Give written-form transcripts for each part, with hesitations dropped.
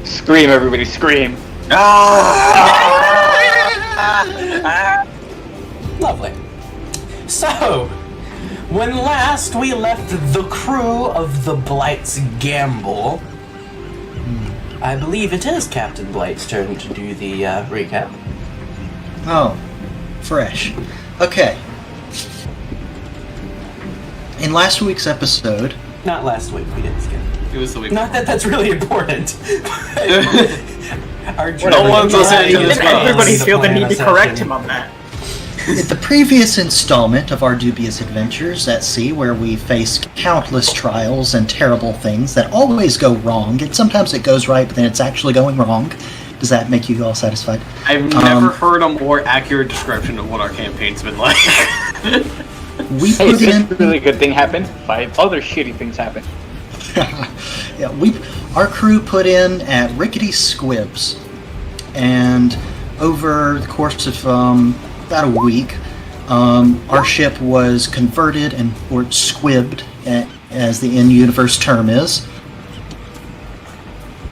Scream, everybody, scream. Lovely. So, when last we left the crew of the Blight's Gamble, I believe it is Captain Blight's turn to do the recap. Oh, fresh. Okay. In last week's episode... Not last week, we didn't skip. It was the week Not that that's really important. No one's listening to this. Everybody feel the need to correct him on that. The previous installment of our dubious adventures at sea, where we face countless trials and terrible things that always go wrong, and sometimes it goes right, but then it's actually going wrong. Does that make you all satisfied? I've never heard a more accurate description of what our campaign's been like. Hey, this really good thing happened. 5 other shitty things happened. Yeah, our crew put in at Rickety Squibs, and over the course of about a week, our ship was converted or squibbed, as the in-universe term is.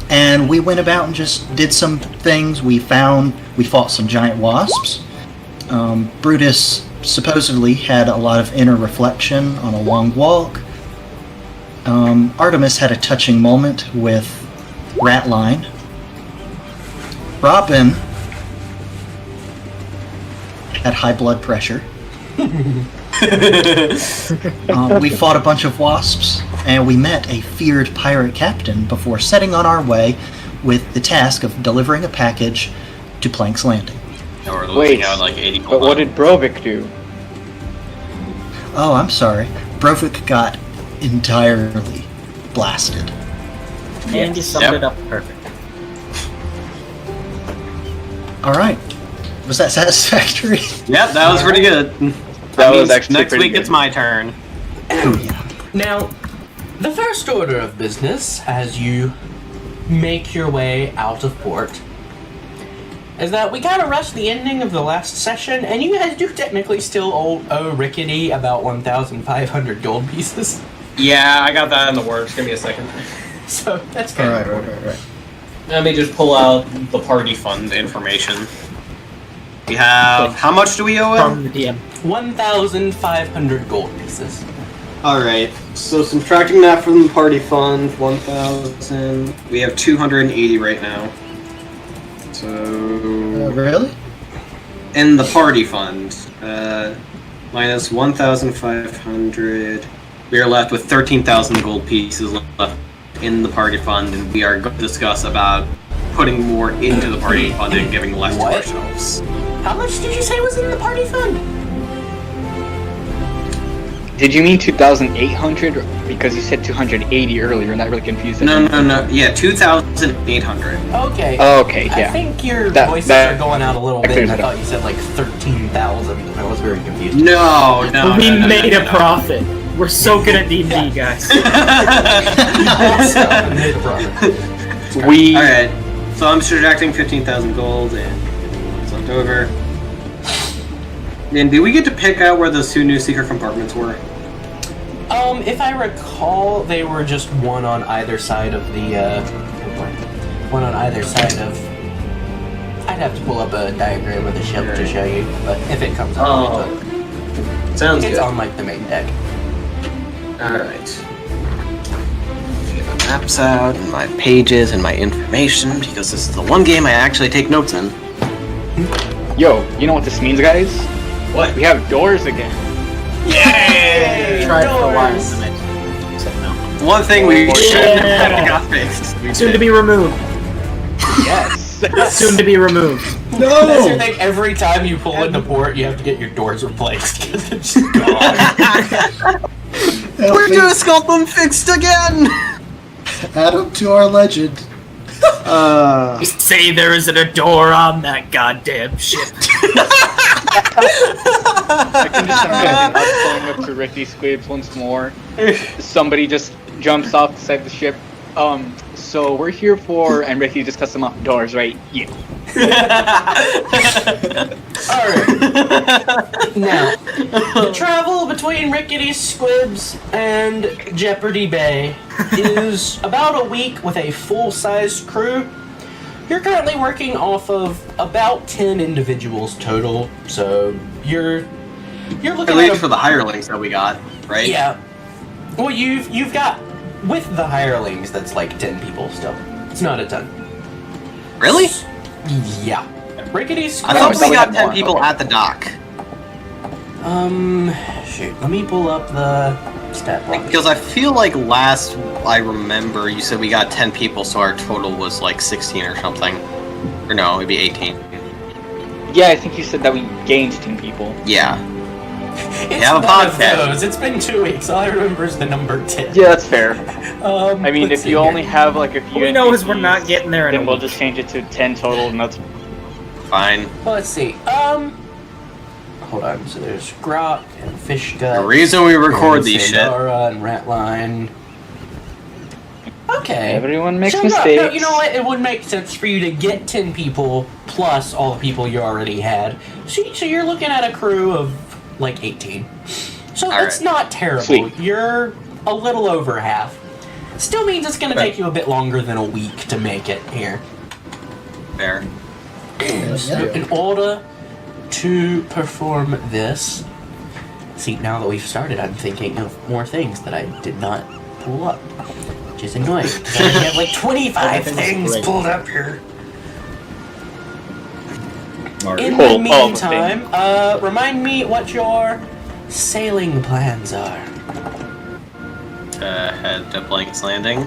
And we went about and just did some things. We fought some giant wasps. Brutus supposedly had a lot of inner reflection on a long walk. Artemis had a touching moment with Ratline. Robin had high blood pressure. We fought a bunch of wasps, and we met a feared pirate captain before setting on our way with the task of delivering a package to Plank's Landing. Wait, but what did Brovik do? Oh, I'm sorry. Brovik got entirely blasted. And you summed it up perfect. Alright. Was that satisfactory? Yep, that was pretty good. That was actually next pretty week good. it's my turn. Oh, yeah. Now, the first order of business, as you make your way out of port, is that we gotta rush the ending of the last session, and you guys do technically still owe Rickety about 1,500 gold pieces. Yeah, I got that in the works. Give me a second. So, that's kind of Right. Let me just pull out the party fund information. We have... How much do we owe him? From the DM. 1,500 gold pieces. Alright, so subtracting that from the party fund, 1,000... We have 280 right now. So... Really? In the party fund, minus 1,500... We are left with 13,000 gold pieces left in the party fund, and we are going to discuss about putting more into the party fund and giving less to ourselves. How much did you say was in the party fund? Did you mean 2,800? Because you said 280 earlier, and that really confused me. No. Yeah, 2,800. Okay. Okay, yeah. I think your That- voices that- are going out a little that bit. clears I it thought up. you said like 13,000. I was very confused. No. We made a profit. We're so good at D&D, guys. Made a profit. Alright, so I'm subtracting 15,000 gold and it's left over. And did we get to pick out where those 2 new secret compartments were? If I recall, they were just one on either side of the, I'd have to pull up a diagram of the ship to show you, but if it comes up, Sounds it's good. on, like, the main deck. Alright. Get my maps out, and my pages, and my information, because this is the one game I actually take notes in. Yo, you know what this means, guys? What? We have doors again. Yay! Tried for a while, Doors. and then I said no. One thing we shouldn't have got fixed. Soon to be removed. Yes. Soon to be removed. That's your thing. Every time you pull into port, you have to get your doors replaced because it's just gone. We're gonna sculpt them fixed again! Add up to our legend. Say there isn't a door on that goddamn ship. I can just imagine us pulling up to Ricky Squibs once more. Somebody just jumps off the side of the ship. So we're here for, and Ricky just cuts them off the doors, right? Yeah. Alright. Now, the travel between Rickety Squibs and Jeopardy Bay is about a week with a full-sized crew You're currently working off of about 10 individuals total, so you're looking At least at for the hirelings that we got, right? yeah. Well, you've got with the hirelings that's like 10 people still. It's not a ton. Really? Yeah. Rickety I Squib. thought we got had 10 more. people at the dock. Shoot. Let me pull up the stat block. Because I feel like last I remember you said we got 10 people, so our total was like 16 or something. Or no, maybe 18. Yeah, I think you said that we gained 10 people. Yeah. It's have a one of podcast. those. It's been 2 weeks. All I remember is the number 10. Yeah, that's fair. I mean, let's if see you here. only have like a few All we know is we're NPCs, not getting there in then a we'll week. just change it to 10 total, and that's Fine. Well, let's see. Hold on. So there's Grok and Fish Gut. The reason we record these shit. Sandara and Ratline. Okay. everyone makes So, mistakes. No, you know what? It would make sense for you to get 10 people plus all the people you already had. So you're looking at a crew of like 18. So All it's right. not terrible. Sweet. You're a little over half. Still means it's going to Right. take you a bit longer than a week to make it here. Fair. So in order to perform this, see, now that we've started, I'm thinking of more things that I did not pull up, which is annoying. I have like 25 things pulled up here. In Pull the all the meantime, remind me what your sailing plans are. Head to Blank's Landing.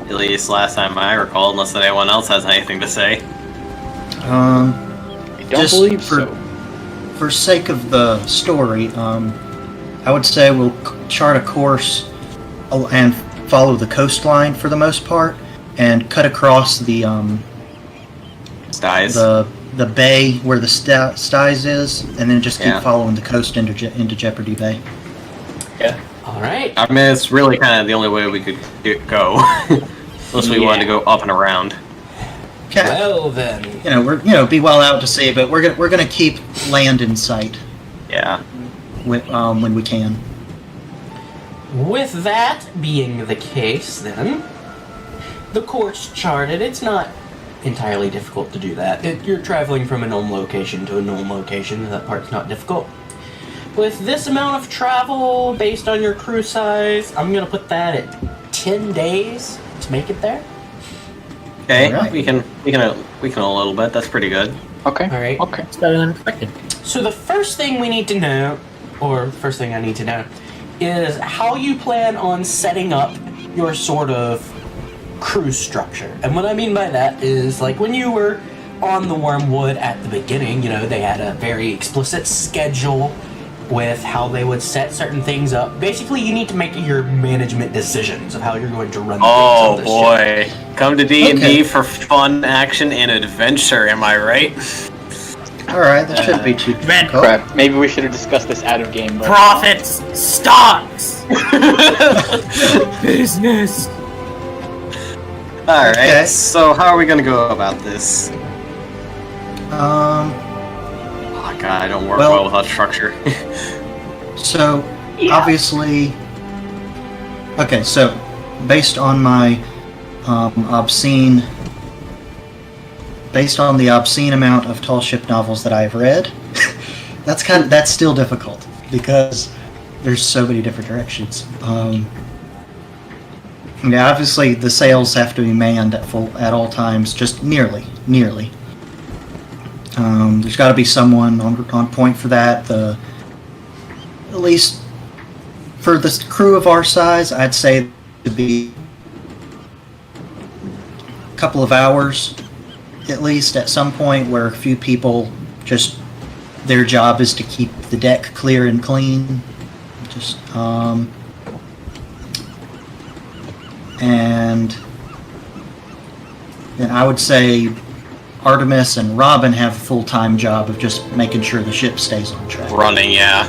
At least last time I recall, unless anyone else has anything to say. I don't just believe for- so. For sake of the story, I would say we'll chart a course and follow the coastline for the most part, and cut across the Styes. the bay where the Styes is, and then just keep Yeah. following the coast into Jeopardy Bay. Yeah. All right. I mean, it's really kind of the only way we could go. Unless we wanted to go up and around. Okay. Well then, We're be well out to sea, but we're gonna keep land in sight Yeah. when we can. with that being the case, then the course charted. It's not entirely difficult to do that. You're traveling from a known location to a known location. That part's not difficult. With this amount of travel, based on your crew size, I'm gonna put that at 10 days to make it there. Okay, Alright. we can a little bit. That's pretty good. Okay. All right. Okay. It's better than expected. So the first thing we need to know, or first thing I need to know, is how you plan on setting up your sort of crew structure. And what I mean by that is, like, when you were on the Wormwood at the beginning, they had a very explicit schedule with how they would set certain things up. Basically, you need to make your management decisions of how you're going to run the Oh things on this ship. boy, come to D&D Okay. for fun, action, and adventure. Am I right? All right, that shouldn't be too Man, difficult. Crap. Maybe we should have discussed this out of game. But profits, stocks, business. All right. Okay. So how are we gonna go about this? Oh god, I don't work Well- well without structure. So, obviously... Okay, so, based on my obscene... Based on the obscene amount of tall ship novels that I've read, that's still difficult, because there's so many different directions. Yeah, obviously the sails have to be manned at all times, just nearly. There's got to be someone on point for that. At least for the crew of our size, I'd say to be a couple of hours, at least at some point, where a few people just their job is to keep the deck clear and clean. Just and I would say Artemis and Robin have a full-time job of just making sure the ship stays on track. Running, yeah.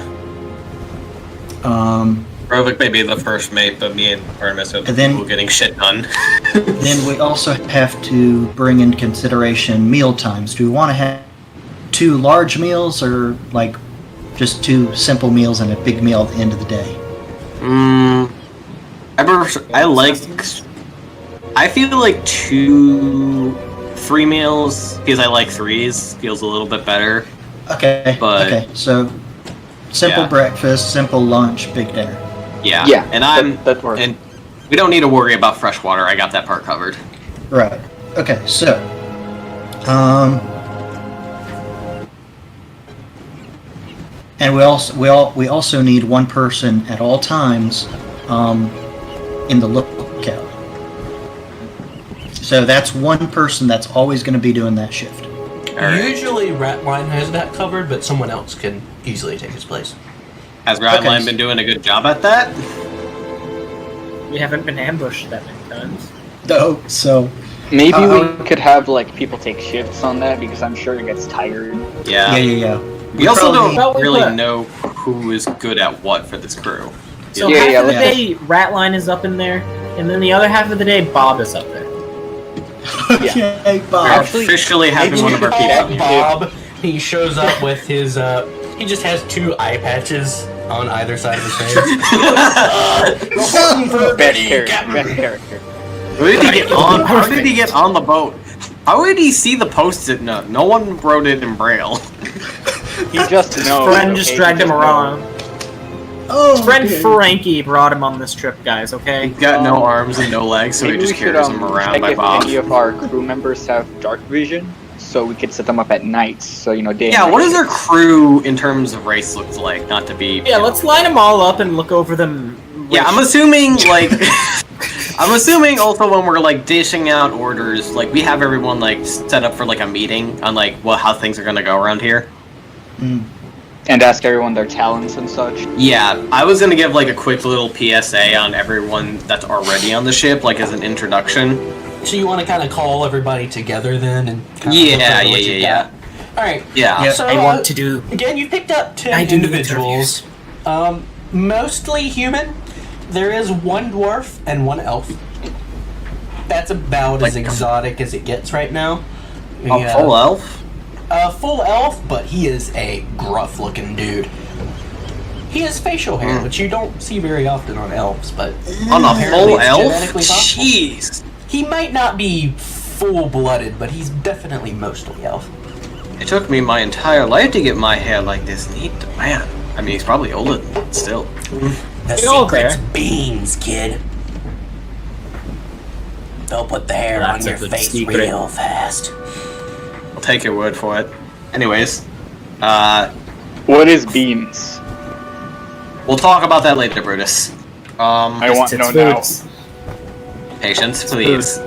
Um, Rovik may be the first mate, but me and Artemis are the And then- people getting shit done. then we also have to bring in consideration meal times. Do we want to have 2 large meals, or like just 2 simple meals and a big meal at the end of the day? I feel like 2 3 meals because I like 3s. Feels a little bit better. Okay. But- okay. So simple Yeah. breakfast, simple lunch, big dinner. Yeah. Yeah, And that works. and we don't need to worry about fresh water. I got that part covered. Right. Okay. So, and we also need one person at all times, in the lookout. So that's one person that's always going to be doing that shift. Alright. Usually Ratline has that covered, but someone else can easily take his place. Has Radline Okay. been doing a good job at that? We haven't been ambushed that many times. No. So Maybe Uh, we could have like people take shifts on that because I'm sure it gets tired. yeah. We also probably- don't really Probably- know who is good at what for this crew. So Yeah, half yeah, of the let's- day, Ratline is up in there, and then the other half of the day, Bob is up there. Okay, We're Bob. Actually, officially having maybe one we of our should call people. Bob, he shows up with his, he just has 2 eye patches on either side of his face. Reporting for best Betty, character. Captain. Best character. How did he get on? How did he get on the boat? How did he see the post-it note? No one wrote it in Braille. He just knows. Friend just okay? dragged He him just around. Oh, Friend okay. Frankie brought him on this trip, guys, okay? He's got no arms and no legs, so he Maybe just we should carries him around check by if Bob. any of our crew members have dark vision, so we could set them up at night. So day. Yeah, and what night does our shifts. crew in terms of race look like? Not to be. Yeah, let's line them all up and look over them. Yeah, I'm assuming like. I'm assuming also when we're like dishing out orders, like we have everyone like set up for like a meeting on like how things are gonna go around here. And ask everyone their talents and such. Yeah, I was gonna give like a quick little PSA on everyone that's already on the ship, like as an introduction. So you want to kind of call everybody together then, and kinda Yeah, look over what yeah, you yeah, got? All right. Yeah. Yeah. So I want to do. again, you picked up 10 I do individuals, mostly human. There is 1 dwarf and 1 elf. That's about as Like- exotic as it gets right now. A full elf? Full elf, but he is a gruff-looking dude. He has facial hair, which you don't see very often on elves, but On a apparently full it's elf? genetically possible. Jeez. He might not be full-blooded, but he's definitely mostly elf. It took me my entire life to get my hair like this. Neat man. I mean, he's probably older than that still. The You're all secret's there. beans, kid. They'll put the hair That's on a your good face secret. real fast. I'll take your word for it. Anyways, What is beans? we'll talk about that later, Brutus. I want to know It's now. foods. Patience, please.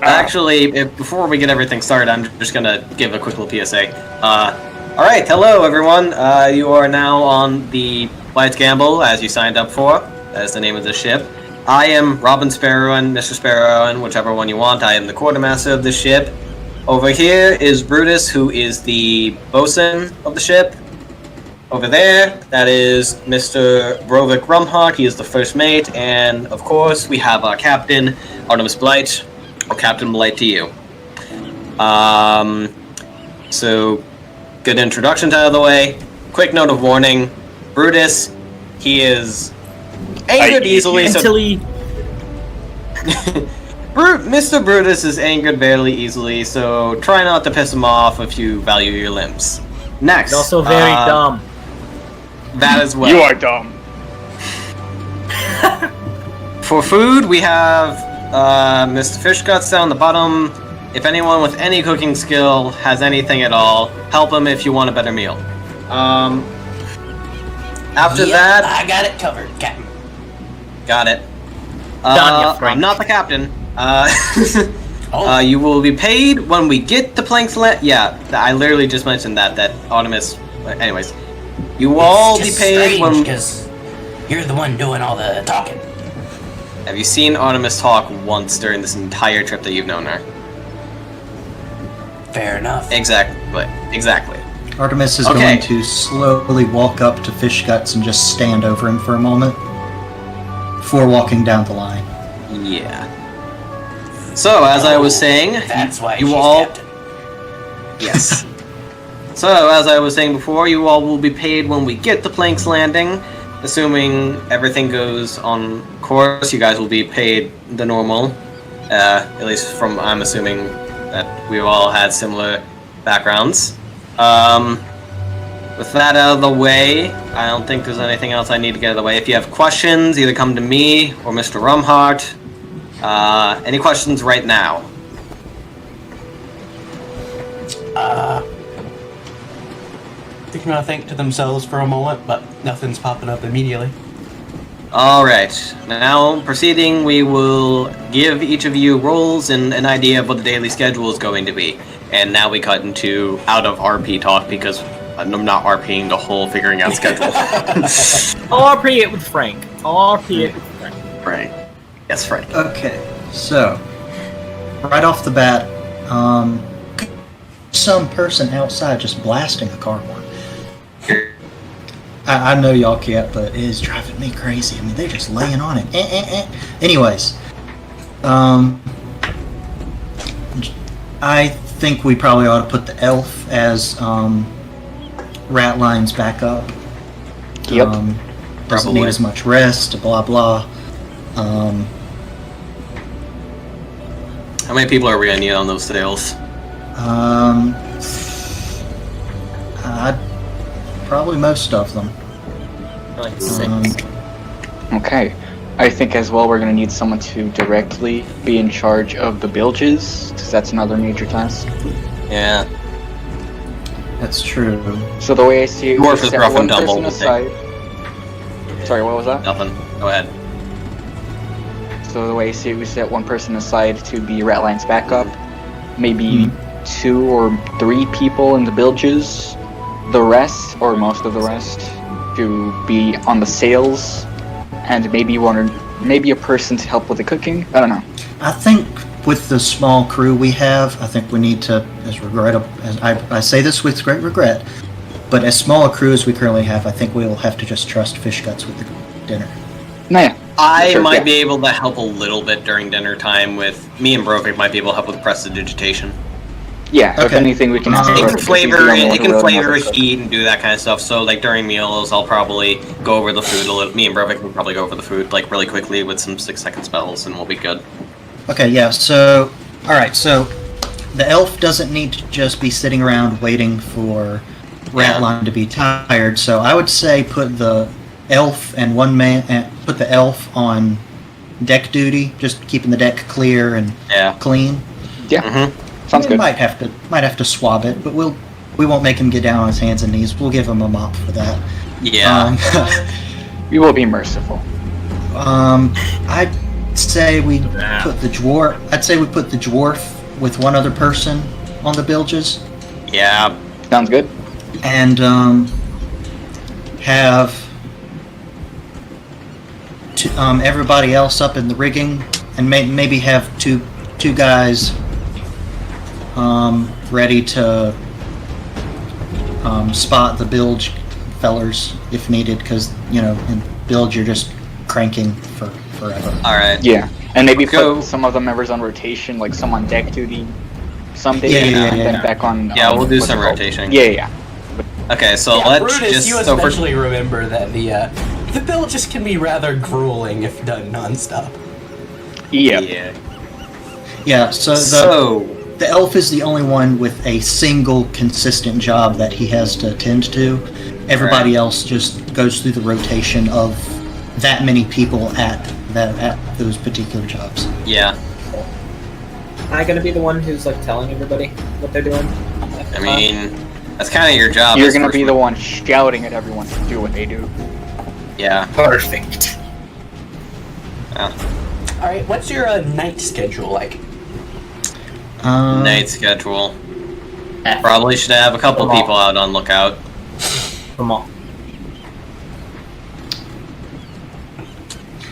Actually, before we get everything started, I'm just gonna give a quick little PSA. Alright, hello everyone. You are now on the White Gamble, as you signed up for. That is the name of the ship. I am Robin Sparrowan, Mr. Sparrowan, whichever one you want. I am the quartermaster of the ship. Over here is Brutus, who is the bosun of the ship. Over there, that is Mr. Brovik Rumhawk. He is the first mate. And, of course, we have our captain, Artemis Blight. Or Captain Blight to you. So, good introductions out of the way. Quick note of warning. Brutus, he is angered easily. Until he. Mr. Brutus is angered fairly easily, so try not to piss him off if you value your limbs. Next. He's also very dumb. That as well. You are dumb. For food, we have Mr. Fish Guts down the bottom. If anyone with any cooking skill has anything at all, help him if you want a better meal. After Yep, that, I got it covered, Captain. got it. Done, ya, Frank. I'm not the captain. Oh, You will be paid when we get to Plank's Land. Yeah, I literally just mentioned that Artemis. Anyways, you will all be paid when. because you're the one doing all the talking. Have you seen Artemis talk once during this entire trip that you've known her? Fair enough. Exactly. Artemis is Okay. going to slowly walk up to Fish Guts and just stand over him for a moment before walking down the line. Yeah. So, as I was saying, That's why you she's all. captain. Yes. So, as I was saying before, you all will be paid when we get to Plank's Landing. Assuming everything goes on course, you guys will be paid the normal. At least from, I'm assuming, that we've all had similar backgrounds. With that out of the way, I don't think there's anything else I need to get out of the way. If you have questions, either come to me or Mr. Rumhart. Any questions right now? They can think to themselves for a moment, but nothing's popping up immediately. Alright, now proceeding, we will give each of you roles and an idea of what the daily schedule is going to be. And now we cut into out of RP talk because I'm not RPing the whole figuring out schedule. I'll RP it with Frank. I'll RP it with Frank. Frank. Yes, Frank. Okay, so right off the bat, some person outside just blasting a car horn. I know y'all can't, but it is driving me crazy. I mean, they're just laying on it. Anyways, I think we probably ought to put the elf as Ratline's backup. Yep. Doesn't Probably. need as much rest, blah blah. How many people are we gonna need on those sales? Probably most of them. Like 6. Okay. I think as well we're going to need someone to directly be in charge of the bilges, because that's another major task. Yeah. That's true. So the way I see it, Dwarf we is set rough one and tumble, person I aside. Sorry, what was that? Nothing. Go ahead. So the way I see it, we set one person aside to be Ratline's backup. Maybe 2 or 3 people in the bilges. The rest, or most of the rest, to be on the sales, and maybe maybe a person to help with the cooking. I don't know. I think with the small crew we have, I think we need to, as I say this with great regret, but as small a crew as we currently have, I think we will have to just trust Fish Guts with the dinner. Nah, yeah. I Sure, might yeah. be able to help a little bit during dinner time with me and Brovik might be able to help with prestidigitation. Yeah, if Okay. anything, we can ask It It Brooke, can because he's the flavor only one it who can really flavor knows how to cook. heat and do that kind of stuff. So like during meals, I'll probably go over the food a little. Me and Brovik will probably go over the food like really quickly with some 6-second spells, and we'll be good. Okay, yeah, so, alright, so the elf doesn't need to just be sitting around waiting for Ratline to be tired, so I would say put the elf and put the elf on deck duty, just keeping the deck clear and Yeah. clean. Yeah, Mm-hmm. sounds We good. might have to swab it, but we won't make him get down on his hands and knees. We'll give him a mop for that. Yeah. We will be merciful. I'd say we Yeah. put the dwarf. I'd say we put the dwarf with one other person on the bilges, Yeah. Sounds good. and have everybody else up in the rigging, and maybe have two guys ready to spot the bilge fellers if needed, because in bilge you're just cranking for forever. All right. Yeah, and maybe Go. put some of the members on rotation, like some on deck duty some days, Yeah, and then yeah. back on. Yeah, we'll do what's it some called? rotating. Yeah. Okay, so Yeah, let's Brutus, just you so for especially remember that the build just can be rather grueling if done nonstop. Yeah. Yeah, so the elf is the only one with a single consistent job that he has to attend to. Everybody else just goes through the rotation of that many people at those particular jobs. yeah. Am I gonna be the one who's like telling everybody what they're doing? I mean, that's kind of your job. You're as gonna first be the one. one shouting at everyone to do what they do. Yeah. Perfect. All right, what's your night schedule like? Night schedule. Probably should have a couple people out on lookout. Come on.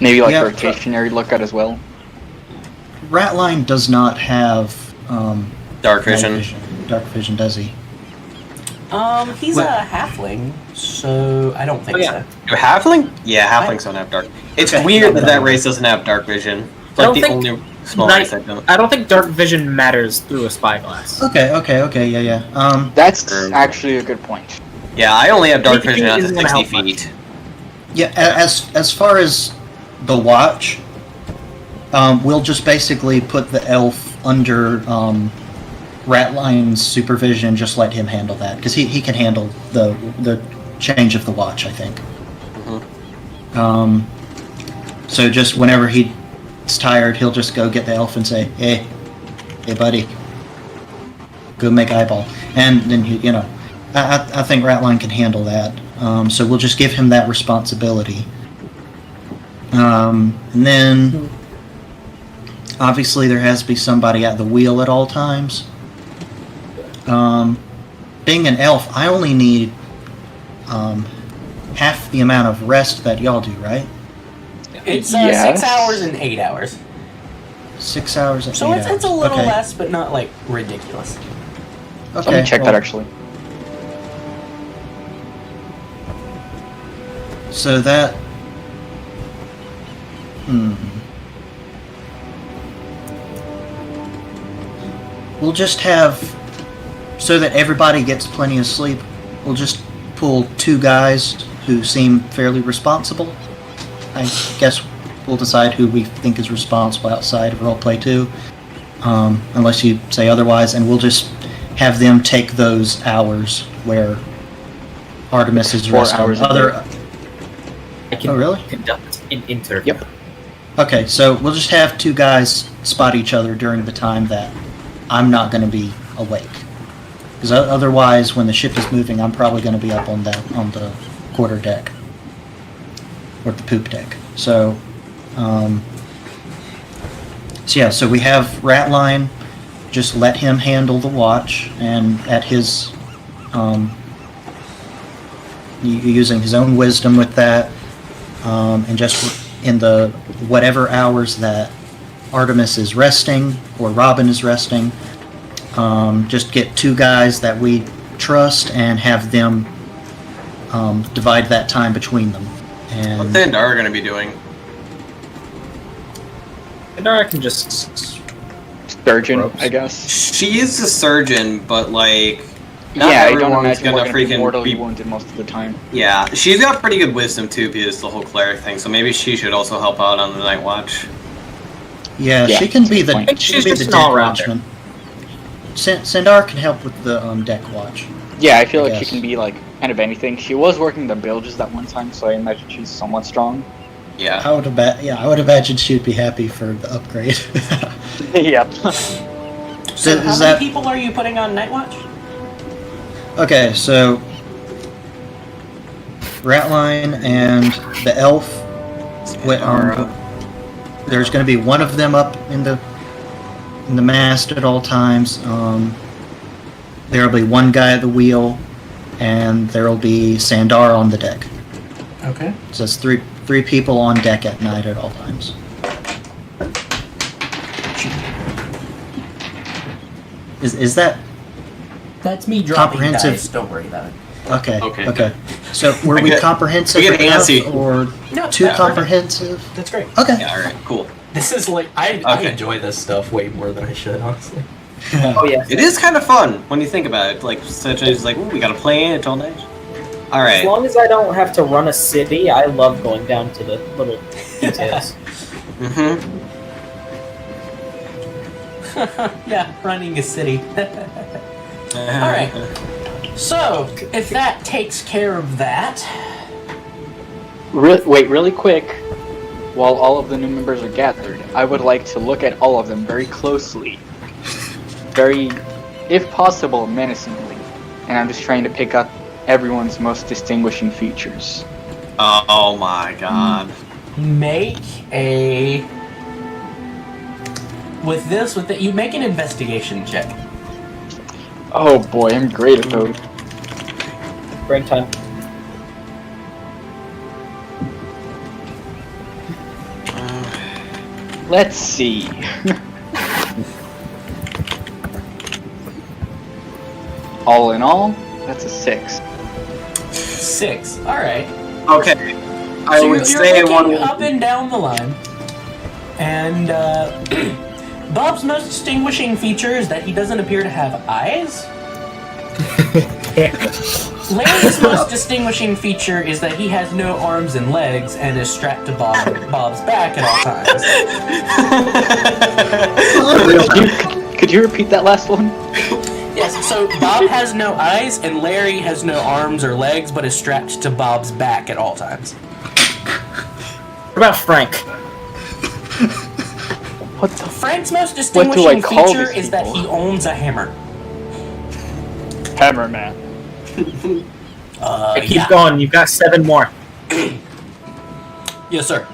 Maybe like Yeah, rotationary lookout as well. Ratline does not have Dark vision. Dark vision, does he? He's What? a halfling, so I don't think Oh, yeah. so. Halfling? Yeah, halflings don't have dark. It's Okay. weird that race doesn't have dark vision. It's I like don't the think only small night- race that don't. I don't think dark vision matters through a spyglass. Okay, yeah. That's True. actually a good point. Yeah, I only have dark Maybe vision out to isn't gonna 60 help much. feet. Yeah, as far as the watch, we'll just basically put the elf under Ratline's supervision, just let him handle that because he can handle the change of the watch, I think. So just whenever he's tired, he'll just go get the elf and say, "Hey, buddy, go make eyeball," and then I think Ratline can handle that. So we'll just give him that responsibility. And then obviously there has to be somebody at the wheel at all times. Being an elf, I only need half the amount of rest that y'all do, right? It's Yes. 6 hours and 8 hours. 6 hours and So 8 it's hours. a little Okay. less, but not like ridiculous. Okay, Let me check well, that actually. So that. We'll just have. So that everybody gets plenty of sleep, we'll just pull 2 guys who seem fairly responsible. I guess we'll decide who we think is responsible outside of roleplay 2. Unless you say otherwise, and we'll just have them take those hours where Artemis is 4 resting. hours a day. I can Oh, really? conduct an interview. Yep. Okay, so we'll just have 2 guys spot each other during the time that I'm not going to be awake. Because otherwise, when the ship is moving, I'm probably going to be up on the quarter deck or the poop deck. So so we have Ratline. Just let him handle the watch, and at his using his own wisdom with that, and just in the whatever hours that Artemis is resting or Robin is resting, just get 2 guys that we trust and have them divide that time between them. And What's Andara going to be doing? Andara can just Surgeon, Ropes. I guess. She is a surgeon, but like, not Yeah, I don't everyone's imagine we're gonna going to be freaking mortally be. wounded most of the time. Yeah, she's got pretty good wisdom too, because the whole cleric thing. So maybe she should also help out on the night watch. yeah, Yeah, she can be that's a good the point. she can She's be just the an deck all-rounder. watchman. Sandar can help with the deck watch. Yeah, I feel like she Yes. can be like kind of anything. She was working the bilges that one time, so I imagine she's somewhat strong. Yeah. I would imagine she'd be happy for the upgrade. Yep. So Is how many that people are you putting on Night Watch? okay? So Ratline and the elf. There's going to be one of them up in the mast at all times. There'll be one guy at the wheel, and there'll be Sandar on the deck. Okay. So it's three people on deck at night at all times. Is that That's me dropping Comprehensive. dice. Don't worry about it. okay? Okay. So were we get- comprehensive we get enough, antsy. or No, too that's comprehensive? That's great. Okay. Yeah. All right. Cool. This is like I Okay. enjoy this stuff way more than I should, honestly. Oh yeah. It is kind of fun when you think about it. Like, such as like, ooh, we gotta play it all night. All As right. long as I don't have to run a city, I love going down to the little details. Mm-hmm. Yeah, running a city. All right. So, if that takes care of that, Wait, really quick. While all of the new members are gathered, I would like to look at all of them very closely. Very, if possible, menacingly. And I'm just trying to pick up everyone's most distinguishing features. Oh my god. make a you make an investigation check. Oh boy, I'm great at those. Brain time. Let's see. All in all, that's a 6. 6. All right. Okay. I So would you're say looking one. up and down the line, and Bob's most distinguishing feature is that he doesn't appear to have eyes. Larry's most distinguishing feature is that he has no arms and legs and is strapped to Bob's back at all times. Could you repeat that last one? Yes, so Bob has no eyes, and Larry has no arms or legs, but is strapped to Bob's back at all times. What about Frank? What the? Frank's most do I distinguishing call feature these is that people? he owns a hammer. Hammer Man. Keep Yeah. going. You've got 7 more. Yes, sir.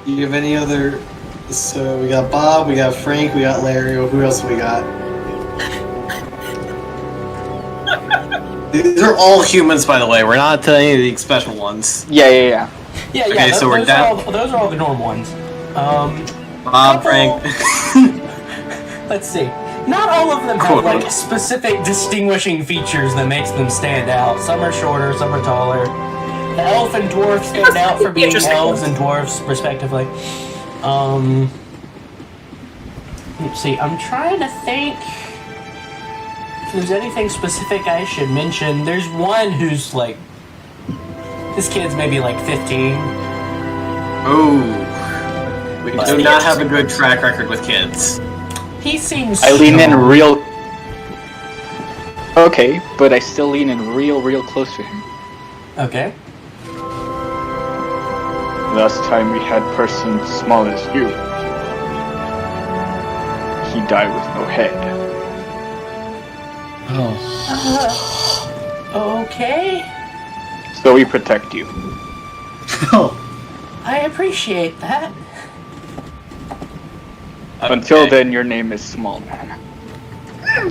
You have any other? So we got Bob, we got Frank, we got Larry. Who else we got? These are all humans, by the way. We're not telling any of the special ones. Yeah. Yeah, yeah. Okay, so we're down- those are all the normal ones. Bob, couple- Frank. Let's see. Not all of them have Quote, like quote. specific distinguishing features that makes them stand out. Some are shorter, some are taller. The elf and dwarf stand out for being Interesting. elves and dwarfs, respectively. Let's see. I'm trying to think if there's anything specific I should mention. There's one who's like, this kid's maybe like 15. Oh, we But- do not have a good track record with kids. He seems. I lean in strong. real. Okay, but I still lean in real close to him. Okay. Last time we had person small as you. He died with no head. Oh. Okay. So we protect you. Oh. I appreciate that. Until Okay. then, your name is Small Man.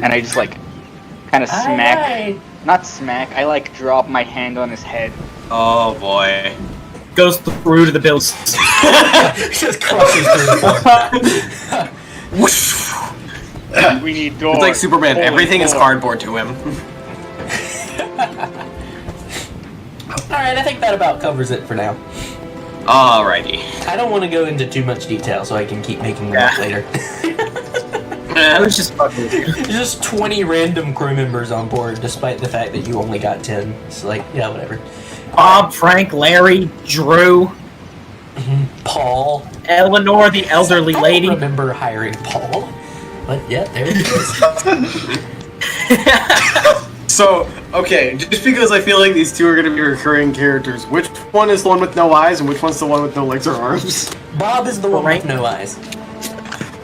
And I just like, kind of smack. Aye, Not smack. I like drop my hand on his head. Oh boy. Goes through to the bills. aye. Just crushes through. We need doors. It's like Superman. Holy Everything is door. cardboard to him. Alright, I think that about covers it for now. Alrighty. I don't want to go into too much detail so I can keep making them up later. I was just fucking with you. There's just 20 random crew members on board, despite the fact that you only got 10. It's like, yeah, whatever. Bob, Frank, Larry, Drew, Paul. Eleanor, the elderly I don't lady. remember hiring Paul. But yeah, there it is. So, okay, just because I feel like these two are going to be recurring characters, which one is the one with no eyes and which one's the one with no legs or arms? Bob is the one Frank? with no eyes.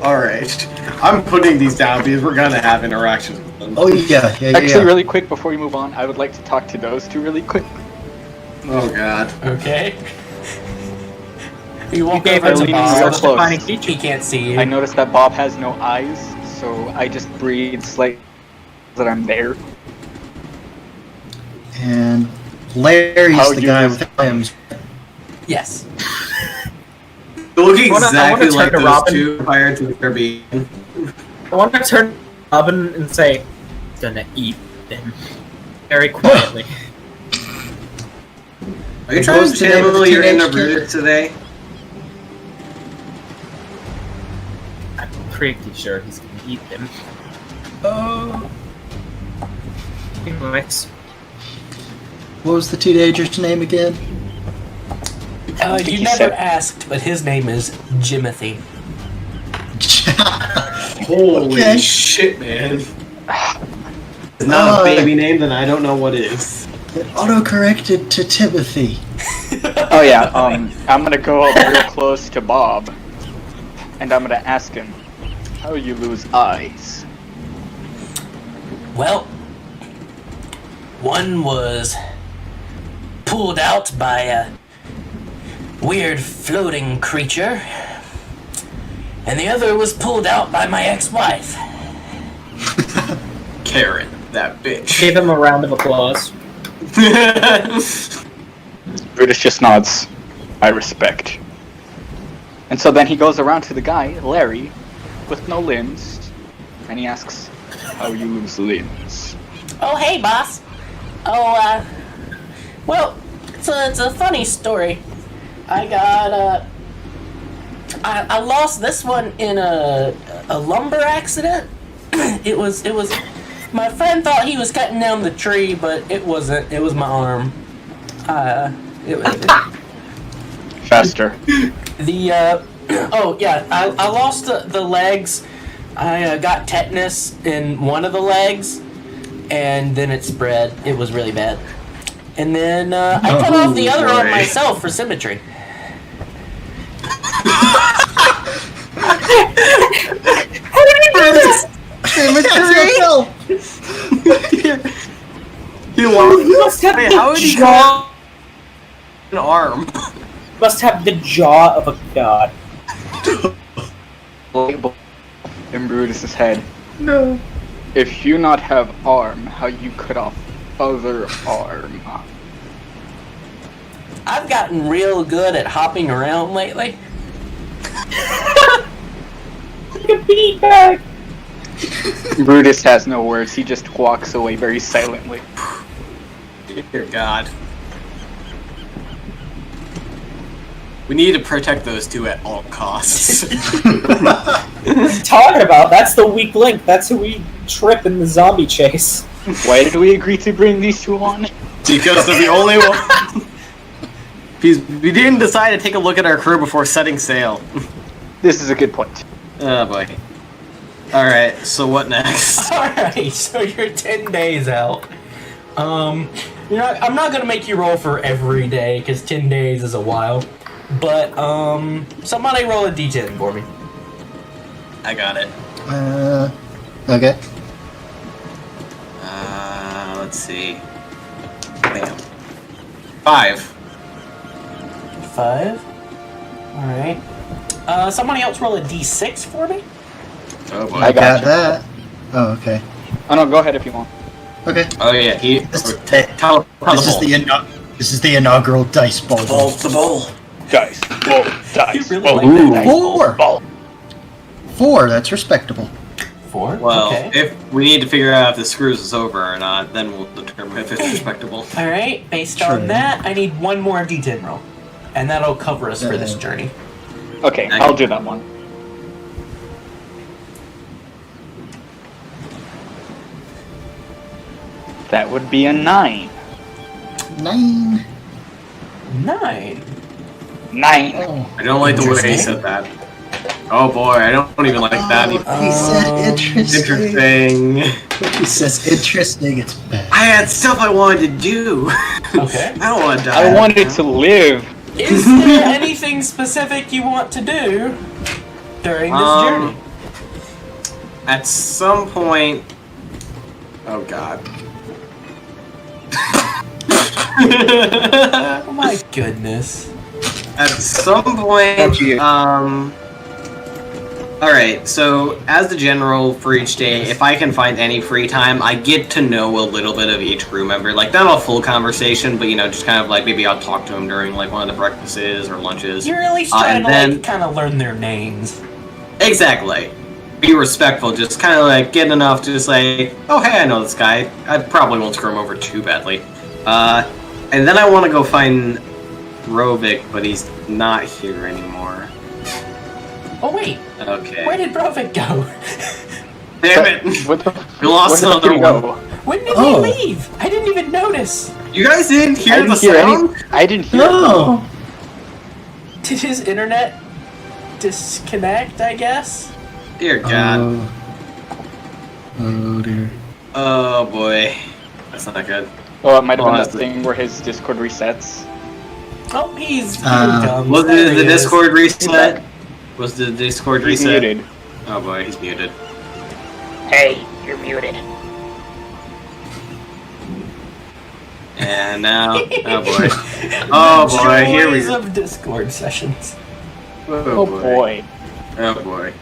Alright. I'm putting these down because we're going to have interactions with them. Oh yeah. Actually, really quick before we move on, I would like to talk to those two really quick. Oh god. Okay. You walk gave over him to leaning Bob. real such close. defining He feature. can't see you. I noticed that Bob has no eyes, so I just breathe slightly that I'm there. And Larry's How the you guy use- with limbs. Yes. They look I wanna exactly turn like to those Robin. two Pirates of the Caribbean. I want to turn to Robin and say, "Gonna eat them," very quietly. Are you What trying was to the name of channel the your teenage inner kid? Brutus today? I'm pretty sure he's gonna eat them. Oh. Anyways, What was the teenager's name again? think You he never said- asked, but his name is Jimothy. Holy Okay. shit, man. It's not a baby name, then I don't know what is. It auto-corrected to Timothy. Oh yeah, I'm gonna go up real close to Bob, and I'm gonna ask him, how you lose eyes? Well, one was pulled out by a weird floating creature, and the other was pulled out by my ex-wife. Karen, that bitch. give him a round of applause. Brutus just nods. I respect. And so then he goes around to the guy, Larry, with no limbs, and he asks, how you lose limbs? Oh, hey, boss. Oh, well, it's a funny story. I got, I lost this one in a lumber accident. It was, my friend thought he was cutting down the tree, but it wasn't. It was my arm. Faster. Oh yeah, I lost the legs. I got tetanus in one of the legs, and then it spread. It was really bad. And then I cut off the other arm myself for symmetry. You must have Wait, the how would he jaw. an arm? Must have the jaw of a god. Label in Brutus's head. No. If you not have arm, how you cut off other arm? I've gotten real good at hopping around lately. Like a beanbag. Brutus has no words. He just walks away very silently. Dear God. We need to protect those two at all costs. What are you talking about? That's the weak link. That's who we trip in the zombie chase. Why did we agree to bring these two on? Because they're the only one. We didn't decide to take a look at our crew before setting sail. This is a good point. Oh boy. Alright, so what next? Alright, so you're 10 days out. I'm not gonna make you roll for every day, because 10 days is a while. But, somebody roll a d10 for me. I got it. Okay. Let's see. Bam. 5. 5. Alright. Somebody else roll a d6 for me? Oh boy. I Got gotcha. that. Oh, okay. Oh no, go ahead if you want. Okay. Oh yeah, tell This is the inaugural dice ball. the bowl. Dice. Roll. Dice. You really roll. like that dice Four. Ball. 4. That's respectable. 4? Well, Okay. if we need to figure out if the screws is over or not, then we'll determine if it's respectable. Alright, based True. on that, I need one more d10 roll. And that'll cover us for this journey. Okay, I'll do that one. That would be a 9. 9. 9. 9. Oh. I don't like the way he said that. Oh boy, I don't even like that. He said interesting. Interesting. He says interesting. It's bad. I had stuff I wanted to do. Okay. I don't want to die. I wanted to live. Is there anything specific you want to do during this journey? At some point. Oh god. Oh my goodness. At some point, alright, so as the general for each day, if I can find any free time, I get to know a little bit of each crew member. Like, not a full conversation, but, you know, just kind of like, maybe I'll talk to them during, like, one of the breakfasts or lunches. You're at least trying to, like, kind of learn their names. Exactly. Be respectful, just kind of, like, get enough to just say, oh, hey, I know this guy. I probably won't screw him over too badly. And then I want to go find Rovik, but he's not here anymore. Oh wait, Okay. where did Brovik go? Damn it! What the? We lost where did another he one. go? When did Oh. he leave? I didn't even notice. You guys didn't hear I the didn't hear sound? any. I didn't hear. No. Did his internet disconnect, I guess? Dear God. Oh dear. Oh boy. That's not good. Oh, it might have been that Honestly. thing where his Discord resets. Oh, he's here he Uh, comes. Was There the he is. Discord reset? Was the Discord He's reset? muted. Oh boy, he's muted. Hey, you're muted. And now, oh boy. Oh The boy, here we joys go. of Discord sessions. Oh boy. Oh boy.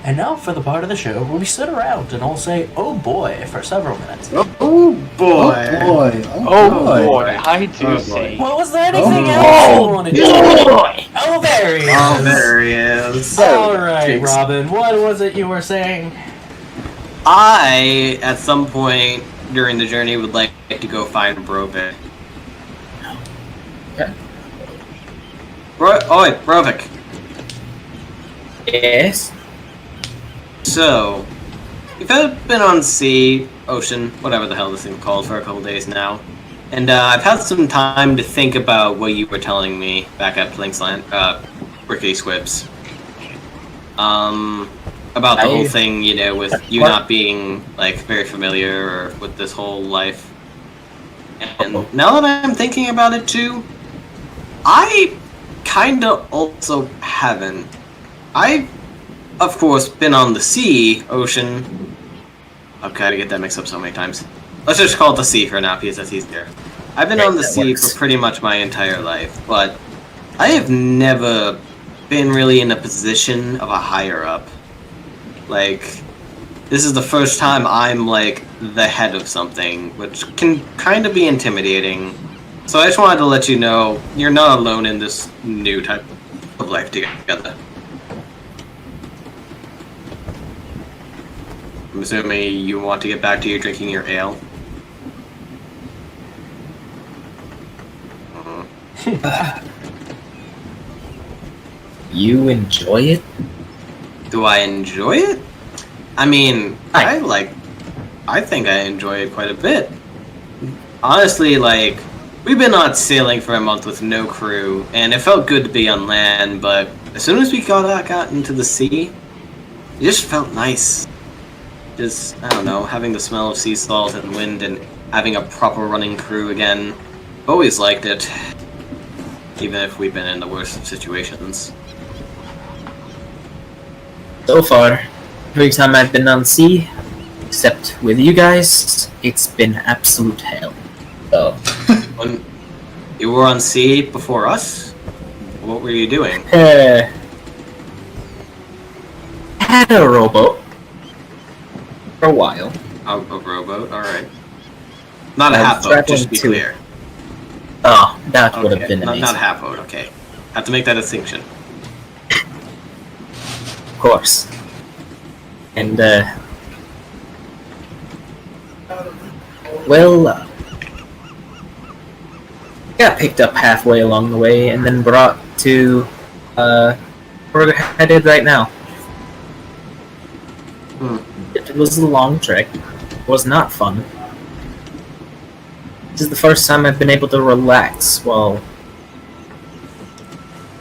And now for the part of the show where we sit around and all say, oh boy, for several minutes. Oh Oh boy. boy. Oh boy. I do Oh, boy. say. Well, was there anything Oh, else you wanted to do? boy. Oh, there he is. Oh, there he is. Alright, Jinx. Robin, what was it you were saying? I, at some point during the journey, would like to go find Brovik. Okay. Oi, Brovik. Yes. So, you've been on sea, ocean, whatever the hell this thing's called, for a couple days now. And I've had some time to think about what you were telling me back at Plingsland, Rickety Squibs. about the whole thing, with you not being like very familiar with this whole life. And now that I'm thinking about it too, I kinda also haven't. I've, of course, been on the sea, ocean. I've got to get that mixed up so many times. Let's just call it the sea for now, because that's easier. I've been on the sea for pretty much my entire life, but I have never been really in a position of a higher up. Like, this is the first time I'm, like, the head of something, which can kind of be intimidating. So I just wanted to let you know, you're not alone in this new type of life together. I'm assuming you want to get back to your drinking your ale. You enjoy it? Do I enjoy it? I mean, I think I enjoy it quite a bit. Honestly, like, we've been out sailing for a month with no crew, and it felt good to be on land, but as soon as we got into the sea, it just felt nice. Just, I don't know, having the smell of sea salt and wind and having a proper running crew again. Always liked it. Even if we've been in the worst of situations. So far, every time I've been on sea, except with you guys, it's been absolute hell. So, When you were on sea before us? What were you doing? I had a rowboat for a while. A rowboat? Alright. Not a I was half boat, just to be traveling clear. Oh, that would have Okay, been not amazing. half boat, okay. Have to make that distinction. Of course. And, got picked up halfway along the way and then brought to, where we're headed right now. It was a long trek. It was not fun. This is the first time I've been able to relax while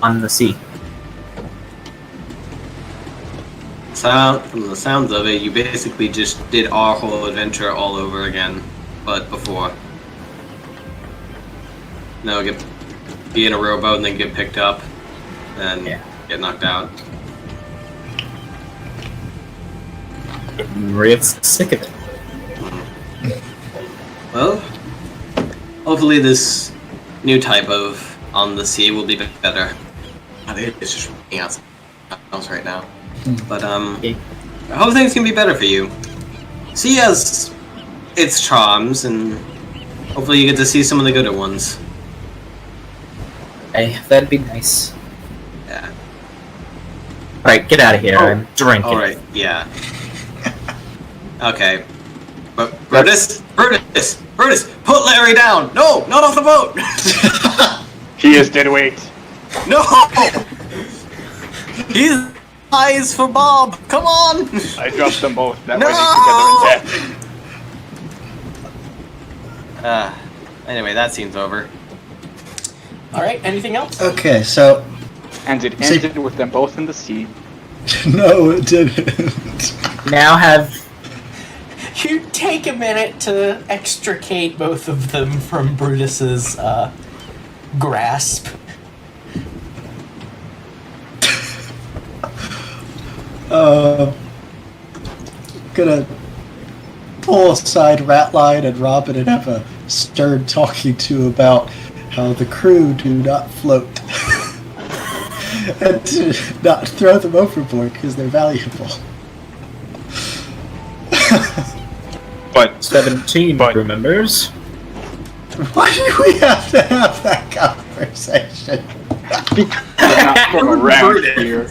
on the sea. From the sounds of it, you basically just did our whole adventure all over again, but before. No, be in a rowboat and then get picked up, and get knocked out. I'm real sick of it. Well, hopefully this new type of on the sea will be better. I think it's just running out else right now. But I hope things can be better for you. Sea has its charms, and hopefully you get to see some of the gooder ones. Hey, that'd be nice. Yeah. Alright, get out of here. I'm drinking. Alright, yeah. Okay. But Brutus, put Larry down! No, not off the boat! He is dead weight. No! He's eyes for Bob! Come on! I dropped them both. That No! way together in death. Anyway, that scene's over. Alright, anything else? Okay, so And it ended with them both in the sea. no, it didn't. Now have... You take a minute to extricate both of them from Brutus's grasp. Gonna pull aside Ratline and Robin and have a stern talking to about how the crew do not float. And to not throw them overboard because they're valuable. But 17 crew members. Why do we have to have that conversation? they're not from around here.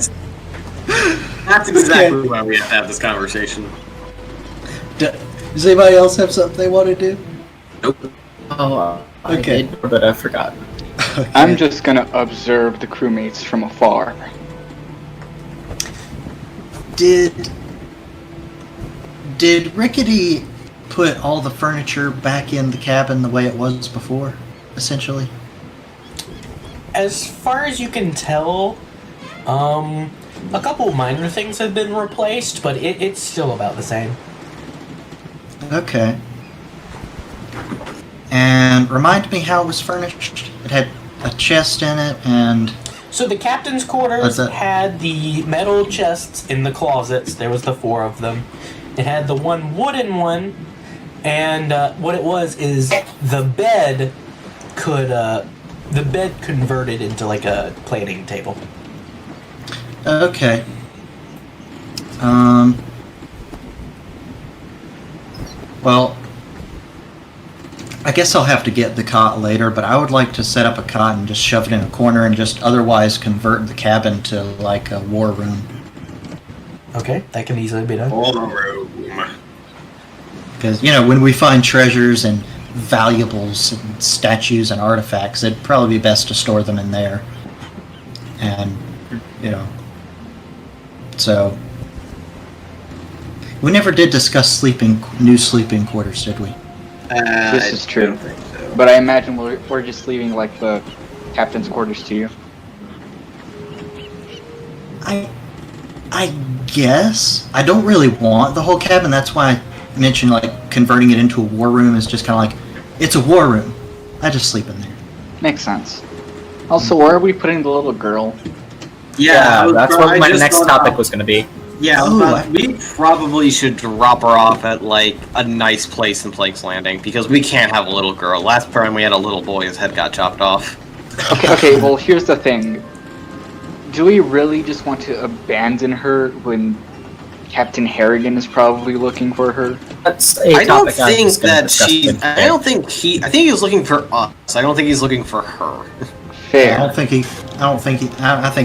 That's exactly why we have to have this conversation. Does anybody else have something they want to do? Nope. Oh, I Okay. did, but I forgot. Okay. I'm just gonna observe the crewmates from afar. Did Rickety put all the furniture back in the cabin the way it was before, essentially? As far as you can tell, A couple minor things have been replaced, but it's still about the same. Okay. And remind me how it was furnished. It had a chest in it, and So the captain's quarters had the metal chests in the closets. There was the 4 of them. It had the one wooden one, and what it was is the bed converted into like a planing table. okay. Well, I guess I'll have to get the cot later, but I would like to set up a cot and just shove it in a corner and just otherwise convert the cabin to like a war room. Okay, that can easily be done. Ballroom. Because, when we find treasures and valuables and statues and artifacts, it'd probably be best to store them in there. And, so... We never did discuss new sleeping quarters, did we? This is true. I don't think so. But I imagine we're just leaving like the captain's quarters to you. I guess. I don't really want the whole cabin. That's why I mentioned like converting it into a war room is just kind of like, it's a war room. I just sleep in there. Makes sense. Also, where are we putting the little girl? Yeah, that's what my next topic was going to be. Yeah, Oh, we probably should drop her off at like a nice place in Plague's Landing because we can't have a little girl. Last time we had a little boy, his head got chopped off. Okay, well, here's the thing. Do we really just want to abandon her when Captain Harrigan is probably looking for her? That's a I don't topic I think was gonna that discuss she. with I Faye. don't think he. I think he was looking for us. I don't think he's looking for her. Fair. I think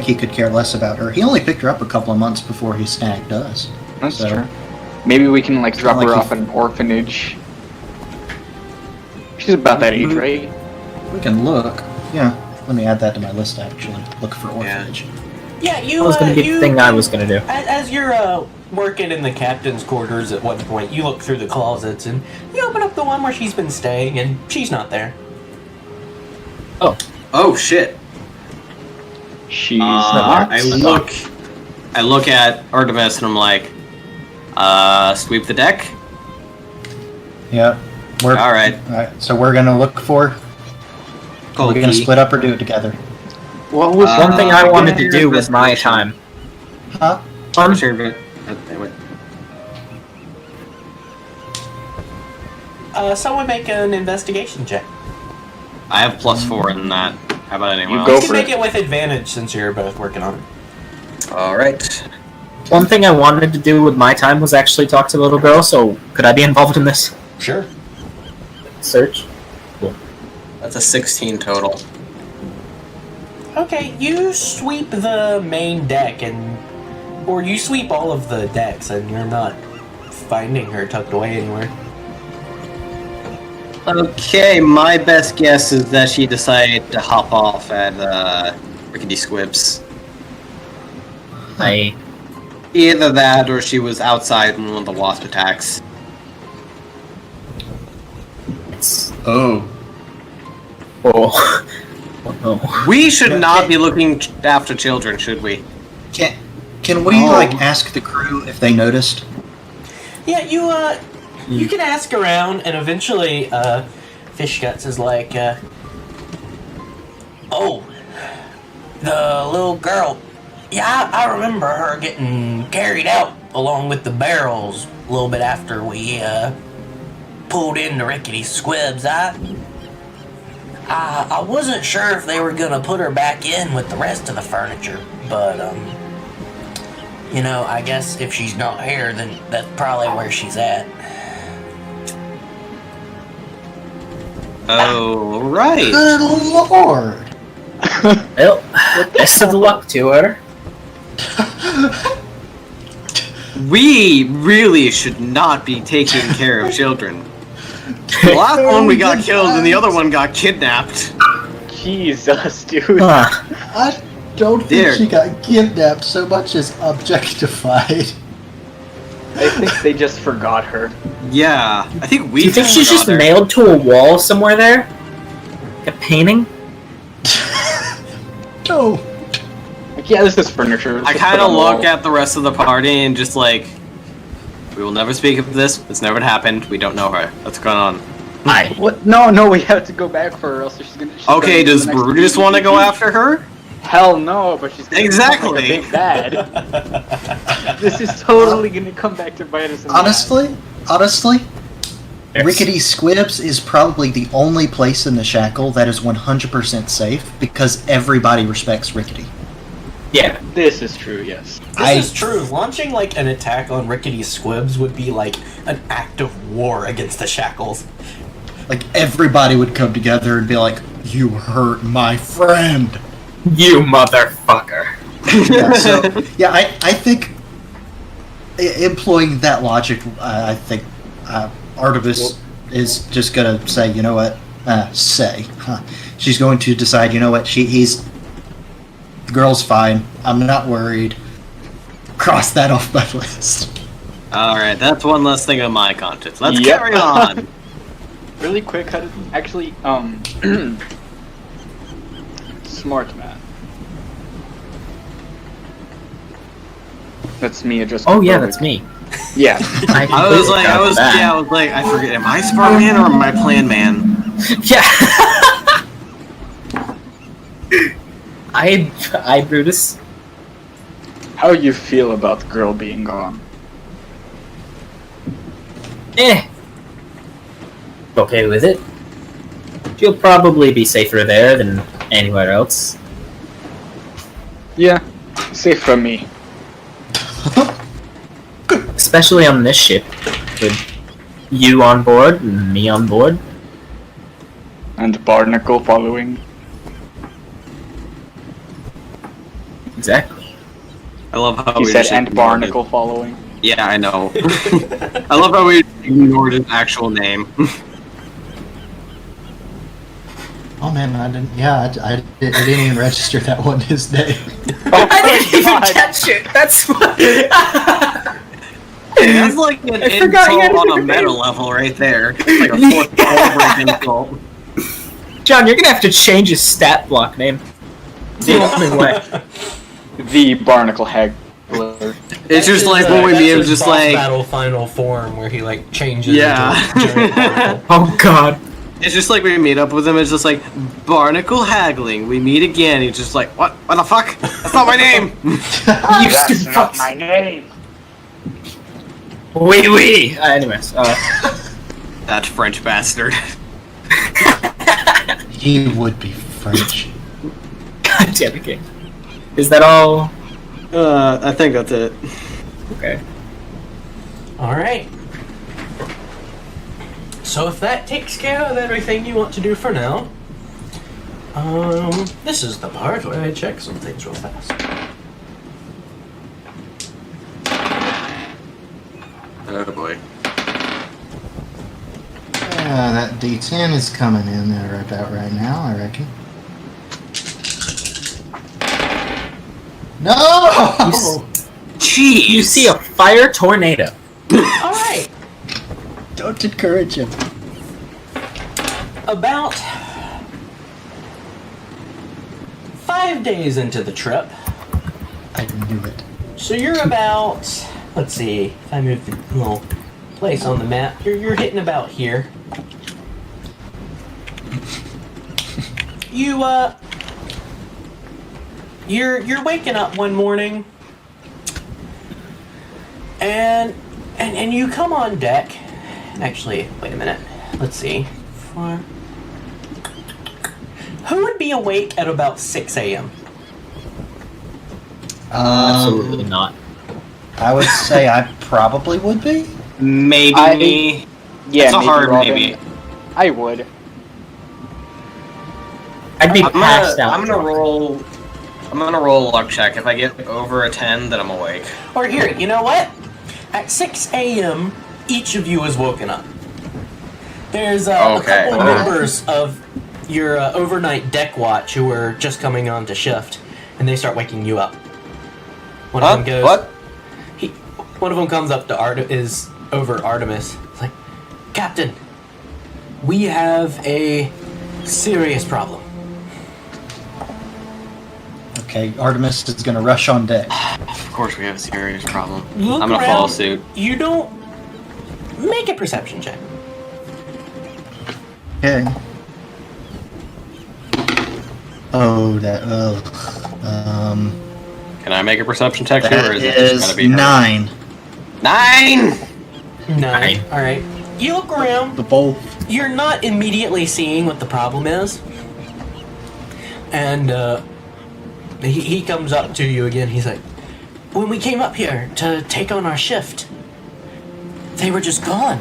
he could care less about her. He only picked her up a couple of months before he snagged us. That's So- true. Maybe we can like drop not her like off at an orphanage. She's about that age, right? We can look. Yeah, let me add that to my list actually. Look for orphanage. Yeah, you. That was going to be the thing I was going to do. As you're working in the captain's quarters at one point, you look through the closets and you open up the one where she's been staying, and she's not there. Oh shit! She's I not. look at Artemis and I'm like, sweep the deck. Yeah. We're All right. Alright, so we're gonna look for. We're gonna split up or do it together. What was One thing I wanted to your do with my investigation. time. Huh? Sure, but anyway. Someone make an investigation check. I have +4 in that. How about anyone You else? go You can for make it. it with advantage since you're both working on it. All right. One thing I wanted to do with my time was actually talk to the little girl, so could I be involved in this Sure. search? That's a 16 total. Okay, you sweep the main deck or you sweep all of the decks and you're not finding her tucked away anywhere. Okay, my best guess is that she decided to hop off at Rickety Squibs. Either that or she was outside in one of the wasp attacks. Oh. Oh. Oh no. We should not be looking after children, should we? Can we ask the crew if they noticed? Yeah, you can ask around, and eventually, Fish Guts is like, oh, the little girl. Yeah, I remember her getting carried out along with the barrels a little bit after we, pulled in the Rickety Squibs. I wasn't sure if they were gonna put her back in with the rest of the furniture, but, I guess if she's not here, then that's probably where she's at. Oh, right. Good lord! Well, best of luck to her. We really should not be taking care of children. The last one we got killed and the other one got kidnapped. Jesus, dude. Huh. I don't think There. she got kidnapped so much as objectified. I think they just forgot her. Yeah, I think we. Do you think she's just got her. nailed to a wall somewhere there? Like a painting? No. I like, yeah, this is furniture. I kind of look at the rest of the party and just like, we will never speak of this. It's never happened. We don't know her. What's going on? What? No, we have to go back for her, else she's gonna. Okay, does Brutus want to go after her? Hell no, but she's gonna Exactly. become like a big bad. This is totally gonna come back to bite us. In Honestly, Rickety Squibs is probably the only place in the shackle that is 100% safe because everybody respects Rickety. Yeah. This is true. Yes. This is true. Launching like an attack on Rickety Squibs would be like an act of war against the Shackles. Like, everybody would come together and be like, "You hurt my friend." You motherfucker. I think employing that logic, I think Artemis is just gonna say, you know what? She's going to decide, you know what? The girl's fine. I'm not worried. Cross that off my list. Alright, that's one less thing on my conscience. Let's carry on. Really quick, actually, smart man. That's me. Oh yeah, that's me. Yeah. I was like, I forget. Am I smart man or am I plan man? Yeah. I Brutus. How you feel about the girl being gone? Okay with it. She'll probably be safer there than anywhere else. Yeah, safe from me. Especially on this ship, with you on board and me on board. And Barnacle following. Exactly. I love how He we said, just and ignored Barnacle following. it. Yeah, I know. I love how we ignored his actual name. Oh man, I didn't even register that one his name. I didn't even catch it. That's what. That's like an insult on a meta level right there. Like a fourth break insult. John, you're gonna have to change his stat block name. The only way. The Barnacle Haggler. It's just like when we meet him, just like battle final form where he like changes. Yeah. into a giant barnacle. Oh god. it's just like we meet up with him. It's just like Barnacle haggling. We meet again. He's just like, what? What the fuck? That's not my name. You stupid fucks. my name. Wee. Anyways, That French bastard. He would be French. God damn it, King. Is that all? I think that's it. Okay. All right. So if that takes care of everything you want to do for now, this is the part where I check some things real fast. Oh boy. That D10 is coming in there about right now, I reckon. No! Jeez. You see a fire tornado. All right. Don't encourage him. About 5 days into the trip, I knew it. so you're about, let's see, if I move the little place on the map, you're hitting about here. You're waking up one morning, and you come on deck. Actually, wait a minute. Let's see. Who would be awake at about 6 a.m.? Absolutely not. I would say I probably would be. Maybe me. Yeah, It's a maybe hard Robin. maybe. I would. I'd be I'm passed out. gonna roll a luck check. If I get over a 10, then I'm awake. Or here, you know what? At 6 a.m., each of you is woken up. There's a Okay. couple members of your overnight deck watch who are just coming on to shift, and they start waking you up. One of them goes. What? One of them comes up to is over Artemis. It's like, Captain, we have a serious problem. Okay, Artemis is gonna rush on deck. Of course, we have a serious problem. Look I'm gonna around. follow suit. You don't make a perception check. Okay. Oh, that. Can I make a perception check too, That or is it just is gonna be her? 9. 9. 9. All right. You look around. The bowl. You're not immediately seeing what the problem is, and he comes up to you again. He's like, "When we came up here to take on our shift, they were just gone.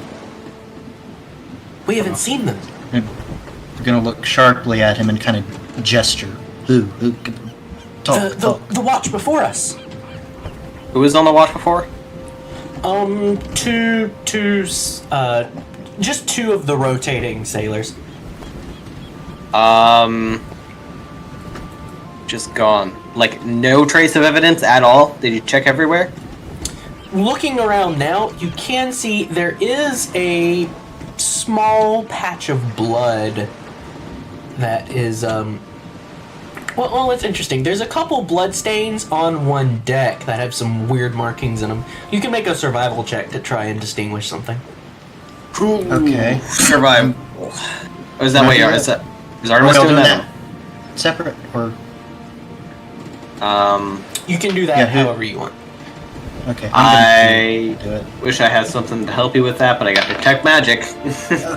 We haven't seen them." We're gonna look sharply at him and kind of gesture. Who? Talk. The watch before us. Who was on the watch before? Just two of the rotating sailors. Just gone. Like, no trace of evidence at all? Did you check everywhere? Looking around now, you can see there is a small patch of blood that is, well, it's interesting. There's a couple blood stains on one deck that have some weird markings in them. You can make a survival check to try and distinguish something. Okay. Survive. Or is that what you are? Is Artemis doing that? Separate or? You can do that Yeah, however you want. Okay. I do it. wish I had something to help you with that, but I got detect magic.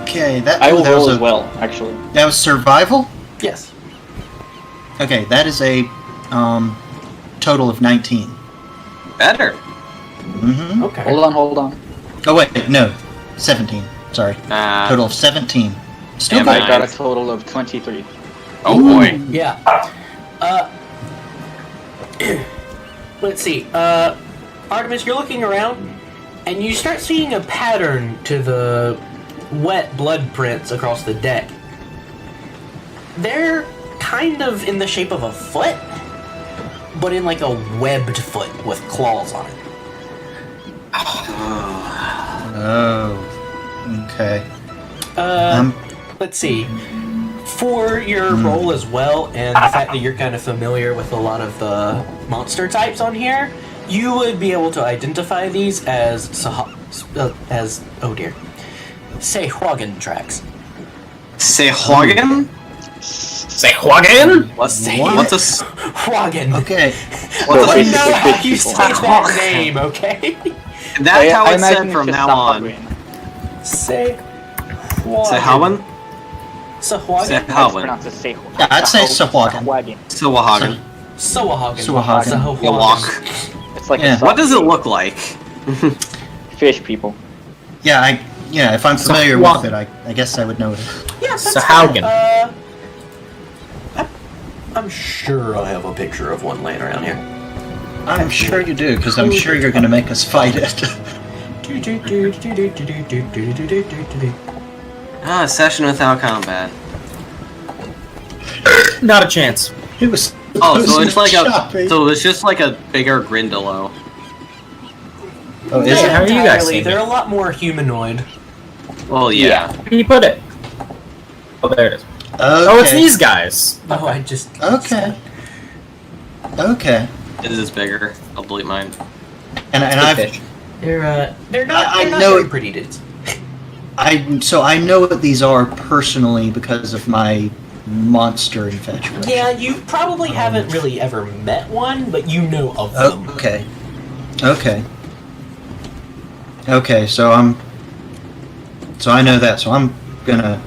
Okay, that. I will that was roll a- as well, actually. That was survival. Yes. Okay, that is a total of 19. Better. Mm-hmm. Okay. Hold on. Oh wait, no, 17. Sorry. Total of 17. Still Damn I good. got a total of 23. Oh boy. Yeah. Let's see. Artemis, you're looking around, and you start seeing a pattern to the wet blood prints across the deck. They're kind of in the shape of a foot, but in like a webbed foot with claws on it. Oh. Okay. Let's see. For your role as well, and the fact that you're kind of familiar with a lot of the monster types on here, you would be able to identify these as Sehwagen tracks. Sehwagen? Sehwagen? What's What? a Hwagen. Okay. what's I a know how you people. say that name, okay? That's how I it's imagine said from just now on. Sehwagen. Sehwagen? Sehwagen? It's Sehwagen. pronounced as Sehwagen. Yeah, I'd say Sehwagen. Sehwagen. Sehwagen. Sehwagen. Sehwagen. It's like Yeah. a What does it look like? fish people. Yeah, if I'm familiar with it, I guess I would know it. Yeah, that's Sehwagen. I'm sure I have a picture of one laying around here. I'm sure you do, because I'm sure you're going to make us fight it. Ah, session without combat. Not a chance. It was. Oh, so it's like choppy. so it's just like a bigger Grindylow. Oh, is Yeah, it? how are you guys Entirely. seeing They're it? a lot more humanoid. Well, yeah. Where can you put it? Oh, there it is. Okay. Oh, it's these guys. Oh, I just... Okay. Okay. It is bigger. I'll delete mine. And Good I've fish. They're not, I they're not know very it- pretty dudes. I know what these are personally because of my monster infatuation. Yeah, you probably haven't really ever met one, but you know of them. Okay. Okay. Okay, so I know that, so I'm gonna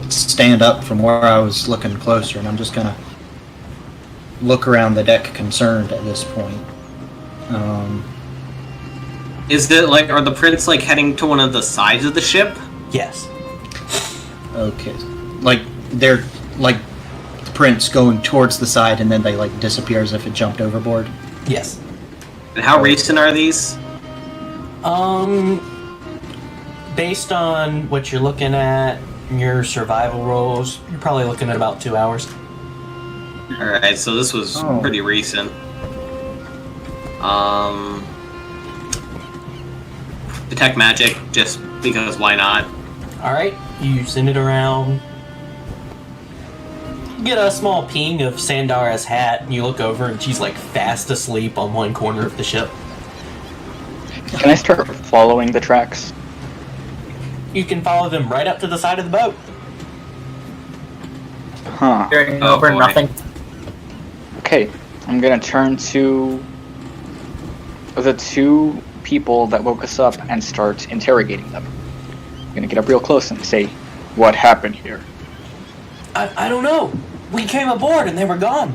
stand up from where I was looking closer, and I'm just gonna look around the deck concerned at this point. Is it like, are the prints like heading to one of the sides of the ship? Yes. Okay. Like, they're, like, the prints going towards the side, and then they, like, disappear as if it jumped overboard. Yes. And how recent are these? Based on what you're looking at, your survival rolls, you're probably looking at about 2 hours. Alright, so this was Oh. pretty recent. Detect magic, just because why not? Alright, you send it around. get a small ping of Sandara's hat, and you look over, and she's like fast asleep on one corner of the ship. Can I start following the tracks? You can follow them right up to the side of the boat. Huh. Hearing Oh, over boy. nothing. Okay, I'm gonna turn to the two people that woke us up and start interrogating them. I'm gonna get up real close and say, what happened here? I don't know. We came aboard and they were gone.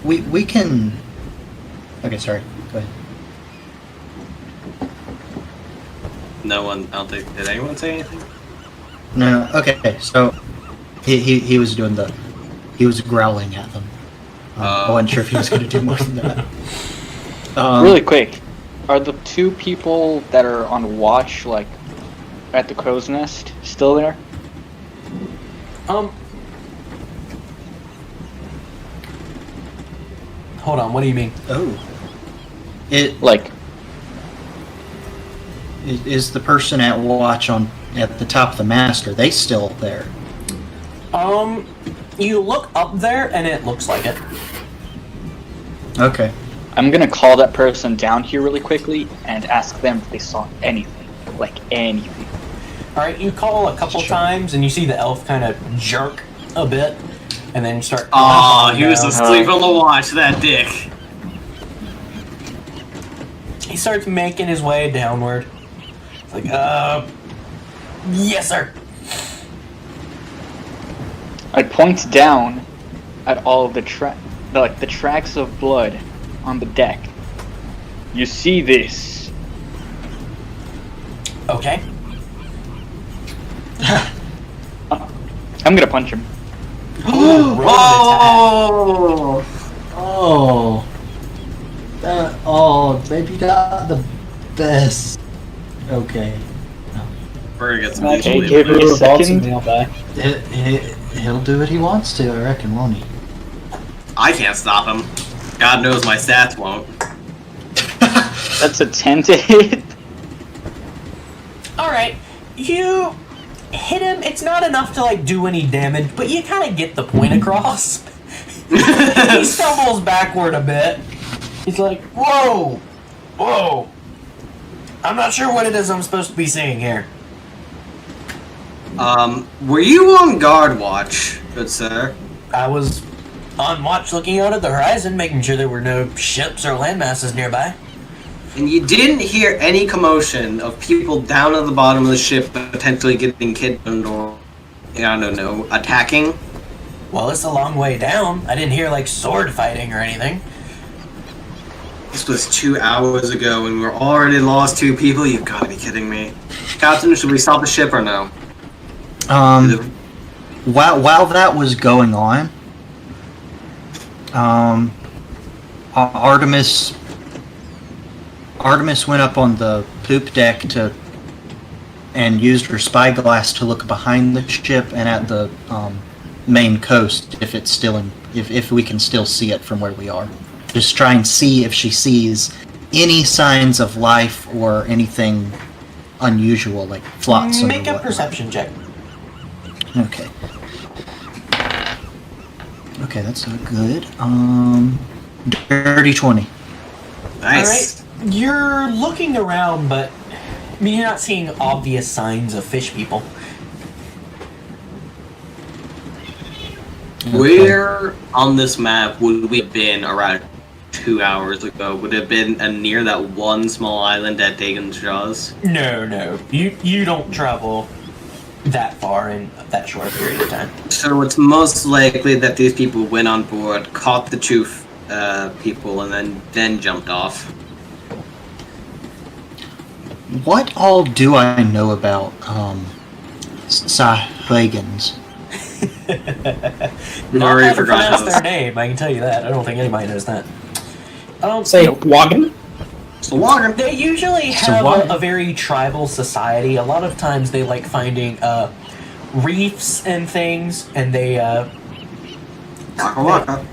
We can. Okay, sorry. Go ahead. No one. I don't think. Did anyone say anything? No. Okay. So he was doing the. He was growling at them. I wasn't sure if he was going to do more than that. Really quick, are the two people that are on watch, like, at the crow's nest, still there? Hold on, what do you mean? Oh. It Like, is the person at watch at the top of the mast. Are they still there? You look up there and it looks like it. Okay. I'm gonna call that person down here really quickly and ask them if they saw anything. Like, anything. Alright, you call a couple Sure. times and you see the elf kind of jerk a bit and then start. Oh, he was down. asleep on the watch. That dick. He starts making his way downward. It's like, yes, sir. I point down at all of the tracks of blood on the deck. You see this? Okay. I'm gonna punch him. Roll an Oh! Oh. Maybe not the best. Okay. We're gonna get some Okay, mutually give me a Revolves and second. they'll die. He'll do what he wants to, I reckon, won't he? I can't stop him. God knows my stats won't. That's a 10 to hit. Alright, you hit him. It's not enough to, like, do any damage, but you kind of get the point across. He stumbles backward a bit. He's like, whoa! Whoa! I'm not sure what it is I'm supposed to be seeing here. Were you on guard watch, good sir? I was on watch looking out at the horizon, making sure there were no ships or landmasses nearby. And you didn't hear any commotion of people down at the bottom of the ship potentially getting kidnapped or, I don't know, attacking? Well, it's a long way down. I didn't hear, like, sword fighting or anything. This was 2 hours ago and we're already lost 2 people? You've gotta be kidding me. Captain, should we stop the ship or no? While that was going on, Artemis went up on the poop deck and used her spyglass to look behind the ship and at the main coast if we can still see it from where we are. Just try and see if she sees any signs of life or anything unusual like flotsam. Make or a whatnot. perception check. Okay. Okay, that's not good. Dirty 20. Nice. Alright, you're looking around, but I mean, you're not seeing obvious signs of fish people. Where on this map would we have been around 2 hours ago? Would it have been near that one small island at Dagon's Jaws? No. You don't travel that far in that short period of time. So it's most likely that these people went on board, caught the two people, and then jumped off. What all do I know about Sahagans? I Not already how to forgot pronounce how their to name, I can tell you that. I don't think anybody knows that. Say Wagon. So water. They usually So have why- a very tribal society. A lot of times they like finding reefs and things, and they Waka waka.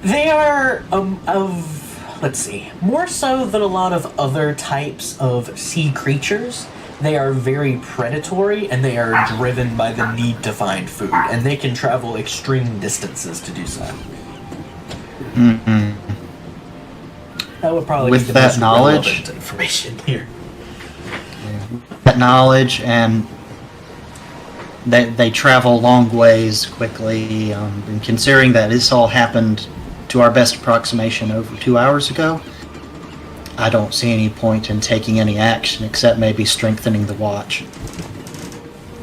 they are of, let's see, more so than a lot of other types of sea creatures. They are very predatory, and they are driven by the need to find food, and they can travel extreme distances to do so. Mm-hmm. That would probably With be the that most knowledge- relevant information here. That knowledge, and they travel long ways quickly, and considering that this all happened to our best approximation over 2 hours ago, I don't see any point in taking any action except maybe strengthening the watch.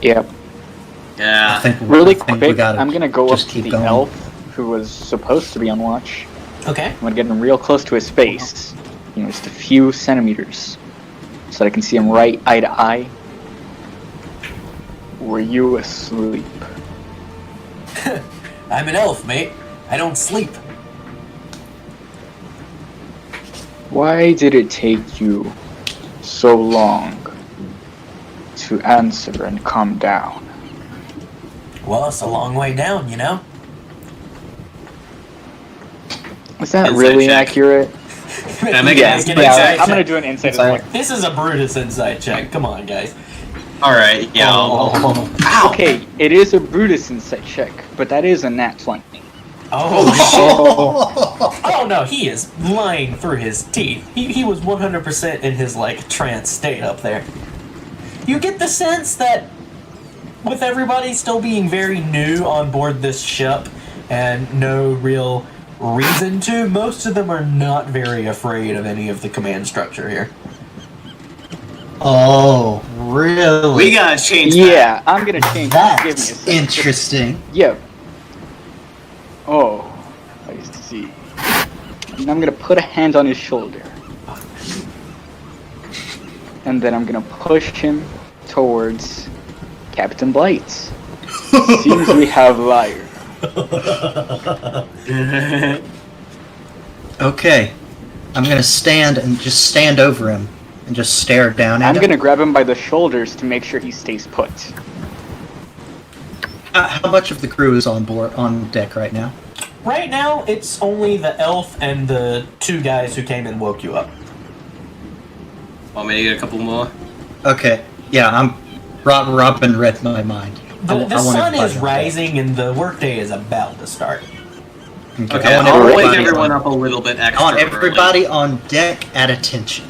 Yep. I Yeah. think Really I think we quick, gotta I'm gonna go up just to keep the going. elf who was supposed to be on watch. Okay. I'm gonna get him real close to his face, just a few centimeters, so that I can see him right eye to eye. Were you asleep? I'm an elf, mate. I don't sleep. Why did it take you so long to answer and calm down? Well, it's a long way down, you know? Is that Insight really check. accurate? I make Yeah, it get an it. insight I'm gonna check? do an insight as Insight. well. This is a Brutus insight check. Come on, guys. Alright, yeah. Oh, Ow! Okay, it is a Brutus insight check, but that is a nat 20. Oh, oh no, he is lying through his teeth. He was 100% in his, trance state up there. You get the sense that with everybody still being very new on board this ship and no real reason to, most of them are not very afraid of any of the command structure here. oh, really? We gotta change that. Yeah, I'm gonna change that. Give me a That's second. interesting. Yeah. Oh, I see. And I'm gonna put a hand on his shoulder. And then I'm gonna push him towards Captain Blight. Seems we have liar. Okay, I'm gonna stand and just stand over him and just stare down at I'm him. gonna grab him by the shoulders to make sure he stays put. How much of the crew is on deck right now? Right now, it's only the elf and the two guys who came and woke you up. Want me to get a couple more? Okay, yeah, Robin read my mind. The I want sun everybody is on deck. rising and the workday is about to start. Okay, I want I'll wake everybody everyone on- up a little bit I extra. want early. everybody on deck at attention.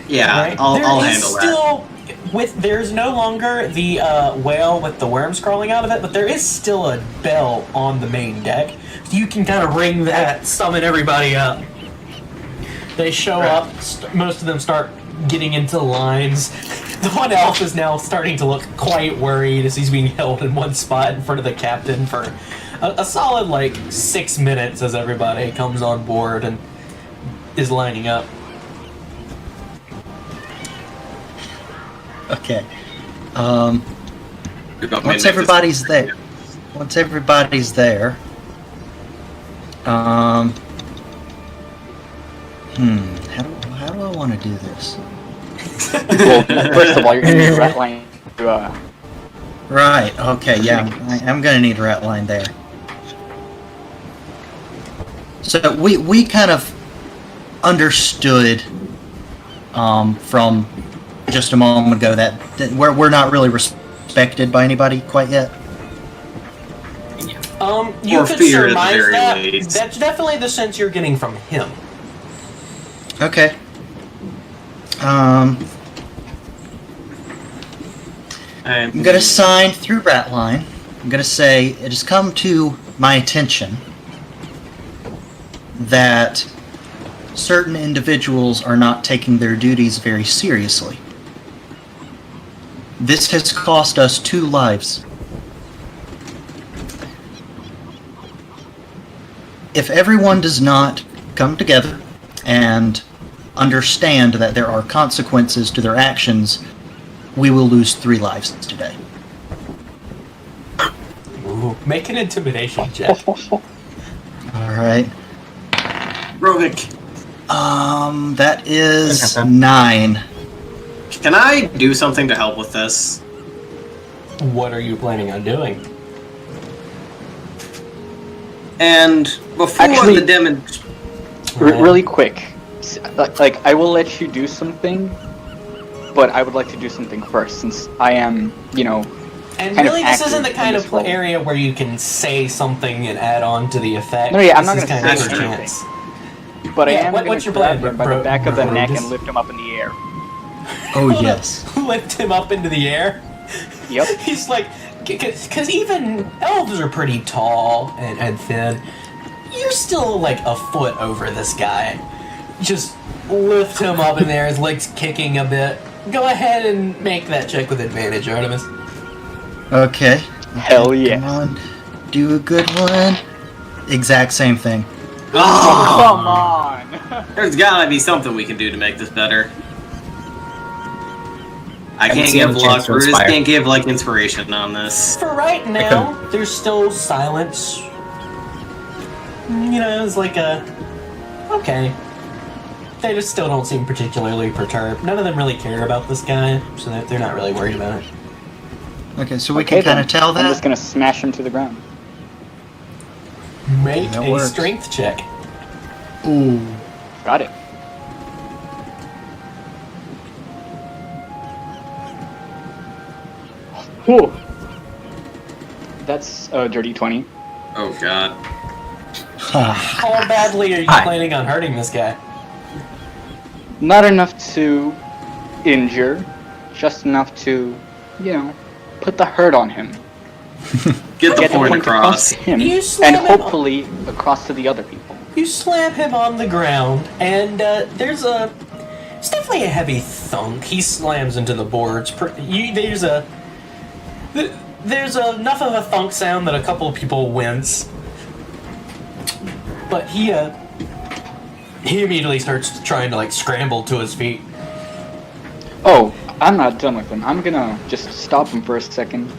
Yeah, Right? I'll There is handle that. still, there's no longer the whale with the worms crawling out of it, but there is still a bell on the main deck. You can kind of ring that, summon everybody up. They show up. Most of them start getting into lines. The one elf is now starting to look quite worried as he's being held in one spot in front of the captain for a solid 6 minutes as everybody comes on board and is lining up. Okay. You're about to Once make everybody's there, how do I want to do this? Well, first of all, you're gonna need a rat line to, Right. Okay. Yeah, I'm gonna need a rat line there. So we kind of understood from just a moment ago that we're not really respected by anybody quite yet. You Or could fear at the surmise very that. least. That's definitely the sense you're getting from him. Okay. I'm I'm gonna sign through Ratline. I'm gonna say it has come to my attention that certain individuals are not taking their duties very seriously. This has cost us 2 lives. If everyone does not come together and understand that there are consequences to their actions, we will lose 3 lives today. Ooh, make an intimidation check. Alright. Rovik, That is 9. can I do something to help with this? What are you planning on doing? And before Actually- the demonstration, really quick. I will let you do something, but I would like to do something first, since I am, And kind of really, this isn't active the kind in of this role. area where you can say something and add on to the effect. No, yeah, I'm This not is gonna kind say of your anything. chance. But I Yeah, am what's going your to grab plan, him by the back of the neck Brutus? and lift him up in the air. Oh yes. Lift him up into the air. Yep. He's like, because even elves are pretty tall and thin. You're still like a foot over this guy. Just lift him up in there, his legs kicking a bit. Go ahead and make that check with advantage, Artemis. Okay. Hell yeah. Come on. Do a good one. Exact same thing. Oh, Come on! there's gotta be something we can do to make this better. I haven't can't seen give a chance luck. to Brutus inspire. can't give like inspiration on this. For right now, there's still silence. It's like a... Okay. They just still don't seem particularly perturbed. None of them really care about this guy, so they're not really worried about it. Okay, so we Okay, can kind then. of tell I'm just that. gonna smash him to the ground. Make That a works. strength check. Ooh. Got it. Whew. That's a dirty 20. Oh god. How badly are you Hi. planning on hurting this guy? Not enough to injure, just enough to, put the hurt on him. Get the point across. to him, You slam and him hopefully across to the other people. You slam him on the ground, and it's definitely a heavy thunk. He slams into the boards. There's enough of a thunk sound that a couple of people wince. But he immediately starts trying to scramble to his feet. Oh, I'm not done with him. I'm gonna just stop him for a second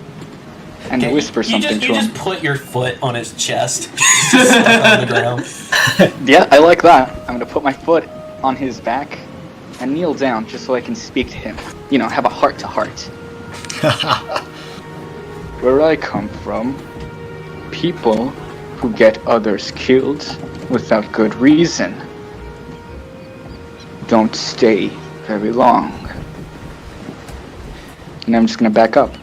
and Okay, whisper something to you him. just put your foot on his chest, just stuck on the ground. Yeah, I like that. I'm gonna put my foot on his back and kneel down just so I can speak to him. Have a heart to heart. Where I come from, people who get others killed without good reason don't stay very long. And I'm just gonna back up.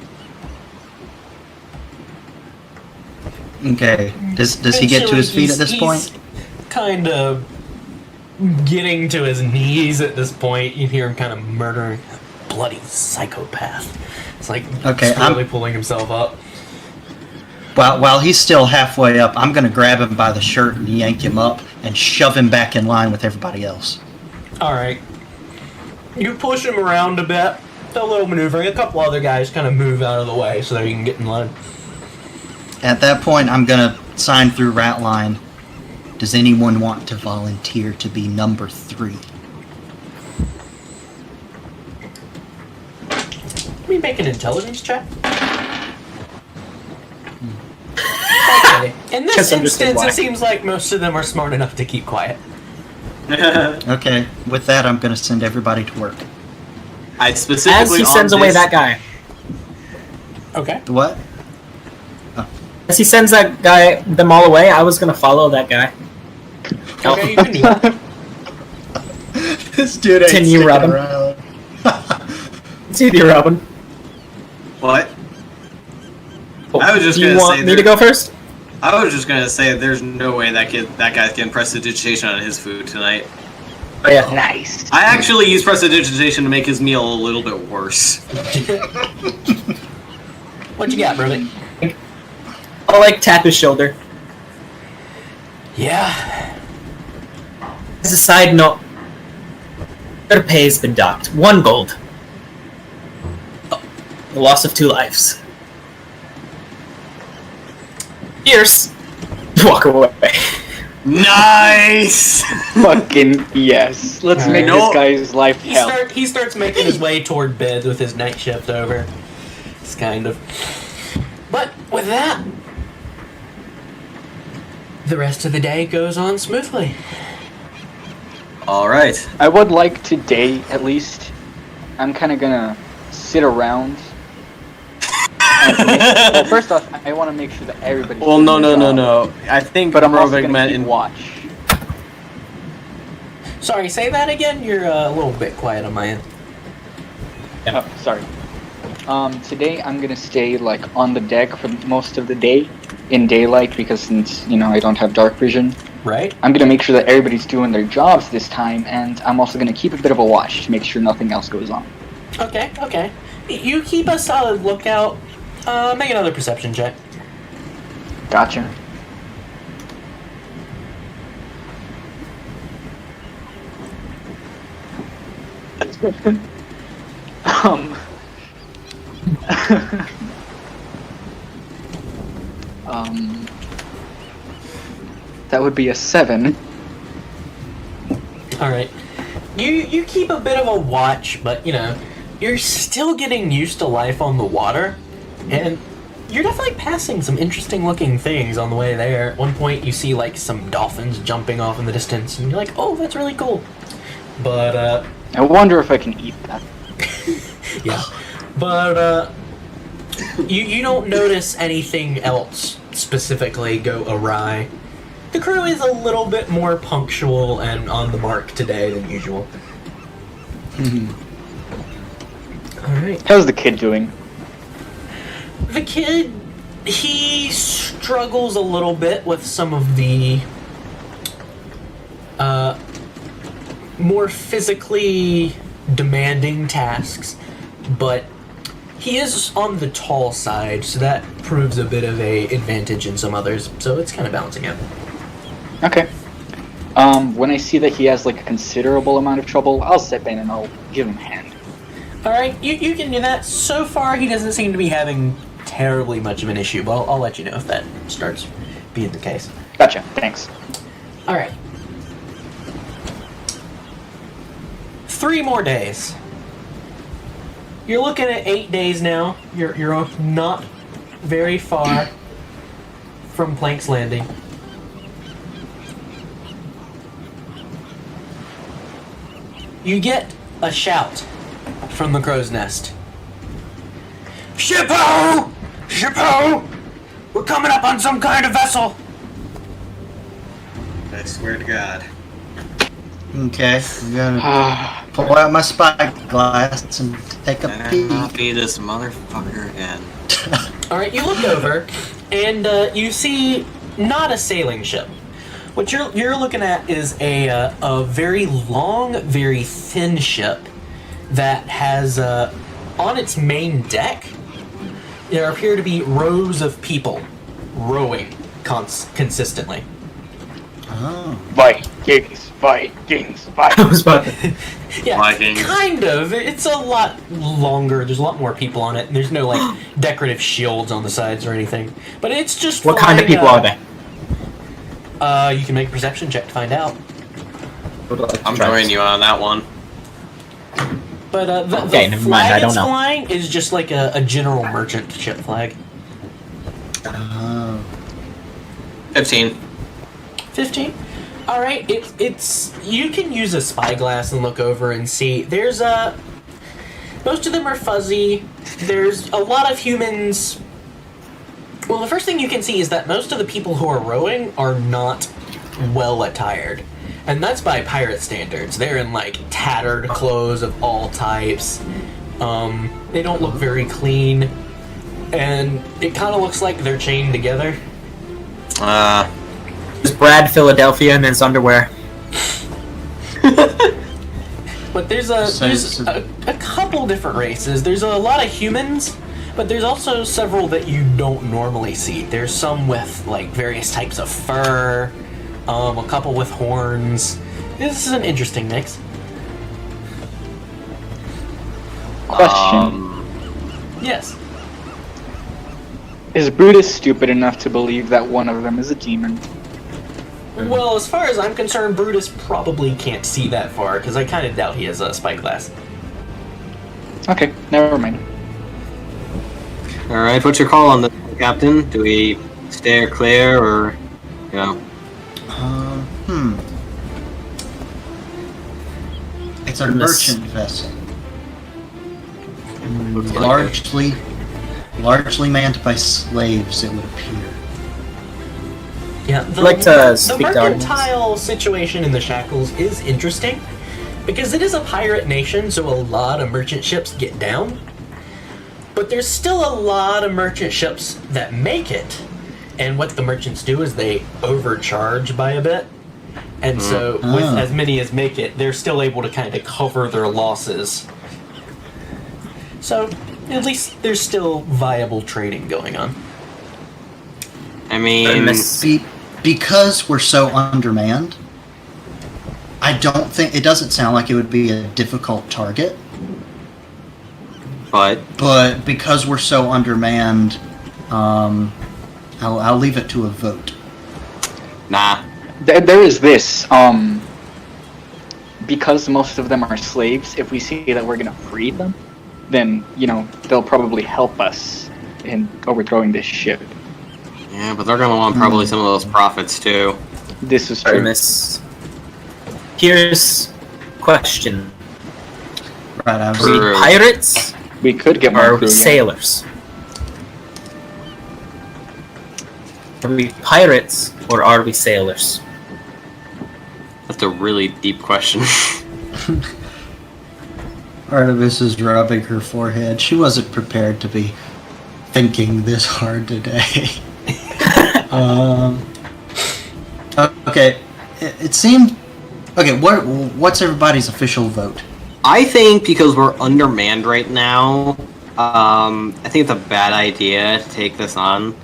Okay. Does he get to his feet at this He's point? Kind of getting to his knees at this point. You hear him kind of murdering a bloody psychopath. It's like Okay, slowly pulling himself up. While he's still halfway up, I'm gonna grab him by the shirt and yank him up and shove him back in line with everybody else. All right. You push him around a bit. A little maneuvering. A couple other guys kind of move out of the way so that you can get in line. At that point, I'm gonna sign through Ratline. Does anyone want to volunteer to be number 3? Let me make an intelligence check. Okay. In this Just understood instance, why. it seems like most of them are smart enough to keep quiet. Okay, with that, I'm gonna send everybody to work. I As specifically he sends away that guy. Okay. What? As he sends them all away, I was gonna follow that guy. Okay, you can do that. This dude ain't Continue, sticking Robin. around. It's either Robin. What? I was just Do you gonna want say me to there- go first? I was just gonna say there's no way that guy's getting prestidigitation on his food tonight. Oh yeah. Nice. I actually used prestidigitation to make his meal a little bit worse. What you got, brother? I'll tap his shoulder. Yeah. As a side note, their pay has been docked. 1 gold. The loss of 2 lives. Cheers. Walk away. Nice! Fucking yes. Let's make No. this guy's life hell. He starts making his way toward bed with his night shift over. It's kind of. But with that, the rest of the day goes on smoothly. Alright. I would like today, at least, I'm kind of gonna sit around. Well, first off, I want to make sure that everybody's Well, doing no, their no, no, job. no. I think But I'm also Rovig gonna meant keep in watch. Sorry, say that again? You're a little bit quiet on my end. Yeah. Oh, sorry. Today I'm gonna stay like on the deck for most of the day in daylight because since I don't have dark vision. Right? I'm gonna make sure that everybody's doing their jobs this time, and I'm also gonna keep a bit of a watch to make sure nothing else goes on. Okay. You keep a solid lookout. Make another perception check. Gotcha. um. That would be a 7. All right. You keep a bit of a watch, but you're still getting used to life on the water, and you're definitely passing some interesting looking things on the way there. At one point, you see like some dolphins jumping off in the distance, and you're like, "Oh, that's really cool." But I wonder if I can eat that. yeah, but you don't notice anything else specifically go awry. The crew is a little bit more punctual and on the mark today than usual. Alright. How's the kid doing? The kid, he struggles a little bit with some of the more physically demanding tasks, but he is on the tall side, so that proves a bit of a advantage in some others, so it's kind of balancing out. Okay. When I see that he has like a considerable amount of trouble, I'll step in and I'll give him a hand. Alright, you can do that. So far, he doesn't seem to be having terribly much of an issue, but I'll let you know if that starts being the case. Gotcha, thanks. Alright. 3 more days. You're looking at 8 days now. You're not very far from Plank's Landing. You get a shout from the crow's nest. Ship-o! Ship-o! We're coming up on some kind of vessel! I swear to God. Okay, I'm gonna pull out my spyglass and take a And peek. not be this motherfucker again. Alright, you look over, and you see not a sailing ship. What you're looking at is a very long, very thin ship that has, on its main deck, there appear to be rows of people rowing consistently. Oh. Vikings. I was about to... Yeah, Vikings. kind of. It's a lot longer. There's a lot more people on it. And there's no like decorative shields on the sides or anything. But it's just What kind of flying, people are they? You can make a perception check to find out. I'm joining you on that one. But the Okay, never flag mind, I don't it's know. flying is just like a general merchant ship flag. Oh. 15. 15. All right, it's you can use a spyglass and look over and see. There's most of them are fuzzy. There's a lot of humans. Well, the first thing you can see is that most of the people who are rowing are not well attired. And that's by pirate standards. They're in like tattered clothes of all types. They don't look very clean. And it kind of looks like they're chained together. Is Brad Philadelphia in his underwear? But there's a couple different races. There's a lot of humans, but there's also several that you don't normally see. There's some with like various types of fur, a couple with horns. This is an interesting mix. Question. Yes. Is Brutus stupid enough to believe that one of them is a demon? Well, as far as I'm concerned, Brutus probably can't see that far, because I kind of doubt he has a spyglass. Okay, never mind. Alright, what's your call on the Captain? Do we steer clear or, you know? It's a Miss- merchant vessel. Looks like Largely manned by slaves, it would appear. Yeah, I'd like to the speak to our- mercantile situation in the Shackles is interesting, Because it is a pirate nation, so a lot of merchant ships get down. But there's still a lot of merchant ships that make it. And what the merchants do is they overcharge by a bit. And so, with as many as make it, they're still able to kind of cover their losses. So, at least there's still viable trading going on. I mean, Because we're so undermanned, I don't think it doesn't sound like it would be a difficult target. but But because we're so undermanned, I'll leave it to a vote. nah. There is this. Because most of them are slaves, if we see that we're gonna free them, then, they'll probably help us in overthrowing this ship. Yeah, but they're gonna want probably some of those profits too. This is true. Artemis. Here's question. Right, I was Are we True. pirates We could get or more are we crew. sailors? Are we pirates or are we sailors? That's a really deep question. Artemis is rubbing her forehead. She wasn't prepared to be thinking this hard today. Okay, it seemed. Okay, what's everybody's official vote? I think because we're undermanned right now, I think it's a bad idea to take this on.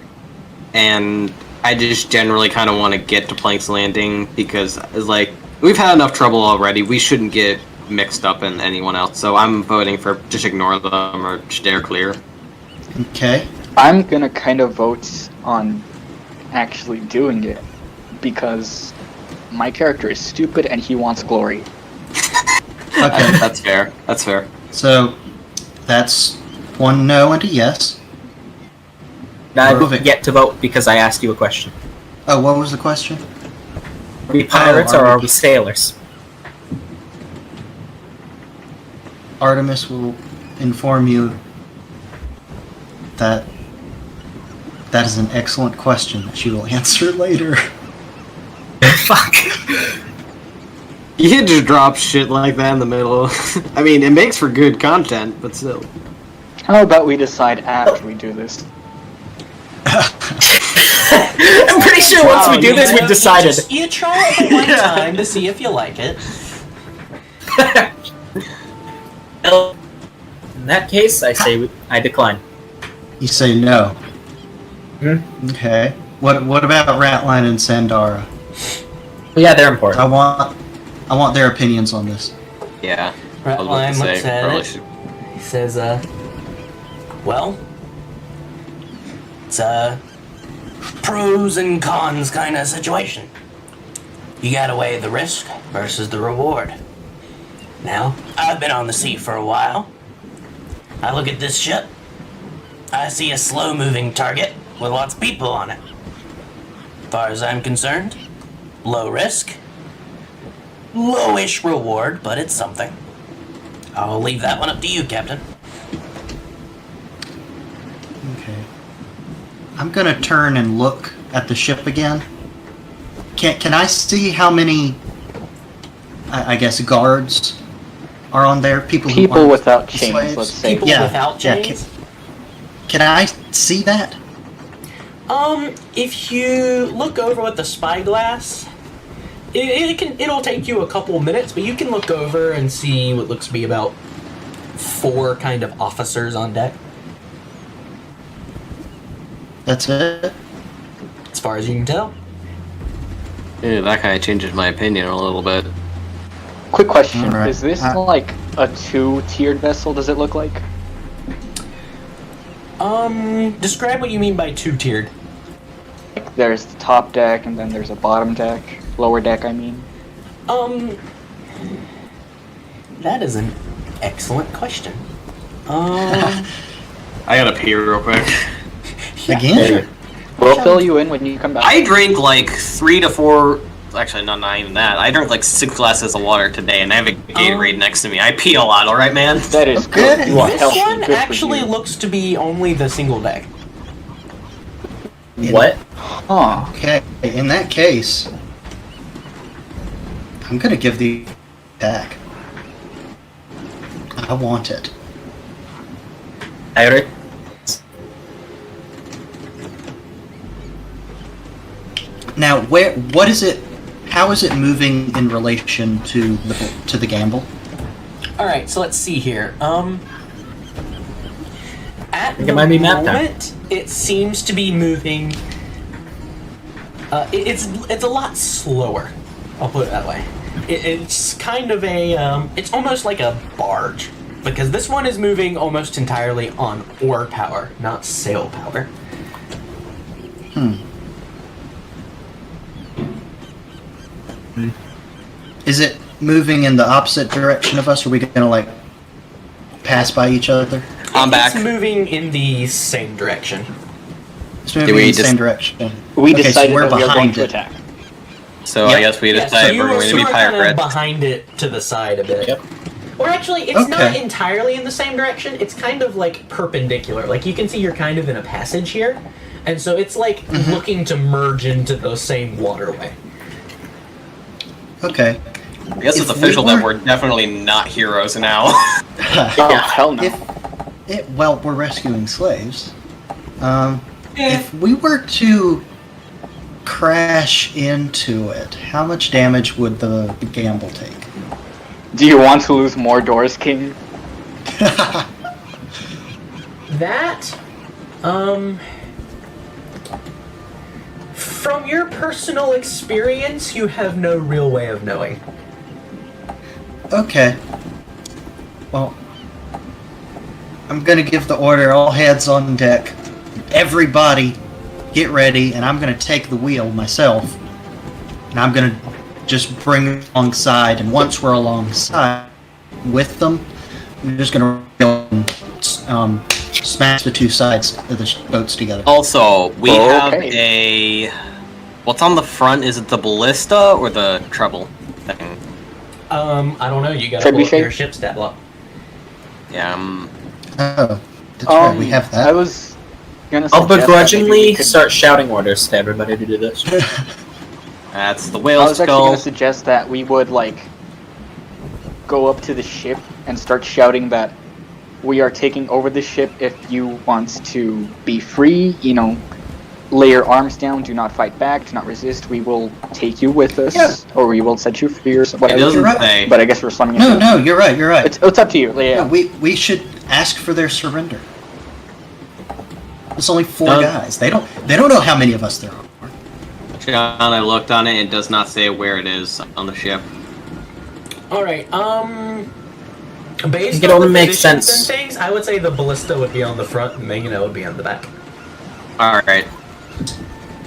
And I just generally kind of want to get to Plank's Landing because, we've had enough trouble already. We shouldn't get mixed up in anyone else. So I'm voting for just ignore them or steer clear. Okay. I'm gonna kind of vote on actually doing it because my character is stupid and he wants glory. Okay. That's fair. That's fair. So that's one no and a yes. I Perfect. don't get to vote because I asked you a question. Oh, what was the question? Are we pirates or are we sailors? Artemis will inform you that that is an excellent question that she will answer later. Fuck. You can't just drop shit like that in the middle. I mean, it makes for good content, but still. How about we decide after we do this? I'm pretty sure once we do this, we've decided. You try it one time to see if you like it. Well, in that case, I say I decline. You say no. Hmm? Okay. What about Ratline and Sandara? Yeah, they're important. I want their opinions on this. Yeah. I was about Ratline to say, looks at probably it. should- He says, well, it's a pros and cons kind of situation. You gotta weigh the risk versus the reward. Now, I've been on the sea for a while. I look at this ship. I see a slow-moving target with lots of people on it. As far as I'm concerned, low risk, lowish reward, but it's something. I'll leave that one up to you, Captain. Okay. I'm gonna turn and look at the ship again. Can I see how many, I guess, guards are on there? People aren't without chains, slaves? let's say. People Yeah, without yeah, chains? Can I see that? If you look over with the spyglass, it'll take you a couple minutes, but you can look over and see what looks to be about 4 kind of officers on deck, That's it? as far as you can tell. Yeah, that kind of changes my opinion a little bit. Quick question: Alright. Is this like a 2-tiered vessel? Does it look like? Describe what you mean by 2-tiered. Like there's the top deck and then there's a bottom deck, lower deck. I mean. That is an excellent question. I gotta pee real quick. Again? We'll fill you in when you come back. I drank like 3 to 4. Actually, not even that. I drank like 6 glasses of water today, and I have a Gatorade next to me. I pee a lot, all right, man. That is Okay. good. This Healthy, one good for actually you. looks to be only the single deck. What? Huh. Okay, in that case, I'm gonna give the attack. I want it. Eric? Now, what is it? How is it moving in relation to the gamble? All right, so let's see here. At It the might be map time. moment, it seems to be moving. It's a lot slower. I'll put it that way. It's kind of a. It's almost like a barge because this one is moving almost entirely on oar power, not sail power. Is it moving in the opposite direction of us? Or are we gonna like pass by each other? I'm back. It's moving in the same direction. It's moving in the same direction. We Okay, so decided we're that we are going behind to it. attack. So Yep. I guess we Yeah, so decided you we're were going to be sort of kind of pirates. behind it to the side a bit. Yep. Or actually, it's not Okay. entirely in the same direction. It's kind of like perpendicular. Like you can see you're kind of in a passage here. And so it's like looking to merge into the same waterway. Okay. I guess it's If we official that were- we're definitely not heroes now. Oh, hell no. Well, we're rescuing slaves. If we were to crash into it, how much damage would the gamble take? Do you want to lose more doors, King? That, from your personal experience, you have no real way of knowing. Okay. Well, I'm gonna give the order, all hands on deck. Everybody, get ready, and I'm gonna take the wheel myself. And I'm gonna just bring it alongside, and once we're alongside with them, I'm just gonna smash the two sides of the boats together. Also, we have Okay. a... What's on the front? Is it the ballista or the treble thing? I don't know. You gotta pull up Trebuchet? your ship stat block. Yeah, Oh, that's right, we have that. I was gonna I'll suggest that maybe begrudgingly we could- start shouting orders to everybody to do this. that's the I whale was actually skull. gonna suggest that we would like go up to the ship and start shouting that we are taking over the ship. If you want to be free, lay your arms down, do not fight back, do not resist. We will take you with us, Yeah. or we will set you free, or It whatever. doesn't right. say. But I guess we're slumming it. No, you're right, you're right. It's up to you. Yeah. No, we should ask for their surrender. There's only four Done. guys. They don't know how many of us there are. John, I looked on it. It does not say where it is on the ship. All right. Based It on only the makes positions sense. and things, I would say the ballista would be on the front, and Mangano would be on the back. All right.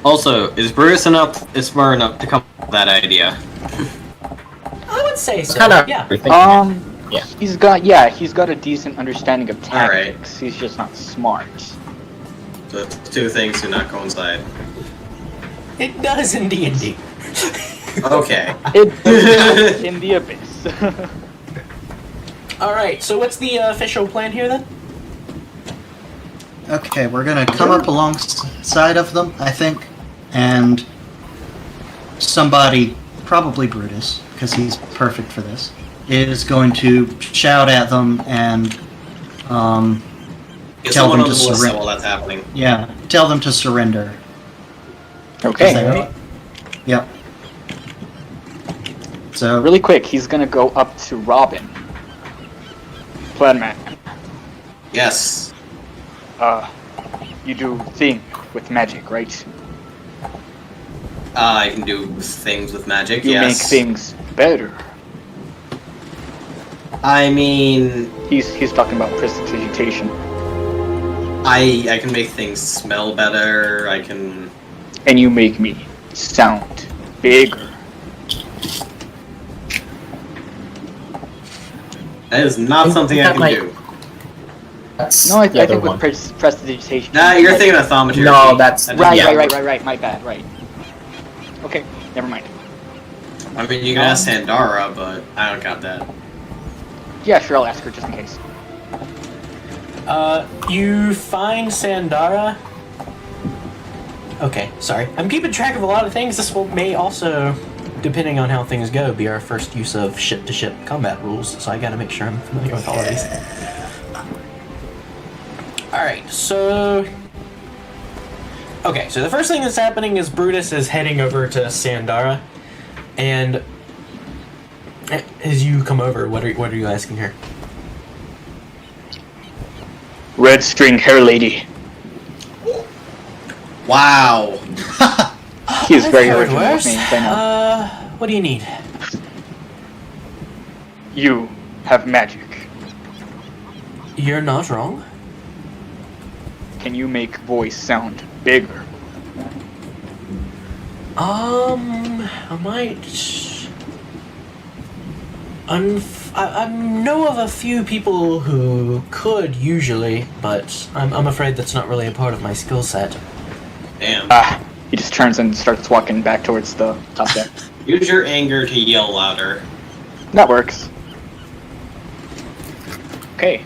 Also, is Brutus smart enough to come up with that idea? I would say so. Kind of Yeah. Yeah. He's got a decent understanding of Alright. tactics. He's just not smart. The two things do not coincide. It does in D&D. Okay. It does in the abyss. All right. So what's the official plan here then? Okay, we're gonna come up alongside of them, I think, and somebody, probably Brutus, because he's perfect for this, is going to shout at them and Get tell someone them on to the ballista surrender. while that's happening. Yeah, tell them to surrender. Okay. Is that right? Yep. So Really quick, he's gonna go up to Robin. Plan man. Yes. You do thing with magic, right? I can do things with magic, You make yes. things better. I mean, He's talking about prestidigitation. I can make things smell better, I can... And you make me sound bigger. That is not something I that can might- do. That's No, I the other think with one. prestidigitation. Nah, you're thinking of thaumaturgy. No, that's- That Right, doesn't yeah. work. right. My bad. Right. Okay, never mind. I mean, you can ask Sandara, but I don't got that. Yeah, sure. I'll ask her just in case. You find Sandara. Okay, sorry. I'm keeping track of a lot of things. This may also depending on how things go, be our first use of ship-to-ship combat rules. So I gotta make sure I'm familiar with all of these. Alright, so... Okay, so the first thing that's happening is Brutus is heading over to Sandara, and as you come over, what are you asking her? Red string hair lady. Wow. He is very I've heard original with worse. names, I know. What do you need? You have magic. You're not wrong. Can you make voice sound bigger? I might... I know of a few people who could, usually, but I'm afraid that's not really a part of my skill set. Damn. He just turns and starts walking back towards the top deck. Use your anger to yell louder. That works. Okay.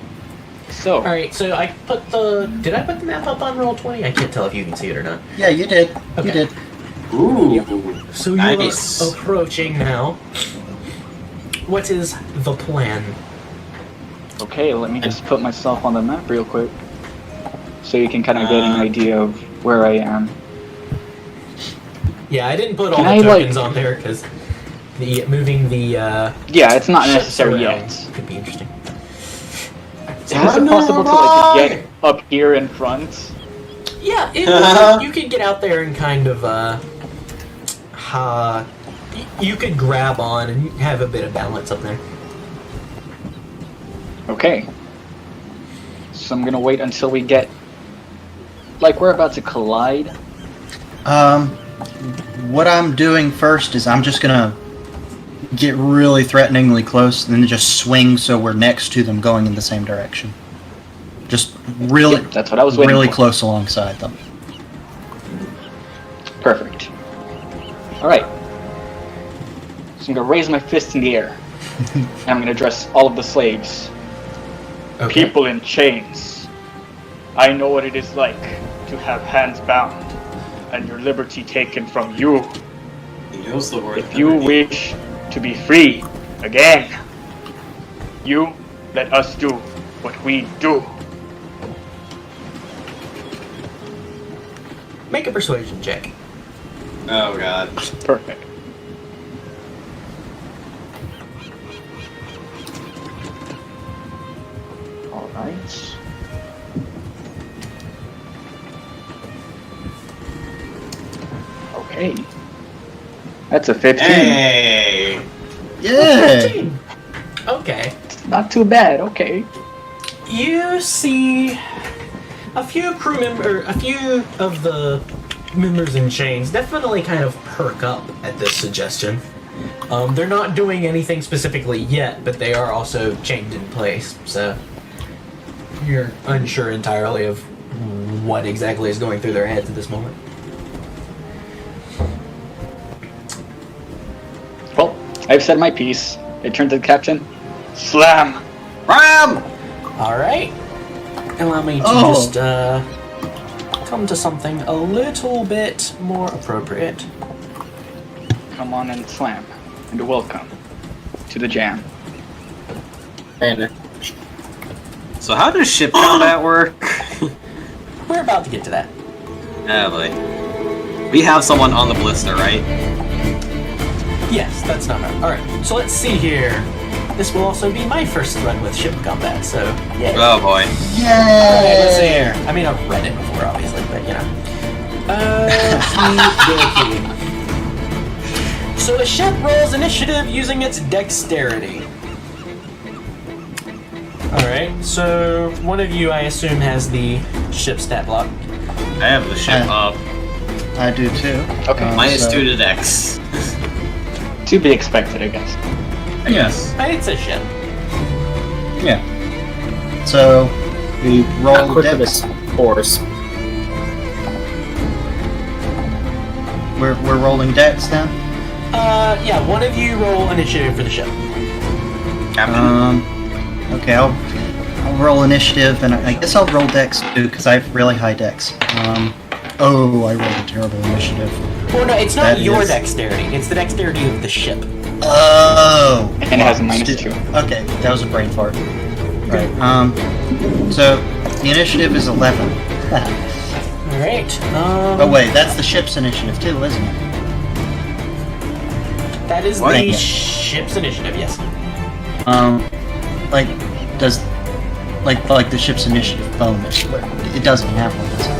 So, Alright, so I put the... Did I put the map up on Roll20? I can't tell if you can see it or not. Yeah, you did. Okay. You did. Ooh. So Nice. you're approaching now. What is the plan? okay, let me just put myself on the map real quick. So you can kind of get an idea of where I am. Yeah, I didn't put all Can the I, like- tokens on there because moving the Yeah, it's not ships necessary around yet. could be interesting. Is it possible to like get up here in front? Yeah, you could get out there and kind of you could grab on and have a bit of balance up there. Okay. So I'm gonna wait until we get... Like, we're about to collide. What I'm doing first is I'm just gonna get really threateningly close and then just swing so we're next to them going in the same direction. Just really, Yep, that's what I was waiting really for. close alongside them. Perfect. Alright. So I'm gonna raise my fist in the air. And I'm gonna address all of the slaves. Okay. People in chains. I know what it is like to have hands bound and your liberty taken from you. He knows the word. If you wish to be free again, you let us do what we do. Make a persuasion check. Oh god. Perfect. Alright. Okay. That's a 15. Hey. Yeah. Okay. Not too bad, okay. You see a few a few of the members in chains definitely kind of perk up at this suggestion. They're not doing anything specifically yet, but they are also chained in place, so you're unsure entirely of what exactly is going through their heads at this moment. Well, I've said my piece. I turn to the captain. Slam! Ram! Alright. Allow me to Oh. just come to something a little bit more appropriate. Come on and slam. And welcome to the jam. And So how does ship combat work? We're about to get to that. Oh boy. We have someone on the blister, right? Yes, that's not right. Alright, so let's see here. This will also be my first run with ship combat, so yeah. Oh boy. Alright, let's see here. I mean, I've read it before, obviously, but you know. So the ship rolls initiative using its dexterity. Alright, so one of you, I assume, has the ship stat block. I have the ship up. I do too. Okay. Minus so- 2 to dex. To be expected, I guess. I guess. It's a ship. Yeah. So we not roll quick for dex. this horse. We're rolling dex then. Yeah, one of you roll initiative for the ship. Captain. Okay, I'll roll initiative, and I guess I'll roll dex too because I have really high dex. Oh, I rolled a terrible initiative. Well, no, it's not That your is- dexterity. It's the dexterity of the ship. Oh! And it has a -2. Okay, that was a brain fart. Right, so the initiative is 11. Alright, Oh wait, that's the ship's initiative too, isn't it? that is What? the ship's initiative, yes. Like, does, like the ship's initiative bonus, it doesn't have one, does it?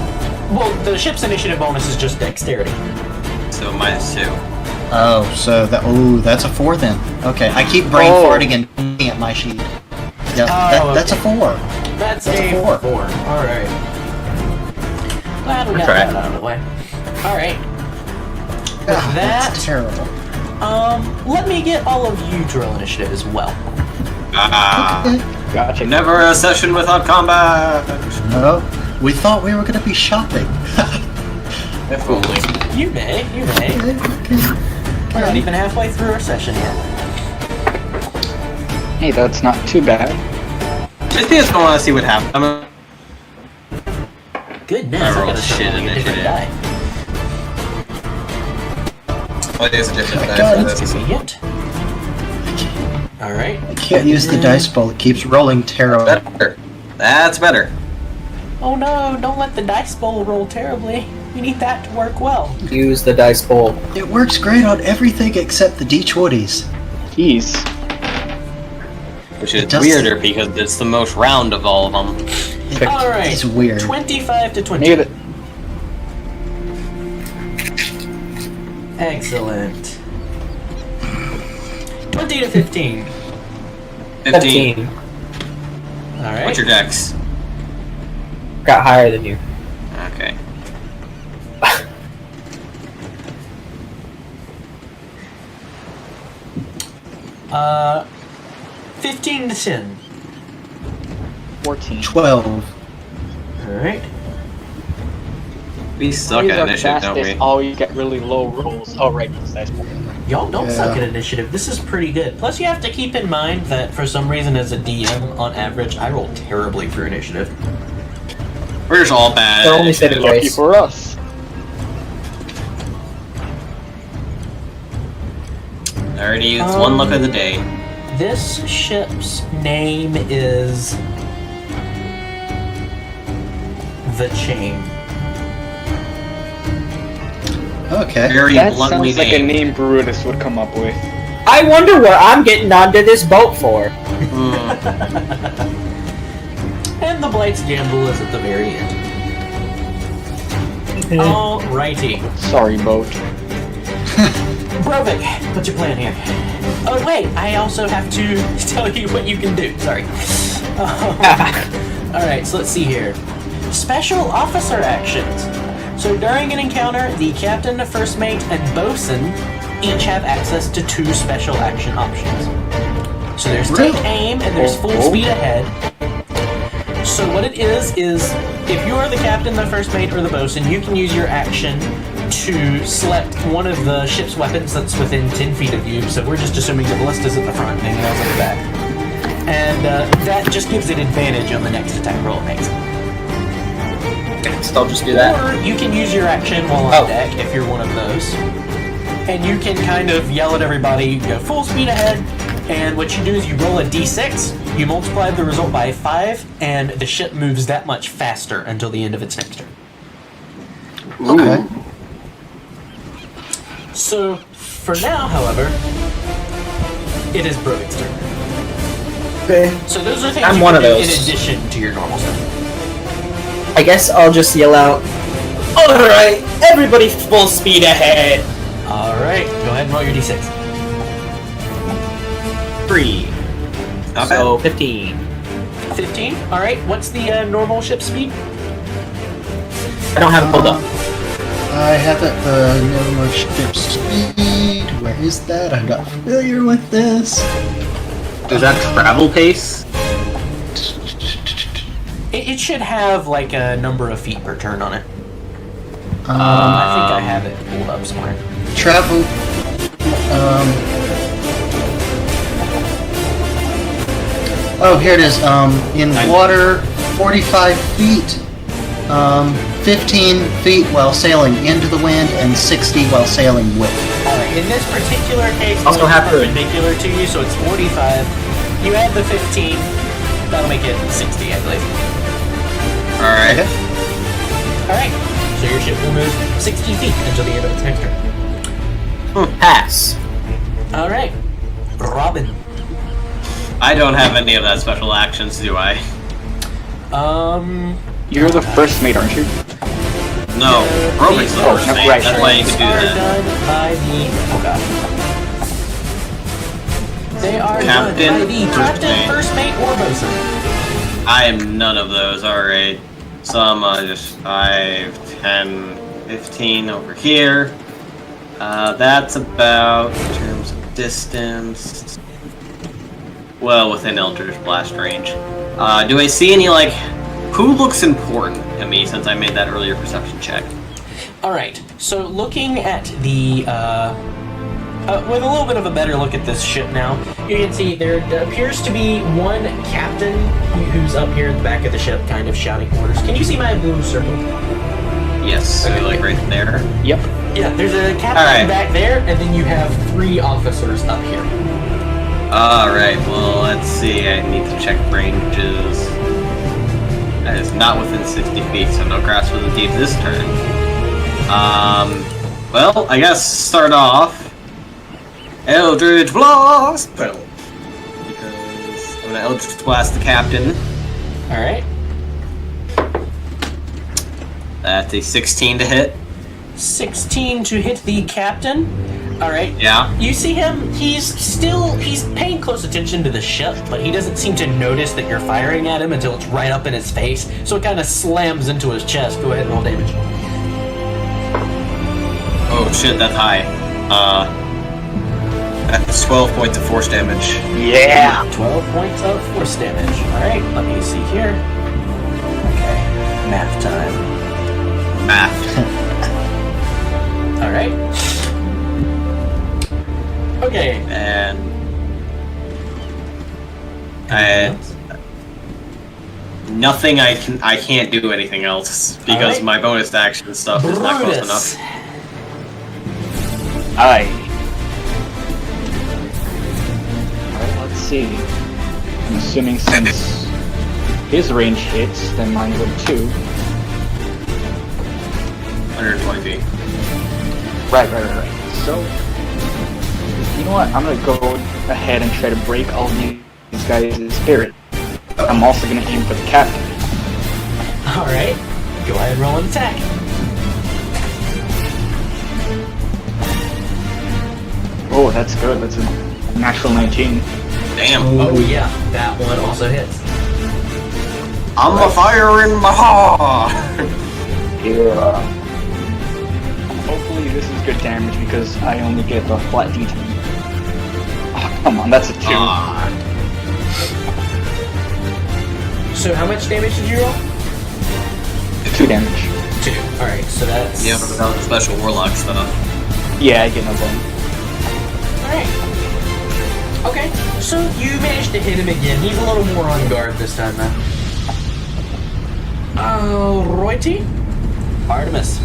Well, the ship's initiative bonus is just dexterity. So -2. Oh, so that's a 4 then. Okay, I keep brain farting and looking at my sheet. Yeah, that's a 4. That's That's a a four. 4. Alright. Glad we got Okay. that out of the way. Alright. Ah, that- that's terrible. Let me get all of you to roll initiative as well. Gotcha. Never a session without combat. No, we thought we were gonna be shopping. If only. You may. We're not even halfway through our session yet. Hey, that's not too bad. Just want to see what happens. Goodness, I I rolled gotta start shit rolling a different initiative. die. What is a different God. die for That's this? convenient. Alright. I can't use the dice ball, it keeps rolling terrible. Better. That's better. Oh no, don't let the dice bowl roll terribly. We need that to work well. Use the dice bowl. It works great on everything except the D20s. Keys. Which is It does- weirder because it's the most round of all of them. Alright. It's weird. 25 to 20. Made it. Excellent. 20 to 15. 15. Alright. What's your dex? Got higher than you. Okay. Uh, 15 to 10. 14. 12. Alright. We suck Always at our initiative, don't fastest, we? always get really low rolls. Oh, right, it's dice roll. Y'all don't Yeah. suck at initiative. This is pretty good. Plus, you have to keep in mind that for some reason, as a DM, on average, I roll terribly for initiative. We're just all bad. They're at only saving initiative. Lucky grace. for us. I already used one luck of the day. This ship's name is the Chain. Okay. Very That bluntly sounds like a named. name Brutus would come up with. I wonder what I'm getting onto this boat for. And the Blight's Gamble is at the very end. Alrighty. Sorry, boat. Brovik, what's your plan here? Oh wait, I also have to tell you what you can do. Sorry. Alright, so let's see here. Special officer actions. So during an encounter, the captain, the first mate, and bosun each have access to 2 special action options. So there's take aim and there's full speed ahead. So what it is if you are the captain, the first mate, or the bosun, you can use your action to select one of the ship's weapons that's within 10 feet of you. So we're just assuming the ballista's at the front and anything else at the back. And that just gives it advantage on the next attack roll it makes. So I'll just do that. Or you can use your action while on Oh. deck if you're one of those. And you can kind of yell at everybody, go full speed ahead, and what you do is you roll a d6, you multiply the result by 5, and the ship moves that much faster until the end of its next turn. Okay. So, for now, however, it is Brovik's turn. Okay. So those are things I'm you one can of do those. in addition to your normal stuff. I guess I'll just yell out, "Alright, everybody full speed ahead!" Alright, go ahead and roll your d6. 3. Not So 15. 15? Alright, what's the normal ship speed? I don't have it pulled up. I have it, normal ship speed. Where is that? I'm not familiar with this. Is that travel pace? It should have like a number of feet per turn on it. I think I have it pulled up somewhere. Travel. Oh, here it is. In water, 45 feet. 15 feet while sailing into the wind and 60 while sailing with. Alright, in this particular case, it's Also have to- perpendicular to you, so it's 45. You add the 15, that'll make it 60, I believe. Alright. Okay. Alright, so your ship will move 60 feet until the end of its next turn. Pass. Alright, Robin. I don't have any of that special actions, do I? You're the first mate, aren't you? No. Robin's the Oh, first no, mate. right. That's why you can do are that. done by the... Oh god. They are Captain, done by the first captain, mate. first mate, or bosun. I am none of those, alright. So I'm just 5, 10, 15 over here. That's about, in terms of distance, well within Eldritch Blast range. Do I see any, like, who looks important to me since I made that earlier perception check? Alright, so looking at the, with a little bit of a better look at this ship now, you can see there appears to be one captain who's up here at the back of the ship kind of shouting orders. Can you see my blue circle? Yes, so like right there. Yep. Yeah, there's a captain Alright. back there, and then you have 3 officers up here. Alright, well, let's see. I need to check ranges. That is not within 60 feet, so no grasp of the deep this turn. Well, I guess start off Eldritch Blast! Well, because I'm gonna Eldritch Blast the captain. Alright. That's a 16 to hit. 16 to hit the captain. Alright. Yeah. You see him, he's paying close attention to the ship, but he doesn't seem to notice that you're firing at him until it's right up in his face, so it kind of slams into his chest. Go ahead and roll damage. Oh shit, that's high. That's 12 points of force damage. Yeah. 12 points of force damage. Alright, let me see here. Okay, math time. Math. Alright. Okay. And Anything else? nothing. I can't do anything else because Alright. my bonus action stuff is not close Brutus. enough. Alright, let's see. I'm assuming since his range hits, then mine would too. 120 feet. Right. So, you know what? I'm gonna go ahead and try to break all these guys' spirit. I'm also gonna aim for the captain. Alright. Go ahead and roll an attack. Oh, that's good. That's a natural 19. Damn. Oh yeah, that one also hits. I'm a fire in my heart. Yeah. Hopefully this is good damage because I only get a flat d10. Oh, come on, that's a 2. Ah, So how much damage did you roll? 2 damage. 2. Alright, so that's... yeah, but without the special warlock stuff. Yeah, I get no bone. Alright. Okay, so you managed to hit him again. He's a little more on guard this time, man. Royty? Artemis.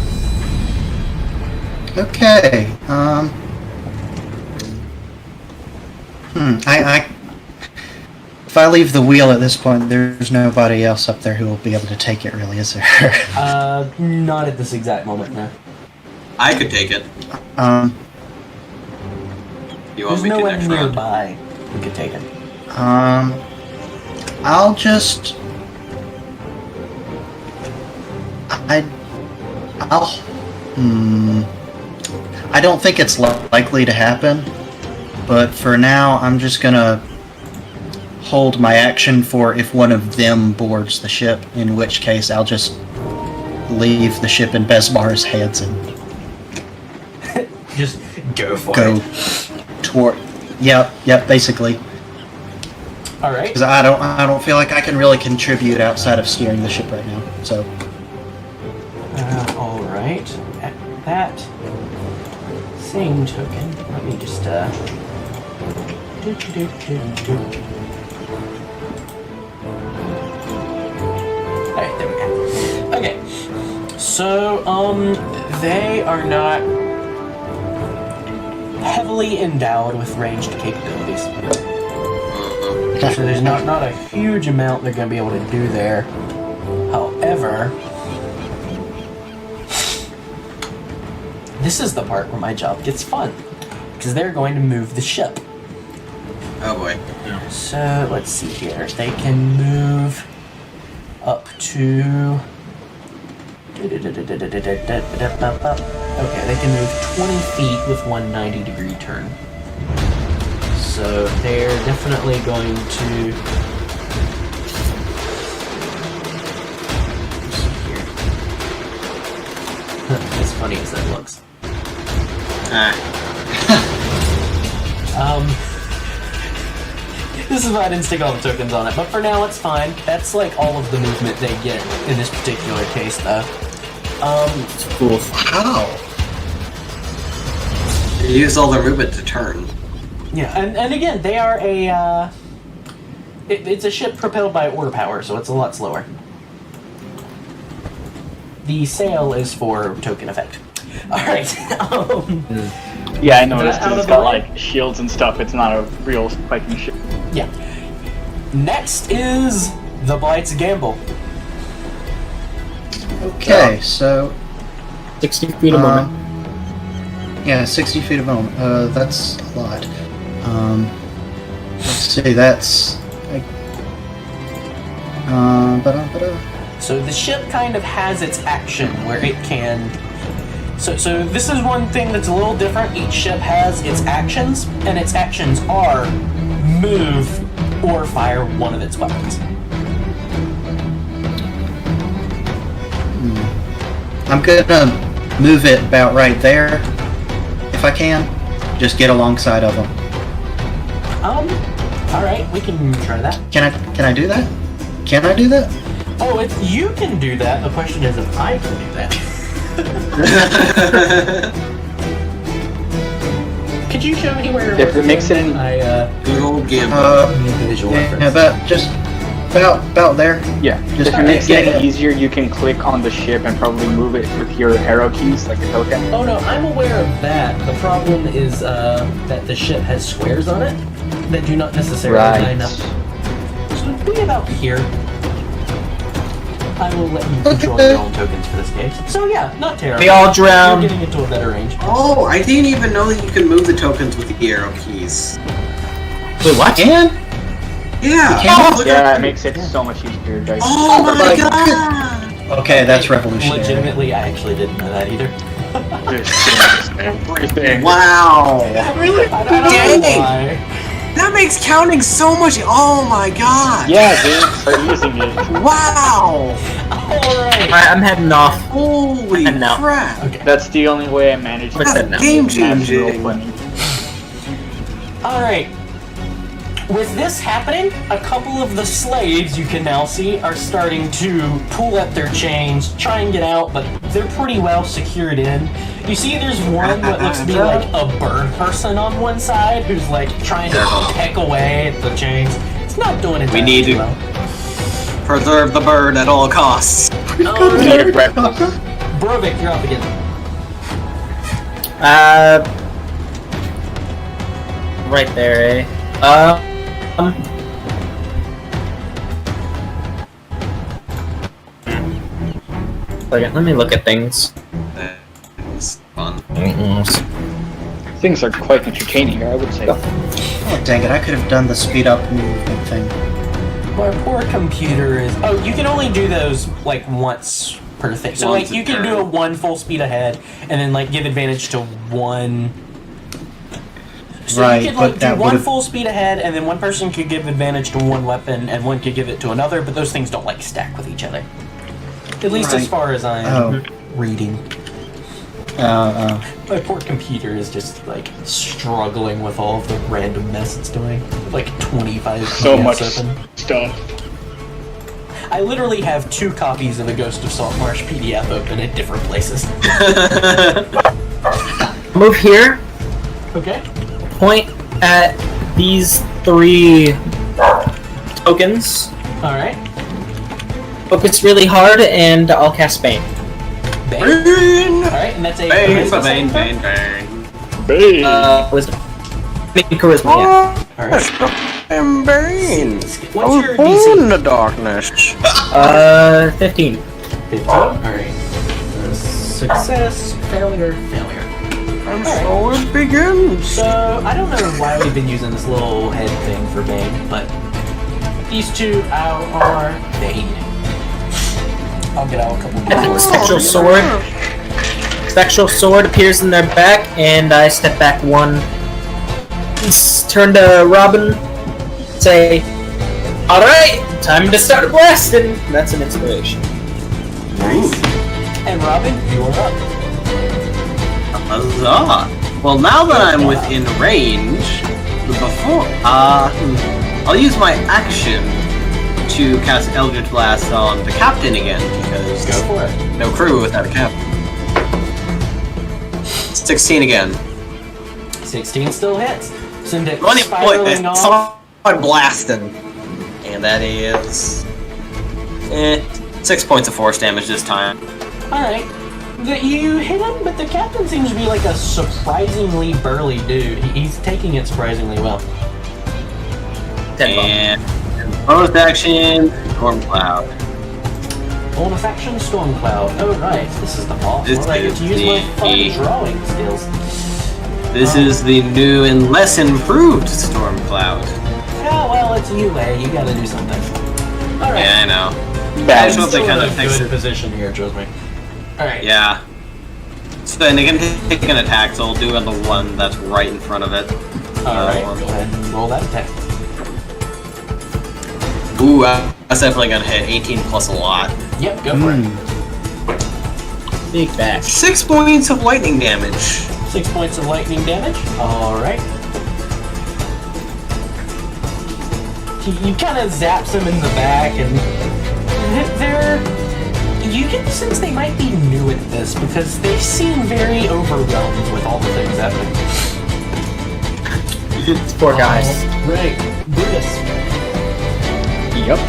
Okay. If I leave the wheel at this point, there's nobody else up there who will be able to take it, really, is there? Not at this exact moment, no. I could take it. You want There's me no to one next round? nearby who could take it. I'll just... I don't think it's likely to happen, but for now, I'm just gonna hold my action for if one of them boards the ship, in which case I'll just leave the ship in Besmar's hands and Just go for go it. toward... Yep, basically. Alright. Because I don't feel like I can really contribute outside of steering the ship right now, so... Alright. At that same token, let me just, Alright, there we go. Okay. So, they are not heavily endowed with ranged capabilities. So there's not a huge amount they're going to be able to do there. However, this is the part where my job gets fun, because they're going to move the ship. Oh boy. So, let's see here. They can move up to... Okay, they can move 20 feet with one 90-degree turn. So they're definitely going to... Let's see here. As funny as that looks. This is why I didn't stick all the tokens on it, but for now it's fine. That's like all of the movement they get in this particular case, though. It's cool. How? They use all their movement to turn. Yeah, and again, they are a, it's a ship propelled by order power, so it's a lot slower. The sail is for token effect. Alright, Yeah, I noticed Out of it's the got way? like shields and stuff. It's not a real Viking ship. yeah. Next is the Blight's Gamble. Okay, so 60 feet a moment. yeah, 60 feet a moment. That's a lot. Let's see. That's like, ba-da. So the ship kind of has its action where it can... So this is one thing that's a little different. Each ship has its actions, and its actions are move or fire one of its weapons. I'm gonna move it about right there, if I can. Just get alongside of them. Alright, we can try that. Can I do that? Can I do that? Oh, if you can do that, the question is if I can do that. Could you show me where If it makes it in- Good old gamble. need the visual Yeah, reference. about just about there. Yeah. Just If it makes get it it. easier, you can click on the ship and probably move it with your arrow keys, like a token. Oh no, I'm aware of that. The problem is that the ship has squares on it that do not necessarily line up. So it'd be about here. I will let you control your own tokens for this case. So yeah, not terrible. They all drown. You're getting into a better range. Oh, I didn't even know that you can move the tokens with the arrow keys. Wait, what? And Yeah. can? Look Yeah, at- it makes it so much easier, guys. Oh my my god! Okay, that's revolutionary. Legitimately, I actually didn't know that either. Everything. Wow. Really? I don't know Dang. why. That makes counting so much. Oh my god. Yeah, dude, start using it. Wow. Alright. Alright, I'm heading off. Holy And now. crap. That's the only way I managed What's to that now? Game manage changing. roleplaying. Alright. With this happening, a couple of the slaves you can now see are starting to pull at their chains, try and get out, but they're pretty well secured in. You see there's one that looks to be like a bird person on one side who's like trying to peck away at the chains. It's not doing it We need too to- well. Preserve the bird at all costs. Need a breakfast. Brovik, you're up again. Right there, eh? Second, let me look at things. That was fun. Things are quite entertaining here, I would say. Oh, dang it! I could have done the speed up movement thing. My poor computer is... Oh, you can only do those, like, once per thing. So, Once like, you a can do a turn. one full speed ahead, and then, like, give advantage to one... So Right, you could, like, but do that one would've- full speed ahead, and then one person could give advantage to one weapon, and one could give it to another, but those things don't, like, stack with each other. At least as Right. far as I'm Oh. reading. My poor computer is just, like, struggling with all of the random mess it's doing. Like, 25 So PDFs much open. stuff. I literally have 2 copies of the Ghost of Saltmarsh PDF open at different places. Move here, Okay. point at these 3 tokens, Alright. focus really hard, and I'll cast Bane. Bane. Alright, and that's a charisma saving throw. Bane. Wisdom. Charisma, yeah. Alright. I'm Bane. What's your DC? in the darkness. 15. 15. Alright. Success, failure, failure. And so it begins. So, I don't know why we've been using this little head thing for Bane, but these two are Bane. I'll get out a couple more. Spectral sword. Spectral sword appears in their back, and I step back one. Turn to Robin. Say, "Alright, time to start blasting." That's an inspiration. Nice. And Robin, you are up. Huzzah! Well, now that I'm within range, before I'll use my action to cast Eldritch Blast on the captain again because Go for it. no crew without a captain. 16 again. 16 still hits. Send it Running spiraling off. start blasting, and that is 6 points of force damage this time. Alright. You hit him, but the captain seems to be like a surprisingly burly dude. He's taking it surprisingly well. 10 And bonus action, Storm Cloud. Bonus action, Storm Cloud. Oh right, this is the boss. This Well, I get to is use my the- fun drawing skills. This is the new and less improved Storm Cloud. Yeah, well, it's UA. You gotta do something. Alright. Yeah, I know. I Bad. just hope they Still kind in of a fix good it. position here, trust me. Alright. Yeah. So then they can take an attack, so I'll do on the one that's right in front of it. Alright, go ahead and roll that attack. Ooh, that's definitely gonna hit. 18 plus a lot. Yep, go for it. Big bash. 6 points of lightning damage. 6 points of lightning damage. Alright. You kind of zaps them in the back, and they're... You get the sense they might be new at this, because they seem very overwhelmed with all the things happening. These poor guys. Right. Brutus. Yep.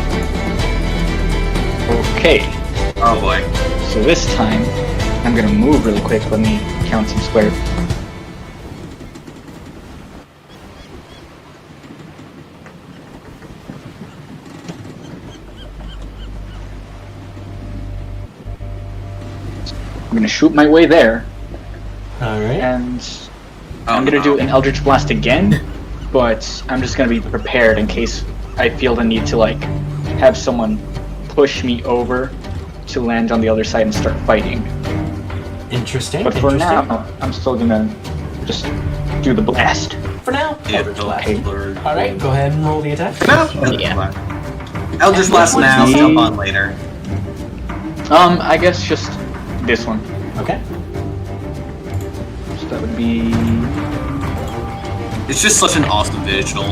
Okay. Oh boy. So this time, I'm gonna move really quick. Let me count some squares. I'm gonna shoot my way there, Alright. and I'm gonna do an Eldritch Blast again, but I'm just gonna be prepared in case I feel the need to, like, have someone push me over to land on the other side and start fighting. Interesting. But for interesting. now, I'm still gonna just do the blast. For now, Eldritch Blast. Okay. Alright, go ahead and roll the attack. No. Yeah. Eldritch Blast now, one's jump the- on later. I guess just this one. Okay. So that would be... It's just such an awesome visual.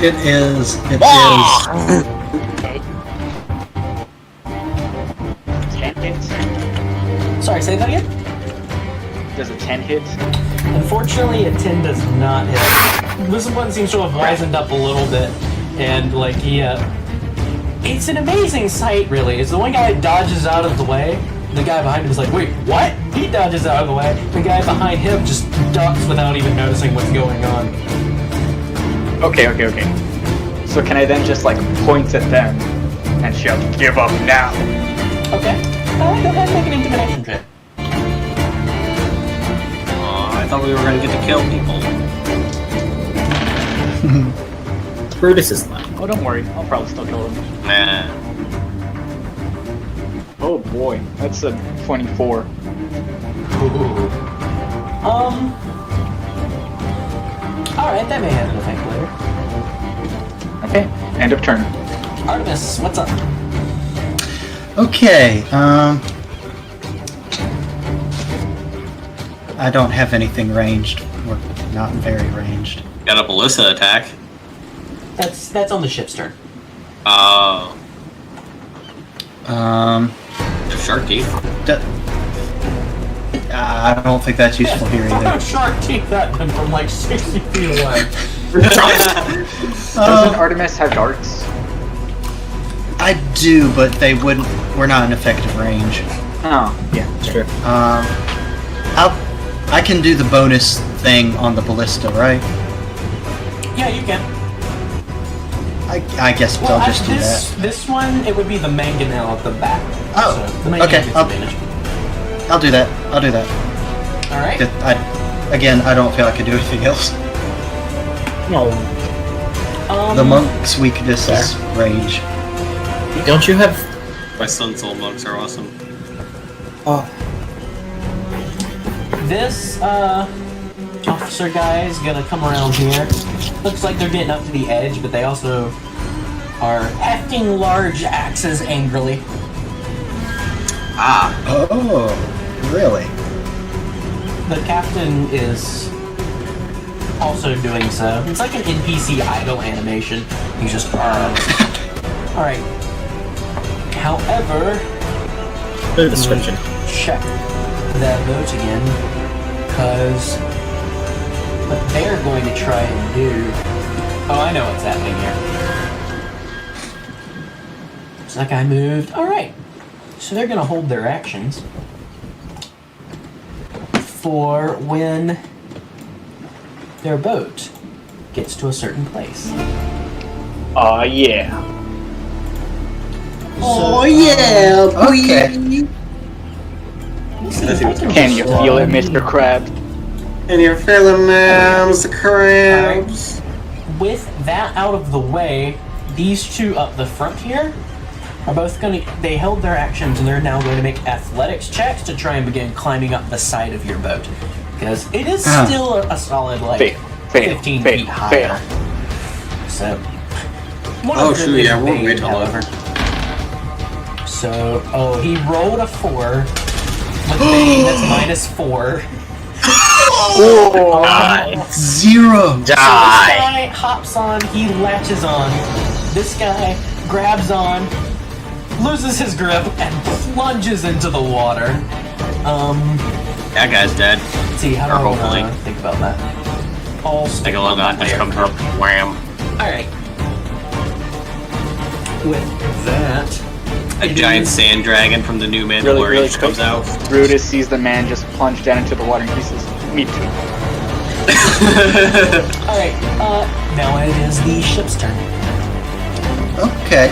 It is. It is. 10 hits? Sorry, say that again? Does a 10 hit? Unfortunately, a 10 does not hit. This one seems to have wizened up a little bit, and like it's an amazing sight, really. It's the one guy dodges out of the way. The guy behind him is like, wait, what? He dodges out of the way. The guy behind him just ducks without even noticing what's going on. Okay. So can I then just, like, point at them and shout, "Give up now"? Okay. Go ahead and make an intimidation check. Aw, I thought we were gonna get to kill people. Brutus is left. Oh, don't worry. I'll probably still kill them. Nah. Oh boy, that's a 24. Ooh. Alright, that may have an effect later. Okay, end of turn. Artemis, what's up? Okay. I don't have anything ranged. We're not very ranged. Got a ballista attack. That's on the ship's turn. Oh. D- Shark teeth. I don't think that's useful here Throw either. shark teeth at them from like 60 feet away. Doesn't Artemis have darts? I do, but they wouldn't. We're not in effective range. Oh, yeah. Sure. I can do the bonus thing on the ballista, right? Yeah, you can. I guess Well, I'll just do this that. this one, it would be the mangonel at the back. Oh, so the mangonel okay, gets I'll- advantage. I'll do that. I'll do that. All right. Again, I don't feel I could do anything else. No. The monk's weakness is range. Don't you have? My Sun Soul monks are awesome. Oh, This officer guy is gonna come around here. Looks like they're getting up to the edge, but they also are hefting large axes angrily. Ah, Oh, really? The captain is also doing so. It's like an NPC idle animation. He's just Alright. However, the description. check that vote again, because what they're going to try and do. Oh, I know what's happening here. So that guy moved. Alright. So they're going to hold their actions for when their boat gets to a certain place. Yeah. oh yeah, Okay. Can you feel it, Mr. Krabs? And you're feeling the crabs. With that out of the way, these two up the front here are both they held their actions and they're now going to make athletics checks to try and begin climbing up the side of your boat. Because it is still a solid, like, Fail, 15 fail, feet higher. So, one Oh of them shoot, is yeah, we're way bait, taller. however. So, he rolled a 4 with bait, that's -4. Zero. So this guy hops on, he latches on. This guy grabs on, loses his grip, and plunges into the water. That guy's dead. Let's see, how do Or I hopefully. wanna think about that? I'll stick Take a look on at that just there. comes up, wham. Alright. With that, A giant sand dragon from the new Mandalorian Really just comes quick. out. Brutus sees the man just plunge down into the water and he says, "Me too." alright, now it is the ship's turn. Okay.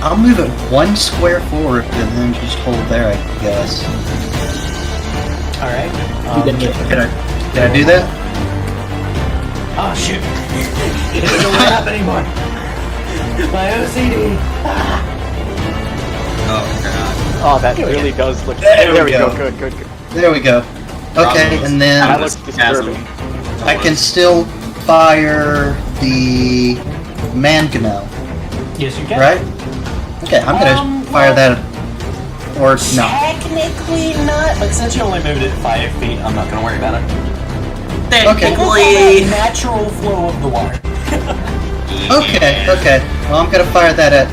I'll move it 1 square forward and then just hold there, I guess. Alright. Can I do that? Oh shoot. It doesn't light up anymore. My OCD. Oh god. Oh, that really does look. There we go. Good. There we go. Okay, and That then looks disturbing. I can still fire the mangonel, Yes, you can. right? Okay, I'm gonna fire that. Or no. Technically not, but since you only moved it 5 feet, I'm not gonna worry about it. Okay. We'll call that natural flow of the water. Okay. Well, I'm gonna fire that at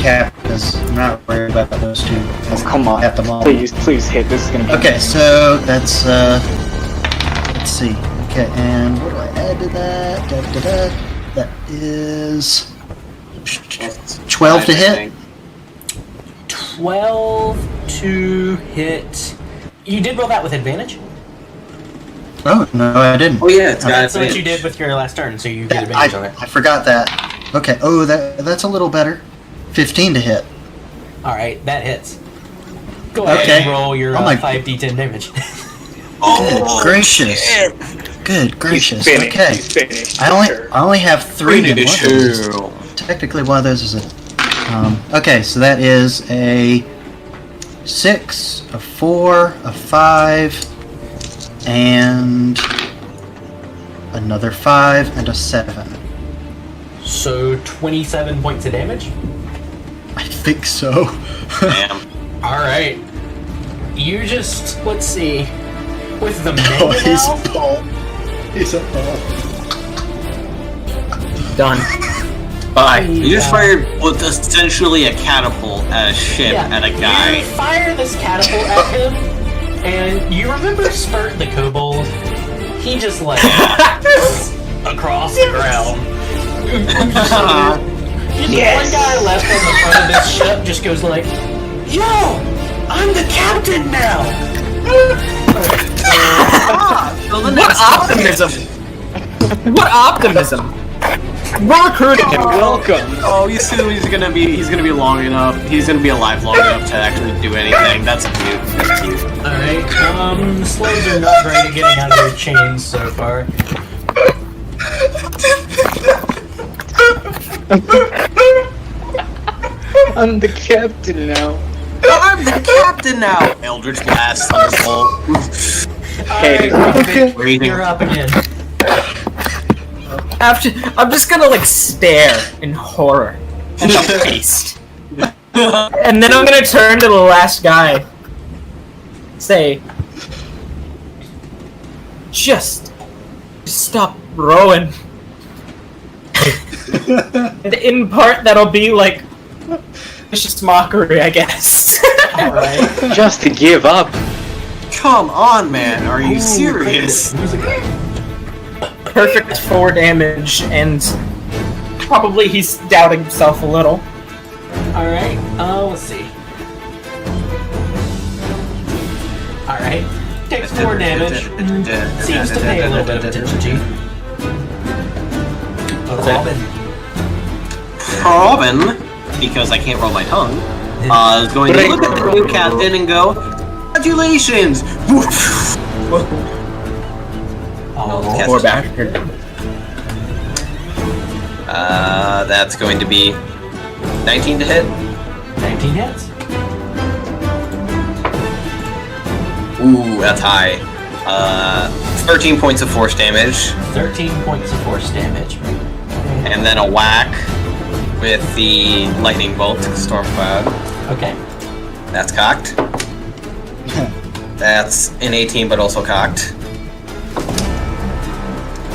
Cap because I'm not worried about those two. Oh, come on. At the moment. Please hit. This is gonna be. Okay, so that's let's see. Okay, and what do I add to that? That is 12 to hit. 12 to hit. You did roll that with advantage? Oh no, I didn't. Oh yeah, it's got That's what you advantage. did with your last turn, so you get advantage on it. I forgot that. Okay. Oh, that's a little better. 15 to hit. Alright, that hits. Go ahead Okay. and roll your Oh my- 5d10 damage. Good gracious. Good gracious. He's Okay. finished. I only have 3 in one of these. Technically, one of those is a. Okay, so that is a 6, a 4, a 5, and another 5, and a 7. So 27 points of damage? I think so. Damn. Alright. You just, let's see, with the Oh, he's mangonel, a ball. He's a ball. Done. Bye. You just fired with essentially a catapult at a ship at a guy. You fire this catapult at him, and you remember Spurt the kobold? He just like across the ground. One guy left on the front of this ship just goes like, "Yo, I'm the captain now." What optimism! What optimism! We're recruiting him. Welcome. Oh, he's gonna be long enough. He's gonna be alive long enough to actually do anything. That's cute. That's cute. Alright, the slaves are not great at getting out of their chains so far. I'm the captain now. I'm the captain now. Eldritch blast on his hull. Hey, You're up again. I'm just gonna like stare in horror at the face. And then I'm gonna turn to the last guy. Say, just stop rowing. And in part, that'll be like vicious mockery, I guess. Alright. just to give up. Come on, man. Are you serious? Perfect 4 damage, and probably he's doubting himself a little. Alright, let's see. Alright, takes 4 damage. Seems to pay a little bit of attention to you. Robin, because I can't roll my tongue, is going to look at the new captain and go, "Congratulations!" Oh, Or back. That's going to be 19 to hit. 19 hits. Ooh, that's high. 13 points of force damage, 13 points of force damage. and then a whack with the lightning bolt, storm cloud. Okay. That's cocked. That's an 18, but also cocked.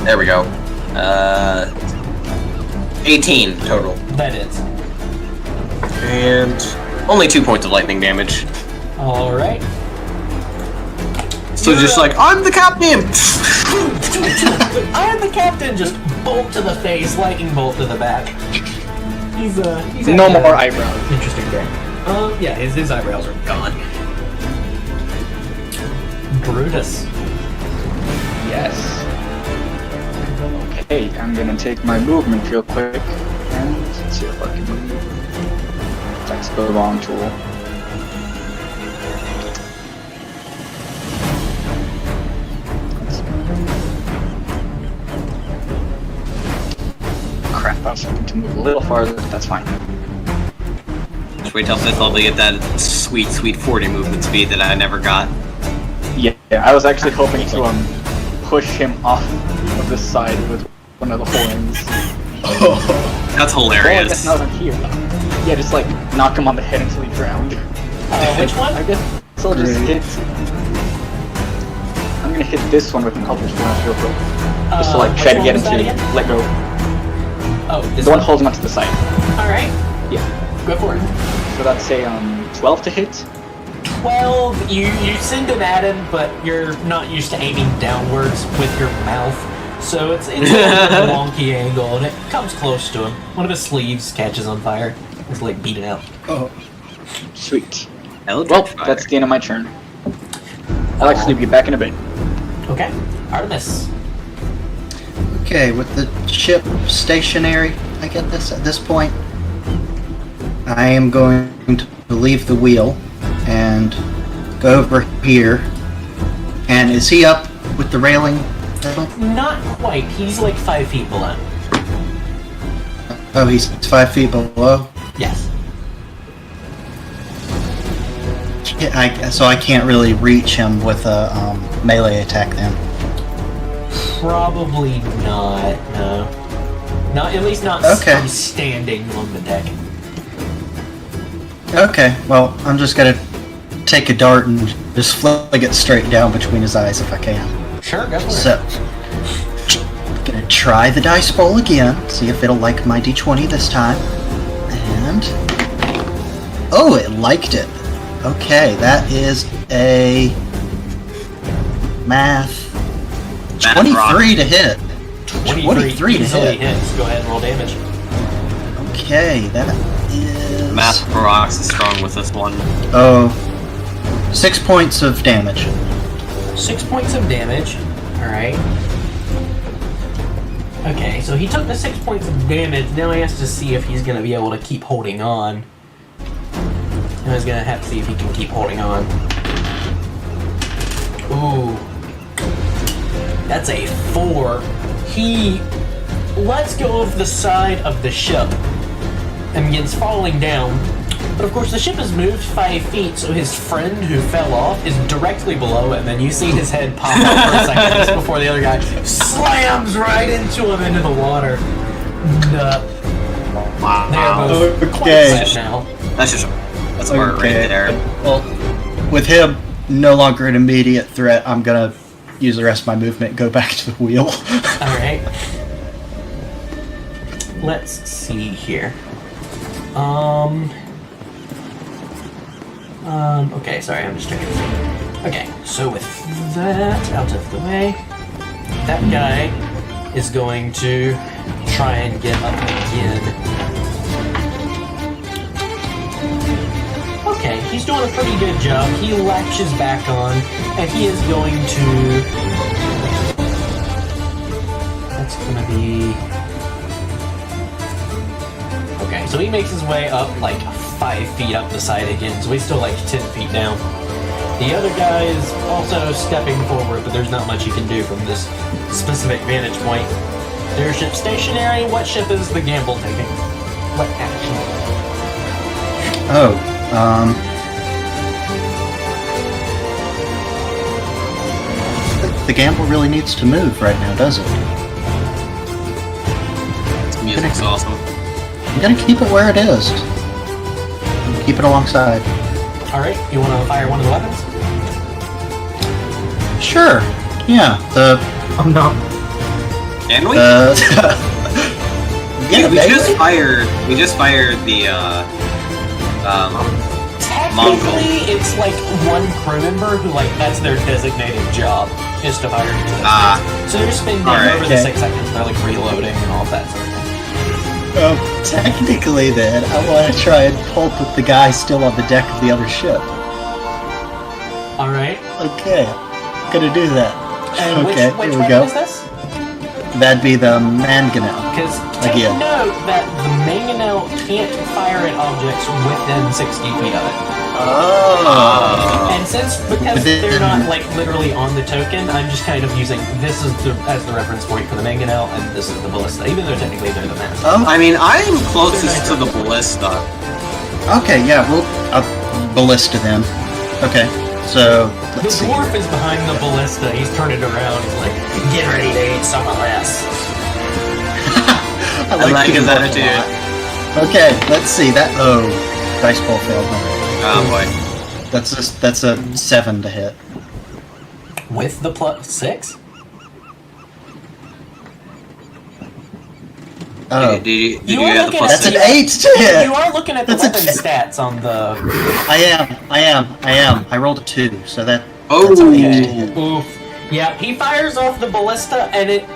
There we go. 18 total. That is. And only 2 points of lightning damage. Alright. So just like, I'm the captain! I'm the captain, just bolt to the face, lightning bolt to the back. He's No actually more a eyebrows. interesting guy. Yeah, his eyebrows are gone. Brutus. Yes. Okay, I'm gonna take my movement real quick and let's see if I can move. That's the wrong tool. Crap, I was hoping to move a little farther, but that's fine. Just wait till 5th level to get that sweet, sweet 40 movement speed that I never got. Yeah, I was actually hoping to push him off of the side with one of the horns. That's Well, I hilarious. guess now that I'm here. Yeah, just like knock him on the head until he drowned. Which one? I guess I'll just hit. I'm gonna hit this one with an Eldritch Blast real quick. Just to like try which to get one him was to that again? let go. Oh, this The one one. holding onto the side. Alright, Yeah. go for it. So that's a 12 to hit. 12, you send him at him, but you're not used to aiming downwards with your mouth. So it's a little bit of a wonky angle, and it comes close to him. One of his sleeves catches on fire. It's like beating out. Oh, Sweet. Eldritch Well, Fire. that's the end of my turn. I'll actually be back in a bit. Okay, Artemis. okay. With the ship stationary, I get this at this point. I am going to leave the wheel and go over here. And is he up with the railing? Not quite. He's like 5 feet below. Oh, he's 5 feet below. Yes. So I can't really reach him with a melee attack then. Probably not. No. Not at least not Okay. standing on the deck. Okay, well, I'm just gonna take a dart and just flick it straight down between his eyes if I can. Sure, go for it. So, gonna try the dice roll again, see if it'll like my d20 this time. And oh, it liked it. Okay, that is a math 23 to hit. 23 to easily hit. hits. Go ahead and roll damage. Okay, that is... Math rocks is strong with this one. Oh, 6 points of damage. 6 points of damage. Alright. Okay, so he took the 6 points of damage. Now he has to see if he's going to be able to keep holding on. Now he's going to have to see if he can keep holding on. Ooh. That's a 4. He lets go of the side of the ship and begins falling down. But of course the ship has moved 5 feet, so his friend who fell off is directly below him, and you see his head pop up for a second just before the other guy slams right into him into the water. They're both Okay. quite sad now. That's a word right there. Well, with him no longer an immediate threat, I'm gonna use the rest of my movement and go back to the wheel. Alright. Let's see here. Okay, sorry, I'm just checking. Okay, so with that out of the way, that guy is going to try and get up again. Okay, he's doing a pretty good job. He latches back on, and he is going to... That's gonna be... Okay, so he makes his way up like 5 feet up the side again, so he's still like 10 feet down. The other guy is also stepping forward, but there's not much he can do from this specific vantage point. Their ship stationary. What ship is the gamble taking? What action? Oh, the gamble really needs to move right now, does it? This music's awesome. I'm gonna keep it where it is. Keep it alongside. Alright, you want to fire one of the weapons? Sure. Yeah. Oh no. Can we? Yeah, we maybe. just fired the Technically, it's like one crew member who, like, that's their designated job, is to fire each of those things. So they're spending Alright, over the okay. 6 seconds, they're like reloading and all of that sort of thing. Technically, then, I want to try and pulp with the guy still on the deck of the other ship. Alright. Okay, gonna do that. And Okay, which here we weapon go. is this? That'd be the mangonel. Because take Again. note that the mangonel can't fire at objects within 60 feet of it. Oh. And because they're not like literally on the token, I'm just kind of using this as the reference point for the mangonel, and this is the ballista, even though technically they're the master. Oh. I mean, I'm closest to the ballista. Okay, yeah, well, ballista then. Okay, so The let's see. dwarf is behind the ballista. He's turning around. He's like, "Get ready to eat some of this." I like his teamwork a attitude. lot. Okay, let's see that. Oh, dice ball failed. Oh boy. That's a 7 to hit. With the +6. Oh, Did you You are get the looking plus at that's an the- 8 to hit. You are looking at the That's a weapon stats on the. I am. I rolled a 2, so that's Oh. an 8 to Okay. hit. Oof. Yeah, he fires off the ballista and it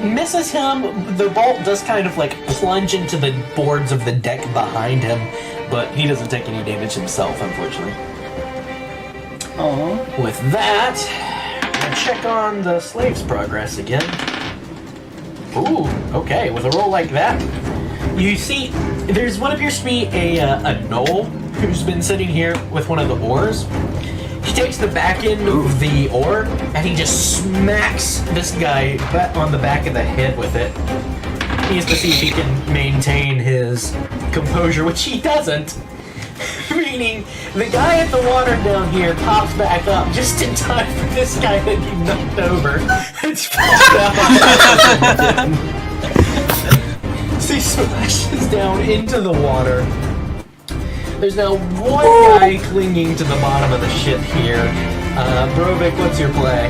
misses him. The bolt does kind of like plunge into the boards of the deck behind him, but he doesn't take any damage himself, unfortunately. Oh. With that, I'll check on the slave's progress again. Ooh, okay, with a roll like that, you see there's what appears to be a gnoll who's been sitting here with one of the oars. He takes the back end of the oar and he just smacks this guy on the back of the head with it. He has to see if he can maintain his composure, which he doesn't. Meaning, the guy at the water down here pops back up just in time for this guy to be knocked over. It's down. So he splashes down into the water. There's now one guy clinging to the bottom of the ship here. Brovik, what's your play?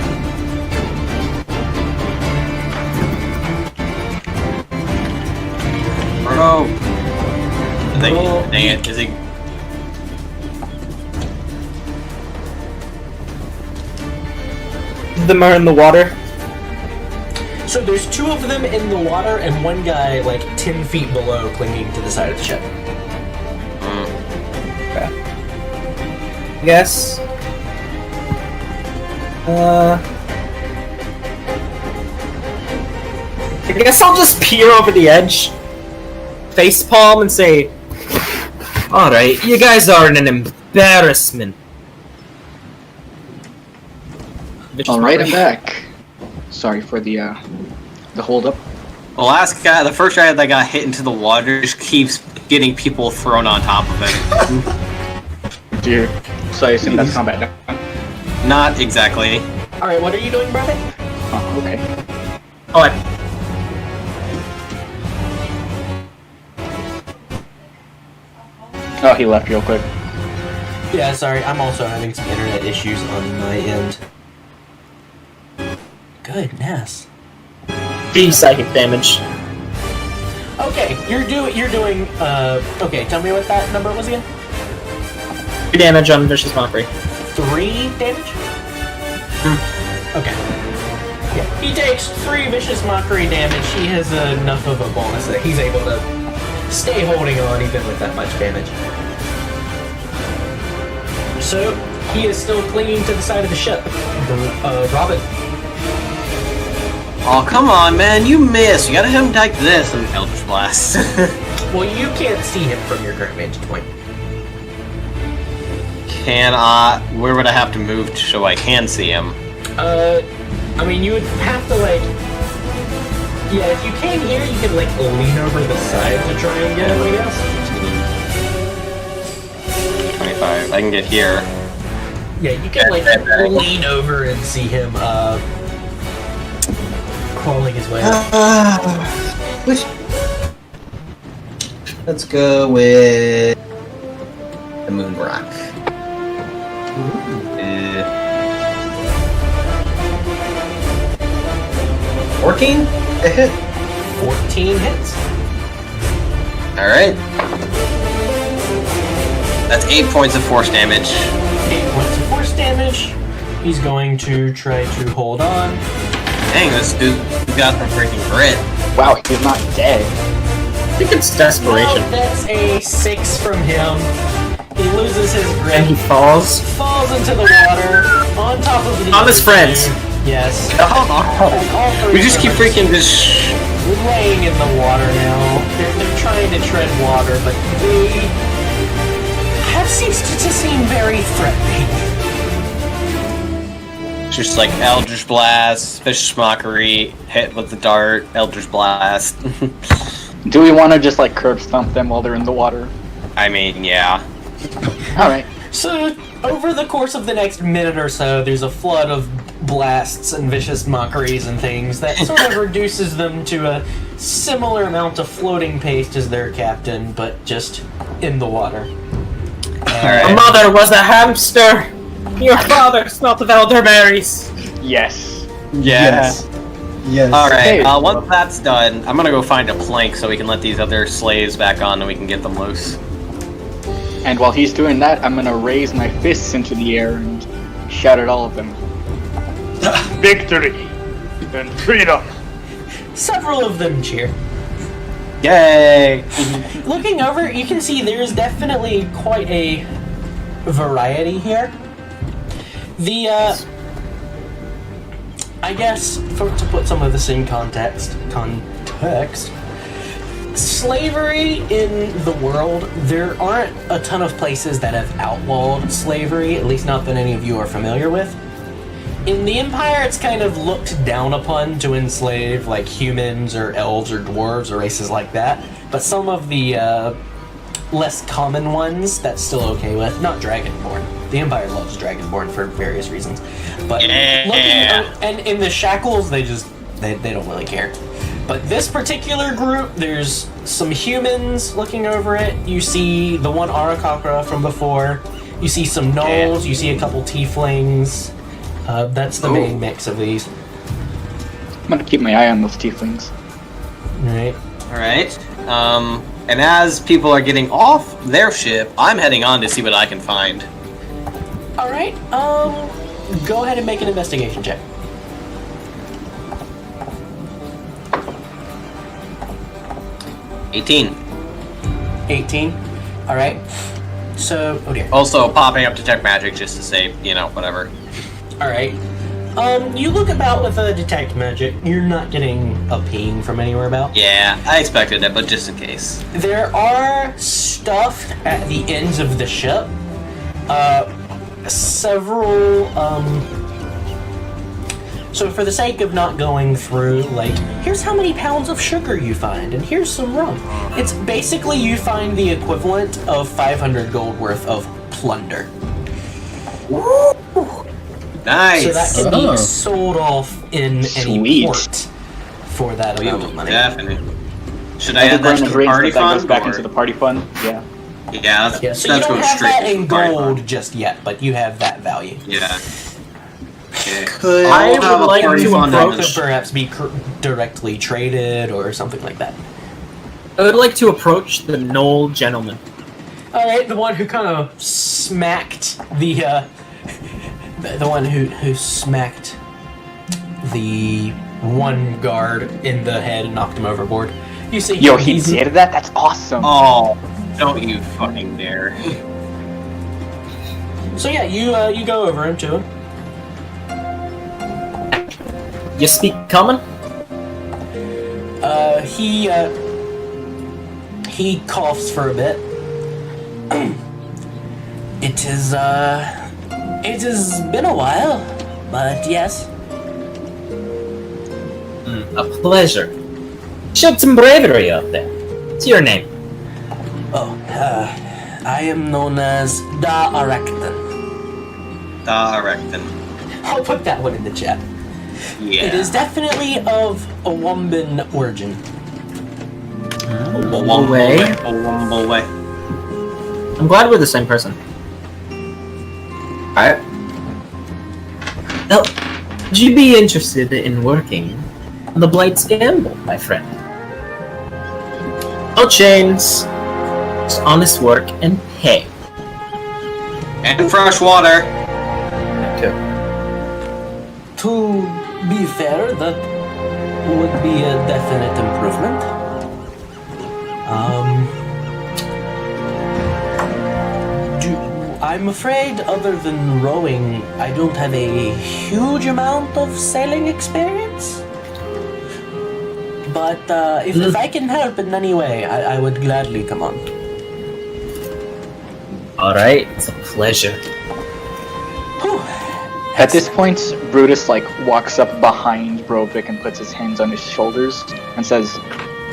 Bro. Roll. Dang it. Is he? Them are in the water. So there's 2 of them in the water and 1 guy like 10 feet below clinging to the side of the ship. I guess. I guess I'll just peer over the edge, facepalm, and say, "Alright, you guys are an embarrassment." Alright, I'm back. Sorry for the hold up. The first guy that got hit into the water just keeps getting people thrown on top of it. Dear. So I assume that's combat done. Not exactly. Alright, what are you doing, Brevin? Oh, okay. Oh, Oh, he left real quick. Yeah, sorry, I'm also having some internet issues on my end. Goodness. D psychic damage. Okay, you're doing, okay, tell me what that number was again? 3 damage on Vicious Mockery. 3 damage? Okay. Yeah, he takes 3 Vicious Mockery damage. He has enough of a bonus that he's able to stay holding on even with that much damage. So, he is still clinging to the side of the ship. Robin. Oh, come on, man, you missed. You gotta hit him like this and Eldritch Blast. Well, you can't see him from your current vantage point. Where would I have to move so I can see him? I mean, you would have to, like... Yeah, if you came here, you could, like, lean over the side to try and get him, I guess. 25. I can get here. Yeah, you can, like, lean over and see him, crawling his way up. Let's go with the Moon Rock. 14? A hit. 14 hits. Alright. That's 8 points of force damage. 8 points of force damage. He's going to try to hold on. Dang, this dude got some freaking grit. Wow, he's not dead. I think it's desperation. Well, that's a 6 from him. He loses his grip. And he falls. Falls into the water. On top of the... On his friends. Yes. We just keep freaking this. Laying in the water now. They're trying to tread water, but they have ceased to seem very threatening. Just like Eldritch Blast, Vicious Mockery, hit with the dart, Eldritch Blast. Do we want to just like curb stomp them while they're in the water? I mean, yeah. Alright. So, over the course of the next minute or so, there's a flood of blasts and vicious mockeries and things that sort of reduces them to a similar amount of floating paste as their captain, but just in the water. My mother was a hamster. Your father smelt of elderberries. Yes. Yes. Alright, Hey. once that's done, I'm gonna go find a plank so we can let these other slaves back on and we can get them loose. And while he's doing that, I'm gonna raise my fists into the air and shout at all of them. Victory and freedom. Several of them cheer. Yay! Looking over, you can see there's definitely quite a variety here. The, I guess, to put some of this in context, slavery in the world, there aren't a ton of places that have outlawed slavery, at least not that any of you are familiar with. In the Empire, it's kind of looked down upon to enslave, like, humans or elves or dwarves or races like that, but some of the less common ones, that's still okay with. Not Dragonborn. The Empire loves Dragonborn for various reasons. But and in the shackles, they don't really care. But this particular group, there's some humans looking over it. You see the one Arakakra from before. You see some gnolls. You see a couple tieflings. That's the main mix of these. I'm gonna keep my eye on those tieflings. Alright. And as people are getting off their ship, I'm heading on to see what I can find. Alright, go ahead and make an investigation check. 18. 18. All right. So, oh dear. Also, popping up Detect Magic just to say, whatever. All right. You look about with a Detect Magic. You're not getting a ping from anywhere about. Yeah, I expected that, but just in case. There are stuff at the ends of the ship. Several, So for the sake of not going through, here's how many pounds of sugar you find, and here's some rum. It's basically you find the equivalent of 500 gold worth of plunder. Woo! Nice! So that can Oh. be sold off in any Sweet. port for that amount of money. Definitely. Should I add that Grand to the raised party that fund? goes back or- into the party fund. Yeah. Yeah, Yeah, so you that's don't going have straight that into in the party gold fund. just yet, but you have that value. Yeah. Okay. Could I I'll have would a like party to fund Both in could the perhaps be directly traded or something like that. I would like to approach the Knoll gentleman. All right, the one who kind of smacked the one who smacked the one guard in the head and knocked him overboard. You see, Yo, he he's- did that? That's awesome. Oh, don't you fucking dare. So yeah, you go over him to him. You speak common? He coughs for a bit. It has been a while, but yes. A pleasure. Showed some bravery out there. What's your name? Oh, I am known as Da Arekton. Directing. I'll put that one in the chat. Yeah. It is definitely of a Wumban origin. Wumble way. A wumble way. I'm glad we're the same person. Alright. Now, would you be interested in working on the Blight's Gamble, my friend? No chains, just honest work and pay. And fresh water. To be fair, that would be a definite improvement. I'm afraid, other than rowing, I don't have a huge amount of sailing experience. But if I can help in any way, I would gladly come on. Alright, it's a pleasure. Whew. At this point, Brutus walks up behind Brovik and puts his hands on his shoulders and says,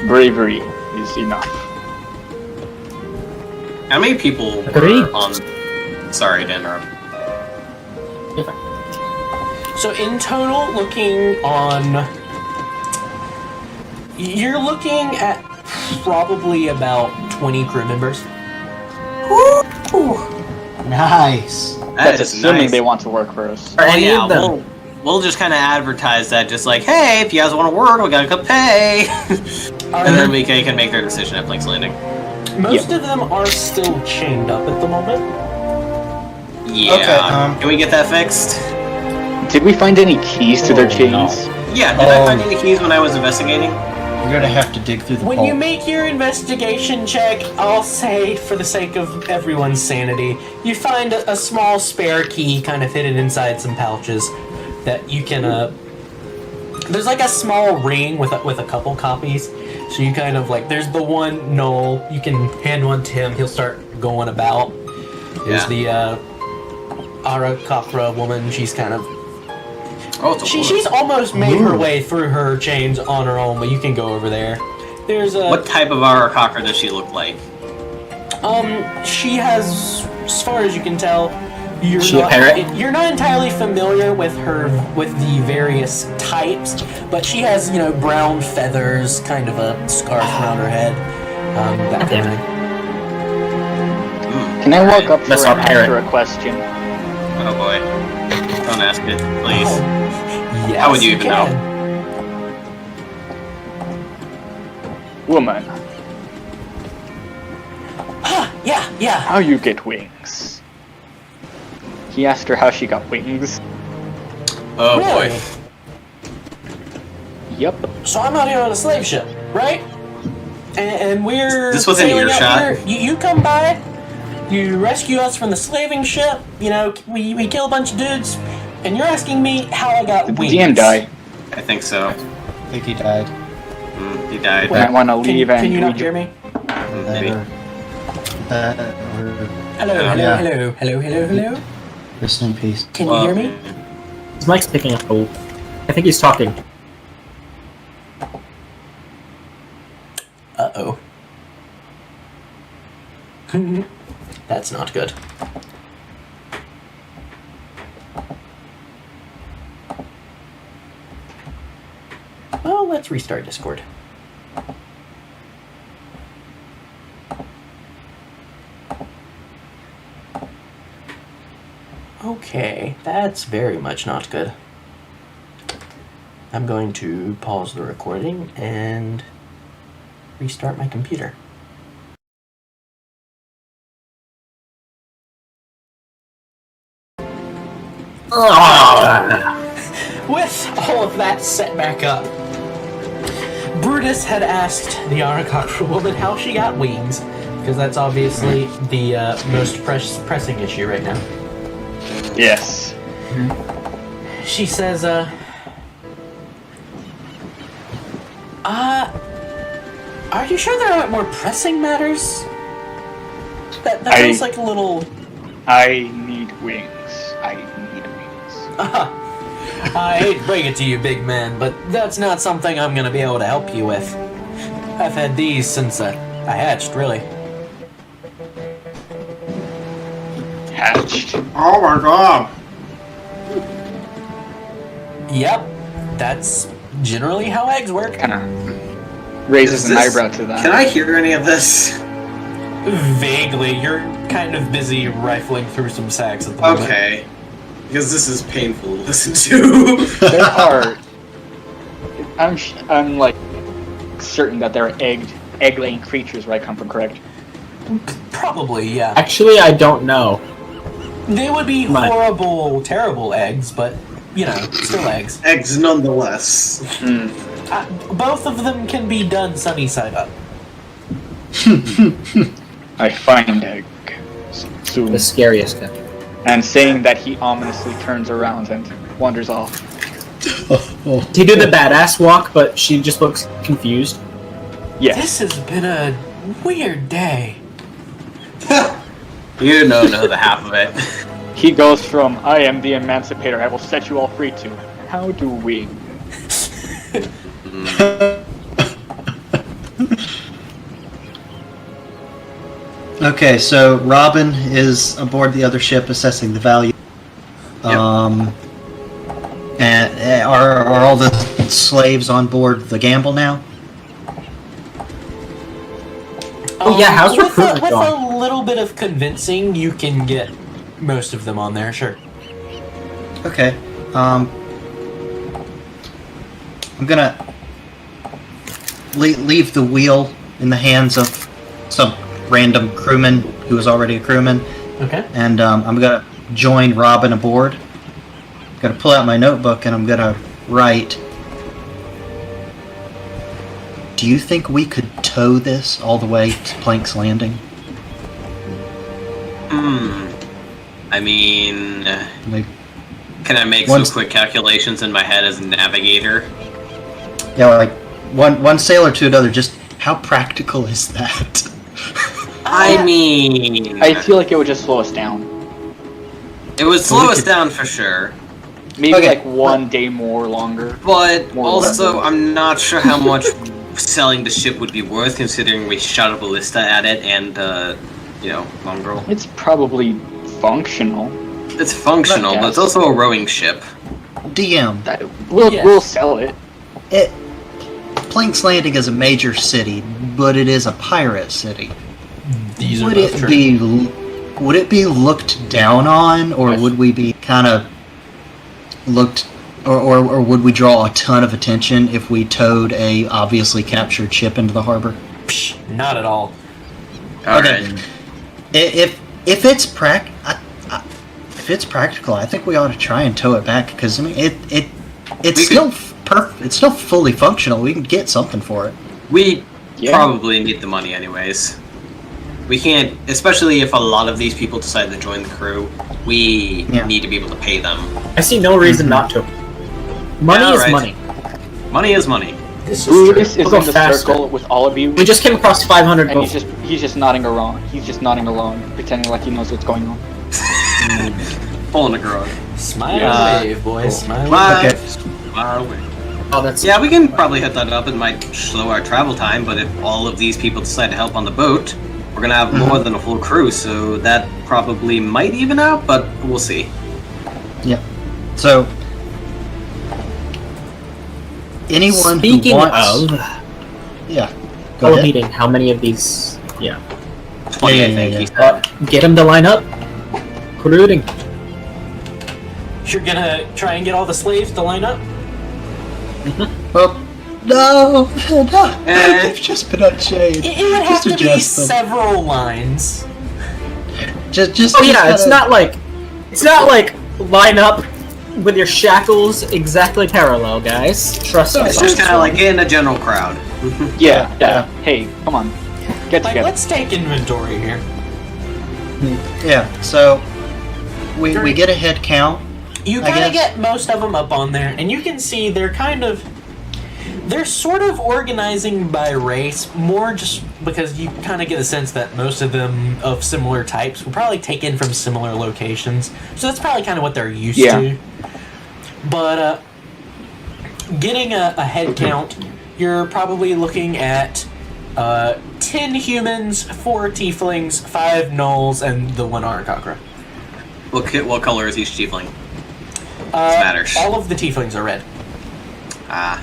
"Bravery is enough." How many people Agreed. were on... Sorry to interrupt. So in total, you're looking at probably about 20 crew members. Nice. That That's is assuming nice. they want to work for us. Are Well, any yeah, of them? we'll just kind of advertise that, just like, hey, if you guys want to work, we gotta cut pay. And then they can make their decision at Blake's Landing. Most of them are still chained up at the moment. Yeah. Okay, Can we get that fixed? Did we find any keys to their Oh, chains? Yeah, did I find any keys when I was investigating? You're gonna have to dig through the When vault. you make your investigation check, I'll say, for the sake of everyone's sanity, you find a small spare key kind of hidden inside some pouches that you can, there's a small ring with a couple copies. So you kind of there's the one Noel, you can hand one to him, he'll start going about. There's Yeah. the, Arakakra woman, she's kind of Oh, it's a woman. she's almost made her way through her chains on her own, but you can go over there. There's a What type of Arakakra does she look like? she has, as far as you can tell, you're She a not parrot? you're not entirely familiar with the various types, but she has brown feathers, kind of a scarf around her head, that kind of thing. Can I walk up to That's her our and parent. ask her a question? Oh boy. Don't ask it, please. Yes, How would you even know? can. Woman, Yeah. how you get wings? He asked her how she got wings. Oh Really? boy. Yep. So I'm out here on a slave ship, right? and we're This was an sailing out earshot. here. You come by, you rescue us from the slaving ship. You know, we kill a bunch of dudes, and you're asking me how I got Did the wings. DM die? I think so. I think he died. He died. We might want to leave Can you and not hear me? Maybe. Hello, Yeah. hello. Rest in peace. Can you hear me? His mic's picking up. Oh, I think he's talking. Uh-oh. That's not good. Well, let's restart Discord. Okay, that's very much not good. I'm going to pause the recording and restart my computer. With all of that set back up, Brutus had asked the Arakocra woman how she got wings, because that's obviously the most pressing issue right now. Yes. She says, are you sure there aren't more pressing matters? That feels like a little... I need wings. I need wings. I hate to bring it to you, big man, but that's not something I'm gonna be able to help you with. I've had these since I hatched, really. Hatched. Oh my god. Yep, that's generally how eggs work. Kind of raises an eyebrow to that. Can I hear any of this? Vaguely, you're kind of busy rifling through some sacks at the moment. Okay. Because this is painful to listen to. There are. I'm like certain that there are egg-laying creatures where I come from. Correct? Probably, yeah. Actually, I don't know. They would be Mine. horrible, terrible eggs, but, you know, still eggs. Eggs nonetheless. Both of them can be done sunny side up. I find egg soon. The scariest guy. And saying that, he ominously turns around and wanders off. He did the badass walk, but she just looks confused. Yes. This has been a weird day. You don't know the half of it. He goes from, I am the emancipator, I will set you all free, to, how do we? Okay, so Robin is aboard the other ship assessing the value. And are all the slaves on board the Gamble now? Oh yeah, how's with recruitment with going? a little bit of convincing, you can get most of them on there, sure. Okay. I'm gonna leave the wheel in the hands of some random crewman who is already a crewman, Okay. and I'm gonna join Robin aboard. I'm gonna pull out my notebook and I'm gonna write. Do you think we could tow this all the way to Plank's Landing? I mean, Like, can I make Once- some quick calculations in my head as a navigator? yeah, like one sailor to another. Just how practical is that? I mean, I feel like it would just slow us down. it would slow we us could- down for sure. Maybe Okay. like one day more longer. But More also, weapons. I'm not sure how much selling the ship would be worth, considering we shot a ballista at it and, mongrel. It's probably functional. It's functional, but it's also a rowing ship. DM. Yes. We'll sell it. Plank's Landing is a major city, but it is a pirate city. These are Would both it true. would it be looked down on, or would we be kind of looked, or would we draw a ton of attention if we towed a obviously captured ship into the harbor? Psh, not at all. Alright. If it's if it's practical, I think we ought to try and tow it back, because I mean it's We still it's still fully functional. We can get something for it. We Yeah. probably need the money anyways. We can't, especially if a lot of these people decide to join the crew, we Yeah. need to be able to pay them. I see no reason not to. Money Yeah, is right. money. Money is money. This is true. Brutus is I'll go in the faster. circle with all of you, We just came across 500 and gold. he's just nodding along. He's just nodding along, pretending like he knows what's going on. Pulling a girl. Smile Yeah. and wave, boys. Smile and Smile. Okay. Smile away. Oh, that's Yeah, we can probably hit that up. It might slow our travel time, but if all of these people decide to help on the boat, we're gonna have more than a full crew, so that probably might even out, but we'll see. Yeah. So, anyone Speaking who wants, of yeah, go our ahead. meeting, how many of these? Yeah. 20, Yeah, I think. yeah, he yeah. said. Get them to line up. Recruiting. You're gonna try and get all the slaves to line up? Well, no, no, Eh. they've just been unchained. It would have Just to be adjust them. several lines. Just. Oh yeah, just it's kinda- not like line up with your shackles exactly parallel, guys. Trust me. It's just kind of like in a general crowd. Yeah. Hey, come on, get Like, together. let's take inventory here. Yeah. So, we get a head count. You I kind of guess. get most of them up on there, and you can see they're sort of organizing by race, more just because you kind of get a sense that most of them of similar types were probably taken from similar locations. So that's probably kind of what they're used Yeah. to. But getting a head count, you're probably looking at 10 humans, 4 tieflings, 5 gnolls, and the 1 Arakakra. What color is each tiefling? Matters. All of the tieflings are red. Ah,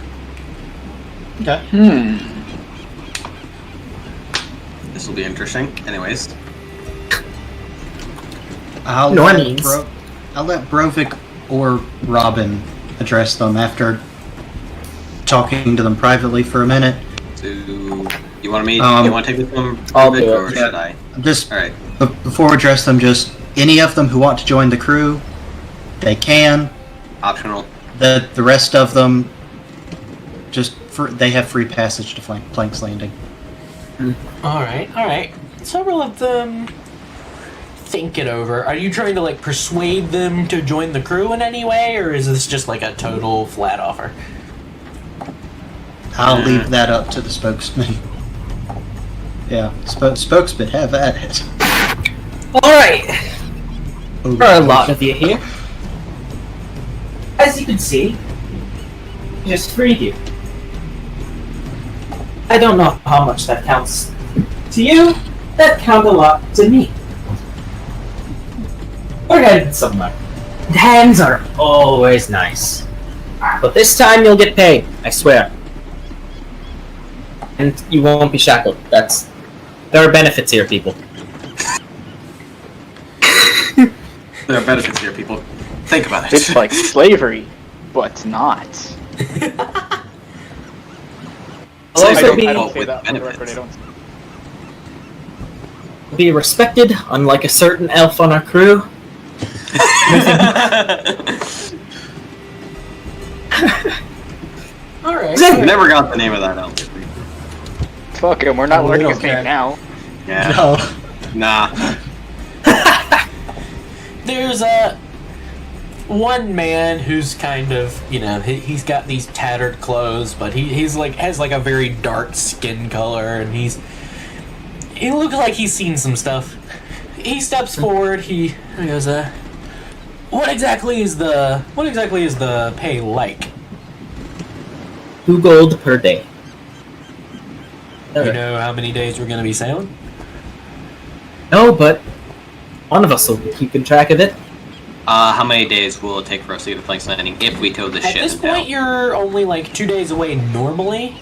this will be interesting. Anyways, I'll Normies. let Brovik or Robin address them after talking to them privately for a minute. so you want me? You want to take this one, I'll Vic, do it, or should I? Just All right. before we address them, just any of them who want to join the crew, they can. Optional. The rest of them, they have free passage to Plank's Landing. All right. Several of them think it over. Are you trying to like persuade them to join the crew in any way, or is this just like a total flat offer? I'll leave that up to the spokesman. Yeah, spokesman, have at it. Alright, Oh, there are a lot of you here. As you can see, just freed you. I don't know how much that counts to you. That counts a lot to me. We're headed somewhere. The hands are always nice. But this time you'll get paid, I swear. And you won't be shackled. There are benefits here, people. There are benefits here, people. Think about it. It's like slavery, but not. I'll also don't- be, I don't say with that for the benefits. record. I don't. be respected, unlike a certain elf on our crew. All right. Never got the name of that elf. Fuck him. We're not Oh, we learning don't his name care. now. Yeah. No. Nah. There's one man who's kind of, he's got these tattered clothes, but he's like has like a very dark skin color, and he looks like he's seen some stuff. He steps forward. He goes, what exactly is the pay like? 2 gold per day. You know how many days we're gonna be sailing? No, but one of us will be keeping track of it. How many days will it take for us to get to Plank's Landing if we tow the At ship? this and tail? point, you're only like 2 days away normally.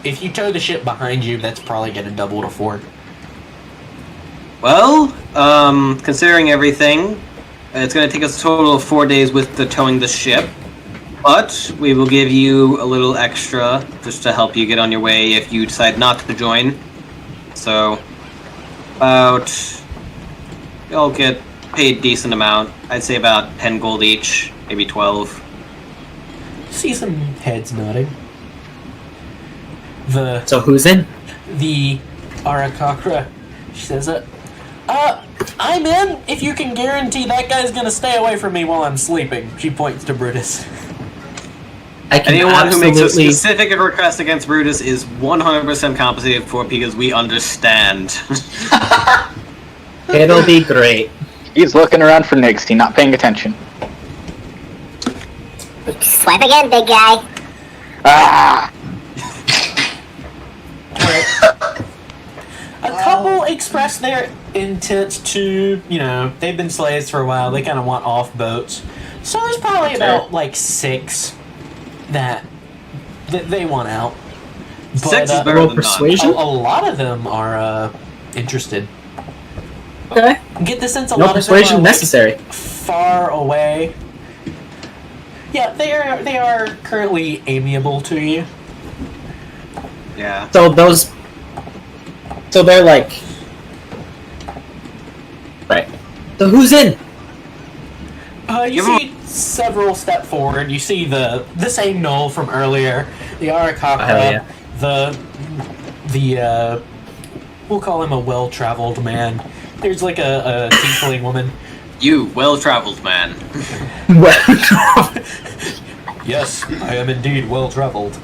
If you tow the ship behind you, that's probably gonna double to 4. Well, considering everything, it's going to take us a total of 4 days with the towing the ship. But we will give you a little extra just to help you get on your way if you decide not to join. So, you'll get paid decent amount. I'd say about 10 gold each, maybe 12. See some heads nodding. So who's in? The Arakakra. She says, I'm in if you can guarantee that guy's gonna stay away from me while I'm sleeping. She points to Brutus. I can Anyone who makes a absolutely- specific request against Brutus is 100% compensated for because we understand. It'll be great. He's looking around for Nigsty, not paying attention. Swipe again, big guy. Ah! A couple express their intent to, they've been slaves for a while. They kind of want off boats. So there's probably about like 6 that they want out. But, 6 is better roll than persuasion? a lot of them are interested. Okay. Get the sense a No lot of them persuasion are, like, necessary. far away. Yeah, they are currently amiable to you. none. Yeah. So they're like, right. So who's in? You see several step forward. You see the same Knoll from earlier, the Arakakra, Oh, the we'll call him a well-traveled man. There's like a tiefling woman. You, well-traveled man. Well, Yes, I am indeed well-traveled.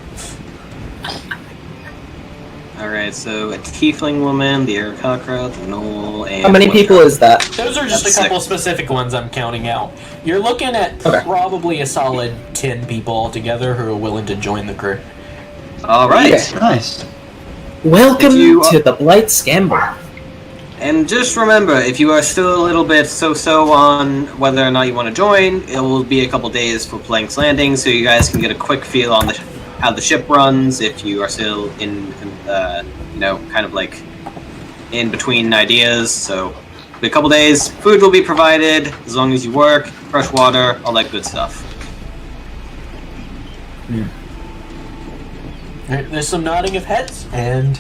Alright, so a tiefling woman, the Arakakra, the Knoll, and... how many people is that? Those are just That's a couple 6. specific ones I'm counting out. You're looking at probably a solid 10 people altogether who are willing to join the crew. Alright. Nice. Welcome If you- to the Blight Scamble. And just remember, if you are still a little bit so-so on whether or not you want to join, it will be a couple days for Plank's Landing, so you guys can get a quick feel on how the ship runs, if you are still in kind of like in between ideas. So, in a couple days, food will be provided, as long as you work, fresh water, all that good stuff. There's some nodding of heads, and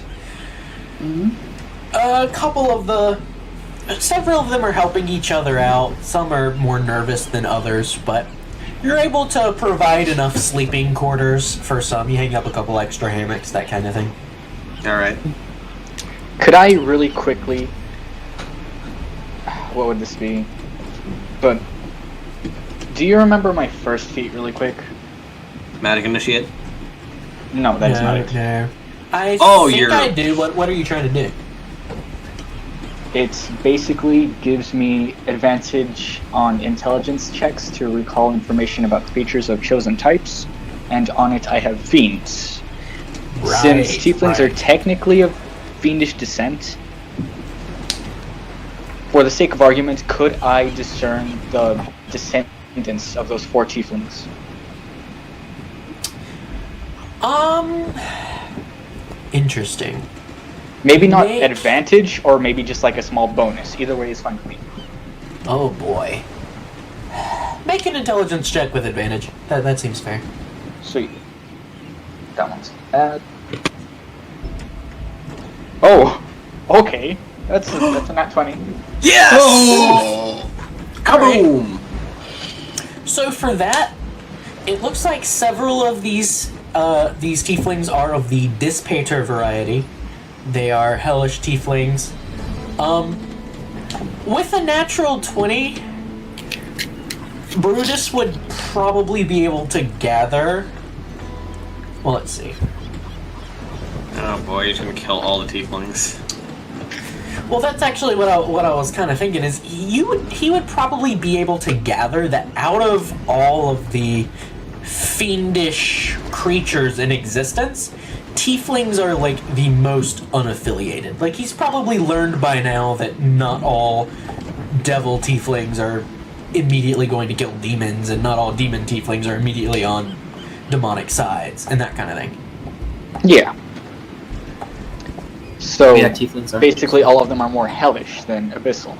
several of them are helping each other out. Some are more nervous than others, but you're able to provide enough sleeping quarters for some. You hang up a couple extra hammocks, that kind of thing. Alright. Could I really quickly... What would this be? But... Do you remember my first feat really quick? Magic Initiate? No, that's not it. No. I think you're... I do. What are you trying to do? It basically gives me advantage on intelligence checks to recall information about creatures of chosen types, and on it I have fiends. Since tieflings are technically of fiendish descent, for the sake of argument, could I discern the descendants of those 4 tieflings? Interesting. Maybe not Make- advantage, or maybe just like a small bonus. Either way is fine with me. Oh boy. Make an intelligence check with advantage. That seems fair. Sweet. That one's bad. Oh! Okay. That's a nat 20. Yes! Alright. Kaboom! So for that, it looks like several of these tieflings are of the Dispater variety. They are hellish tieflings. With a natural 20, Brutus would probably be able to gather. Well, let's see. Oh boy, he's gonna kill all the tieflings. Well, that's actually what I was kind of thinking is he would probably be able to gather that out of all of the fiendish creatures in existence, tieflings are like the most unaffiliated. Like he's probably learned by now that not all devil tieflings are immediately going to kill demons, and not all demon tieflings are immediately on demonic sides, and that kind of thing. Yeah. So, Yeah, tieflings are. basically all of them are more hellish than abyssal.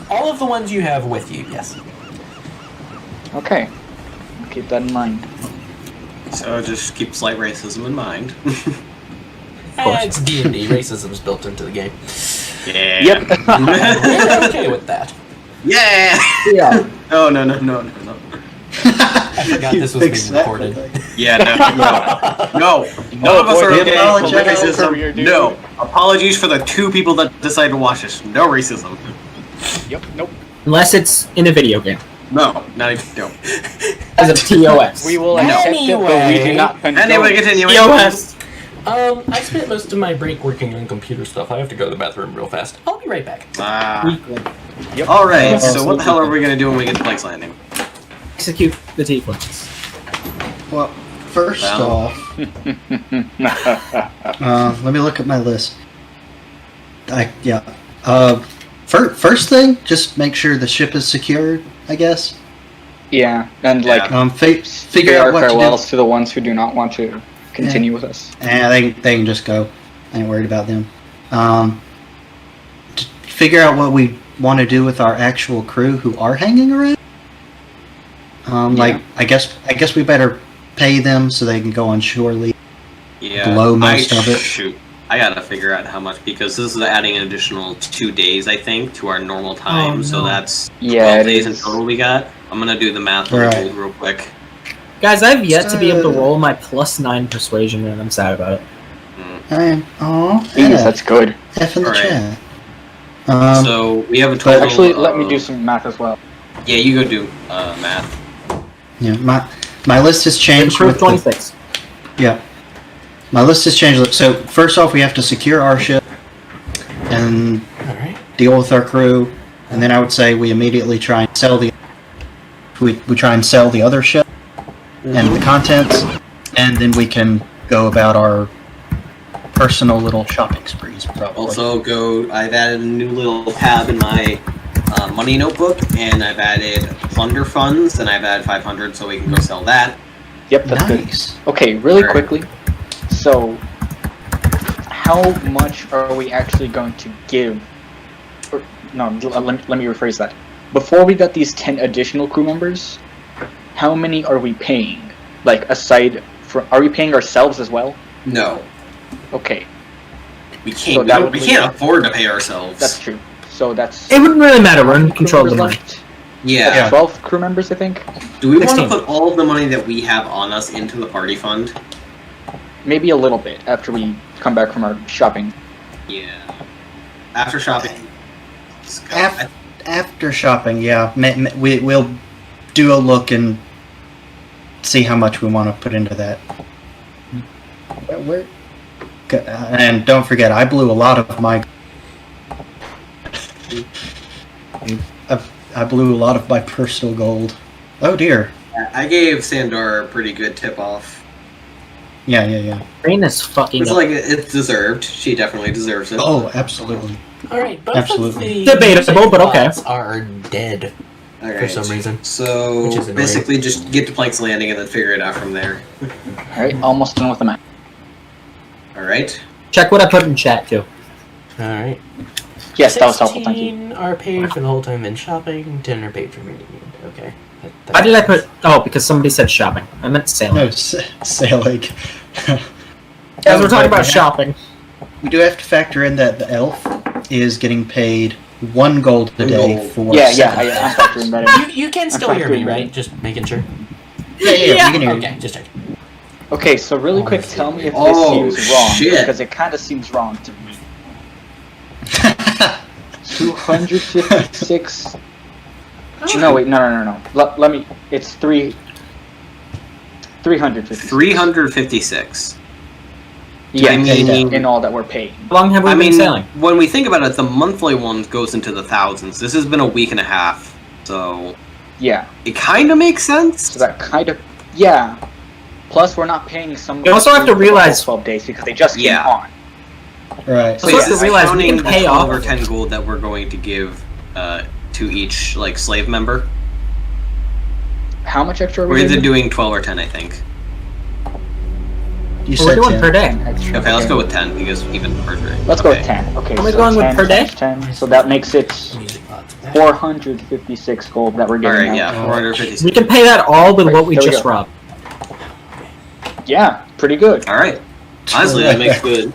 All of the ones you have with you, yes. Okay. I'll keep that in mind. So just keep slight racism in mind. It's D&D. Racism's built into the game. Yeah. Yep. We're okay with that. Yeah! Yeah. No. I forgot this was being recorded. Yeah, no. None of us are boy, okay apologize for for racism. your dude. No. Apologies for the 2 people that decided to watch this. No racism. Yep. Nope. Unless it's in a video game. No, not even. No. As a TOS. We will accept it, but we Anyway. do not condone Anyway, it. continue. TOS! I spent most of my break working on computer stuff. I have to go to the bathroom real fast. I'll be right back. Alright, so what the hell are we gonna do when we get to Blake's Landing? Execute the tieflings. Well, first Wow. off, let me look at my list. First thing, just make sure the ship is secured, I guess. Yeah, and like Figure figure out our what to do. farewells to the ones who do not want to continue with us. They can just go. I ain't worried about them. Figure out what we want to do with our actual crew who are hanging around. Like I guess we better pay them so they can go on shore leave. Yeah. Below most of it. Shoot. I gotta figure out how much because this is adding an additional 2 days, I think, to our normal time. Oh, So no. that's Yeah, 12 it days in is. total we got. I'm gonna do the math on Right. the gold real quick. Guys, I've yet to be able to roll my +9 persuasion, and I'm sad about it. Jeez, that's good. F in the Alright. chat. So we have a total. Actually, let me of- do some math as well. Yeah, you go do math. Yeah, my list has changed. Improve With the, 26. yeah, my list has changed. So first off, we have to secure our ship and Alright. deal with our crew, and then I would say we immediately try and sell the. We try and sell the other ship and the contents, and then we can go about our personal little shopping sprees. Probably. Also, I've added a new little tab in my money notebook, and I've added plunder funds, and I've added 500, so we can go sell that. Yep, that's Nice. good. Okay, really Alright. quickly. So, how much are we actually going to give? Or, no, let me rephrase that. Before we got these 10 additional crew members, how many are we paying? Like, aside from, are we paying ourselves as well? No, Okay, we So can't. that we would be- can't afford to pay ourselves. that's true. So that's It wouldn't really matter, we're in control of the crew money. members left. Yeah. That's 12 crew members, I think. Do we want to 16. put all of the money that we have on us into the party fund? Maybe a little bit after we come back from our shopping. Yeah. After shopping. Let's go. After shopping, yeah, we'll do a look and see how much we want to put into that. Where? And don't forget, I blew a lot of my. I blew a lot of my personal gold. Oh dear. I gave Sandor a pretty good tip off. Yeah. Rain is fucking It's up. like it's deserved. She definitely deserves it. Oh, absolutely. Alright, both Absolutely. of the Debatable, but okay. bots are dead Alright. for some reason. So Which is annoying. basically, just get to Plank's Landing and then figure it out from there. Alright, almost done with the map. All right. Check what I put in chat, too. Alright. Yes, that was helpful, thank you. 16 are paid for the whole time in shopping, 10 are paid for meeting. Okay. Why did I put... Oh, because somebody said shopping. I meant sailing. No, sailing. Guys, we're talking about shopping. We do have to factor in that the elf is getting paid 1 gold a day Gold. for. Yeah, 7 I'm factoring that in. You can still hear me, right? Just making sure. Yeah, we can hear you. Okay, just checking. Okay, so really quick, tell me if this Oh, seems wrong, shit. because it kind of seems wrong to me. 256. No, wait, no. Let me. It's 356. 356. Yeah, I mean- in all that we're paying. How long have we I been mean, sailing? when we think about it, the monthly one goes into the thousands. This has been a week and a half, so Yeah, it kind of makes sense. so that kind of yeah. Plus, we're not paying some. You also have to for the whole realize- 12 days because they just came Yeah. on. Right. So you have to realize we counting can the pay 12 off. or 10 gold that we're going to give to each like slave member. How much extra are we We're either doing? doing 12 or 10, I think. You What we're said doing 10. per day. Okay, let's go with 10 because even further. Let's go with 10. Okay, Are we so going with 10 per day? times 10, so that makes it Music bots back. 456 gold that we're All getting right, out. yeah, 456. We can pay that all with what we There we just go. robbed. Yeah, pretty good. All right. Honestly, that makes good.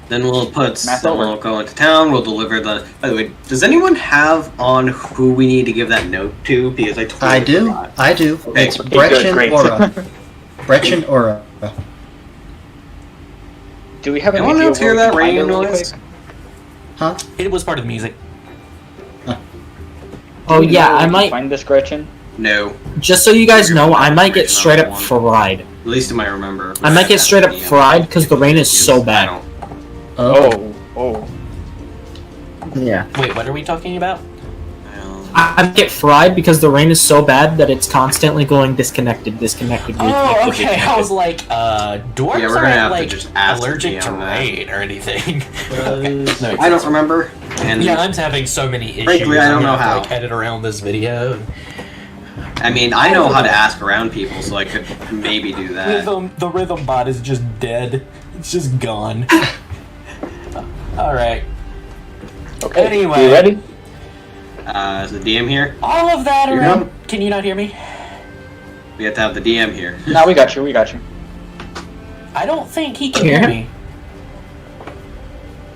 Then we'll Math then over. we'll go into town. We'll deliver the. By the way, does anyone have on who we need to give that note to? Because I totally I do. forgot. I do. Okay. It's Okay, good, Gretchen great. Aura. Gretchen Aura. Do we have an Anyone idea else where hear we can that find ringing her really noise? quick? Huh? It was part of the music. Oh Do we yeah, know where I we can might. find this Gretchen. No, Just so you guys know, I might get straight up fried. at least I might remember. I might get straight up Yeah. fried because the rain is so I bad. don't. Oh. Yeah. Wait, what are we talking about? I might get fried because the rain is so bad that it's constantly going disconnected. Oh, reconnected, okay. I was like, dwarves Yeah, we're gonna have aren't to like just ask allergic the to DM that. rain or anything. No, I don't remember. And Yeah, I'm having so many issues. Frankly, I don't I'm gonna know have to, how. like, edit around this video. I mean, I know how to ask around people, so I could maybe do that. The rhythm bot is just dead. It's just gone. All right. Okay. Anyway. You ready? Is the DM here? All of that Here. around. Can you not hear me? We have to have the DM here. No, we got you. We got you. I don't think he can Yeah. hear me.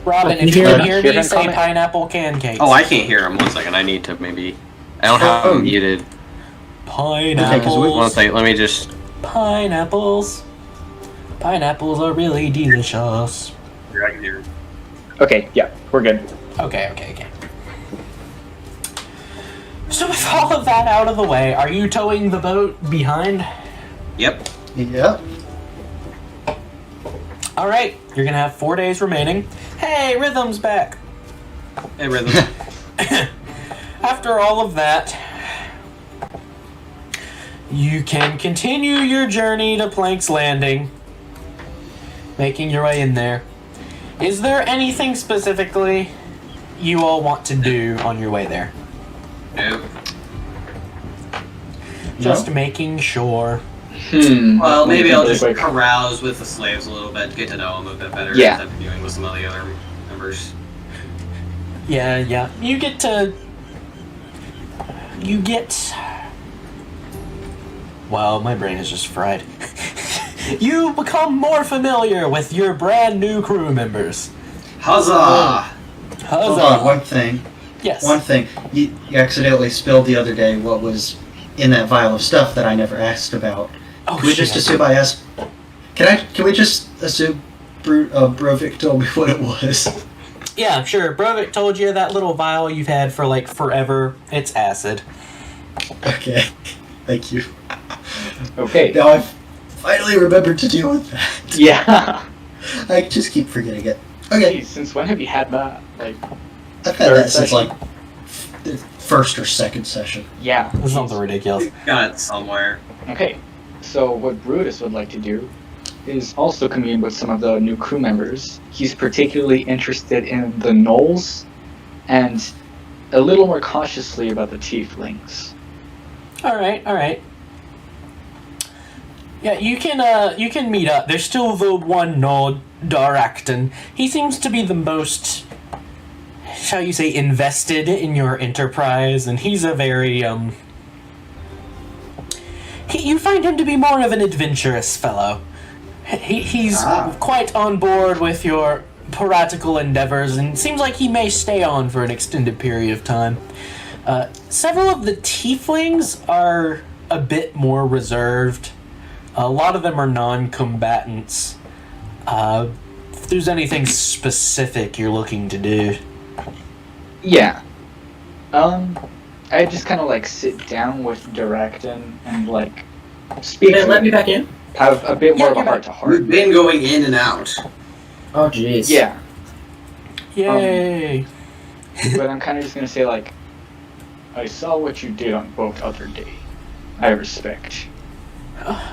Robin, Can if you you hear can him? hear Hear me, him say comment? pineapple pancakes. Oh, I can't hear him. 1 second. I need to maybe. I don't have him muted. Pineapples. 1 second. Let me just. Pineapples. Pineapples are really delicious. Here, I can hear him. Okay. Yeah, we're good. Okay. So with all of that out of the way, are you towing the boat behind? Yep. Yep. Alright, you're gonna have 4 days remaining. Hey, Rhythm's back! Hey, Rhythm. After all of that, you can continue your journey to Plank's Landing, making your way in there. Is there anything specifically you all want to do on your way there? Nope. Just making sure. Well, maybe I'll Really just quick. carouse with the slaves a little bit, get to know them a bit better. Yeah. As I've been doing with some of the other members. Yeah. You get... Wow, my brain is just fried. You become more familiar with your brand new crew members. Huzzah! Hold Huzzah! on, one thing. Yes. One thing. You accidentally spilled the other day what was in that vial of stuff that I never asked about. Oh, Can we just assume I asked? Can we just assume Brovik told me what it was? Yeah, sure. Brovik told you that little vial you've had for like forever. It's acid. Okay. Thank you. Okay. Now I've finally remembered to deal with that. Yeah. I just keep forgetting it. Okay. Geez, since when have you had that? Like, I've had Third that since session? like the first or second session. yeah. It's something ridiculous. Got it somewhere. Okay. So what Brutus would like to do is also commune with some of the new crew members. He's particularly interested in the gnolls and a little more cautiously about the tieflings. Alright. Yeah, you can meet up. There's still the one Nod, Darakton. He seems to be the most, shall you say, invested in your enterprise, and he's a very, you find him to be more of an adventurous fellow. He's quite on board with your piratical endeavors, and it seems like he may stay on for an extended period of time. Several of the tieflings are a bit more reserved. A lot of them are non-combatants. If there's anything specific you're looking to do. Yeah. I just kind of like sit down with Darakton and like speak to Let him, me back in. have a bit more of a you're heart to We've heart. been going in and out. Oh jeez. Yeah. Yay! But I'm kind of just gonna say like, I saw what you did on boat other day. I respect.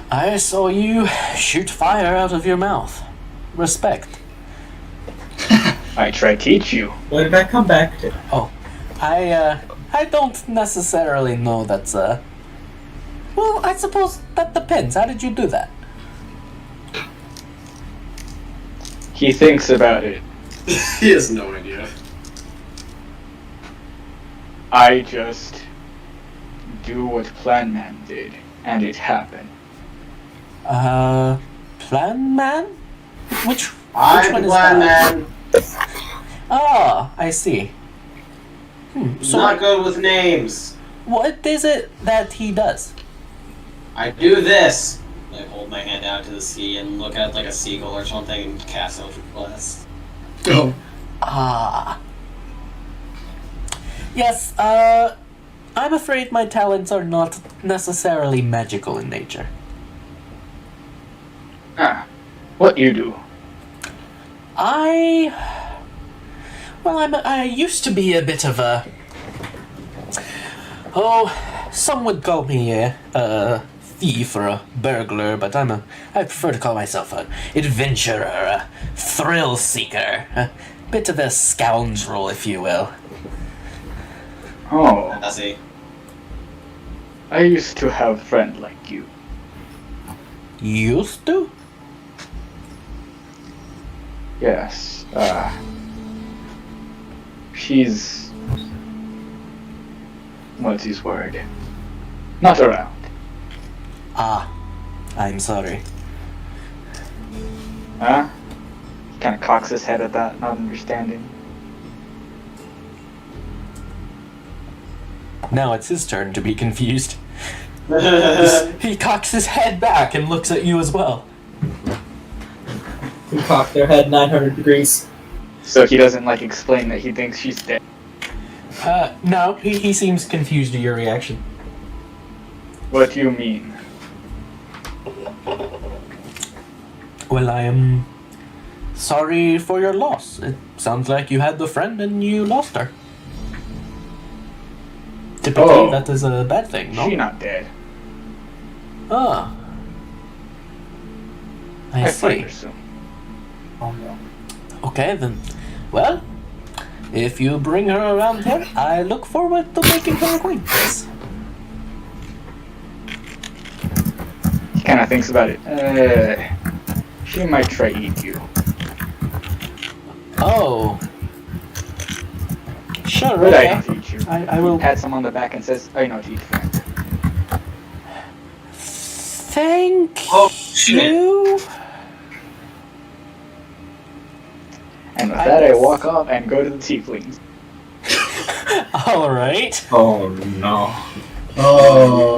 I saw you shoot fire out of your mouth. Respect. I try teach you. What did I come back to? I don't necessarily know that's well, I suppose that depends. How did you do that? He thinks about it. He has no idea. I just do what Plan Man did, and it happened. Plan Man? I'm one the is blind that? man. Ah, I see. So Not good with names. what is it that he does? I do this. I hold my hand out to the sea and look at like a seagull or something and cast Eldritch Blast. Oh. Ah. Yes, I'm afraid my talents are not necessarily magical in nature. What you do? I used to be a bit of a... Oh, some would call me a thief or a burglar, but I prefer to call myself an adventurer, a thrill seeker, a bit of a scoundrel, if you will. Oh, I see. I used to have a friend like you. Used to? Yes, she's... What's his word? Not around. Ah, I'm sorry. Huh? He kind of cocks his head at that, not understanding. Now it's his turn to be confused. He cocks his head back and looks at you as well. Who cocked their head 900 degrees. So he doesn't, explain that he thinks she's dead. No, he seems confused at your reaction. What do you mean? Well, I am sorry for your loss. It sounds like you had the friend and you lost her. Typically, that is a bad thing, no? She not dead. Ah. I find see. her soon. Oh no. Okay, then. Well, if you bring her around here, I look forward to making her acquaintance. He kind of thinks about it. She might try to eat you. Oh. Sure, But I okay. don't eat you. I will... Pats him on the back and says, I know to eat friend. Thank Oh, shit. you. And with that, I walk off and go to the tieflings. Alright. Oh no. Oh.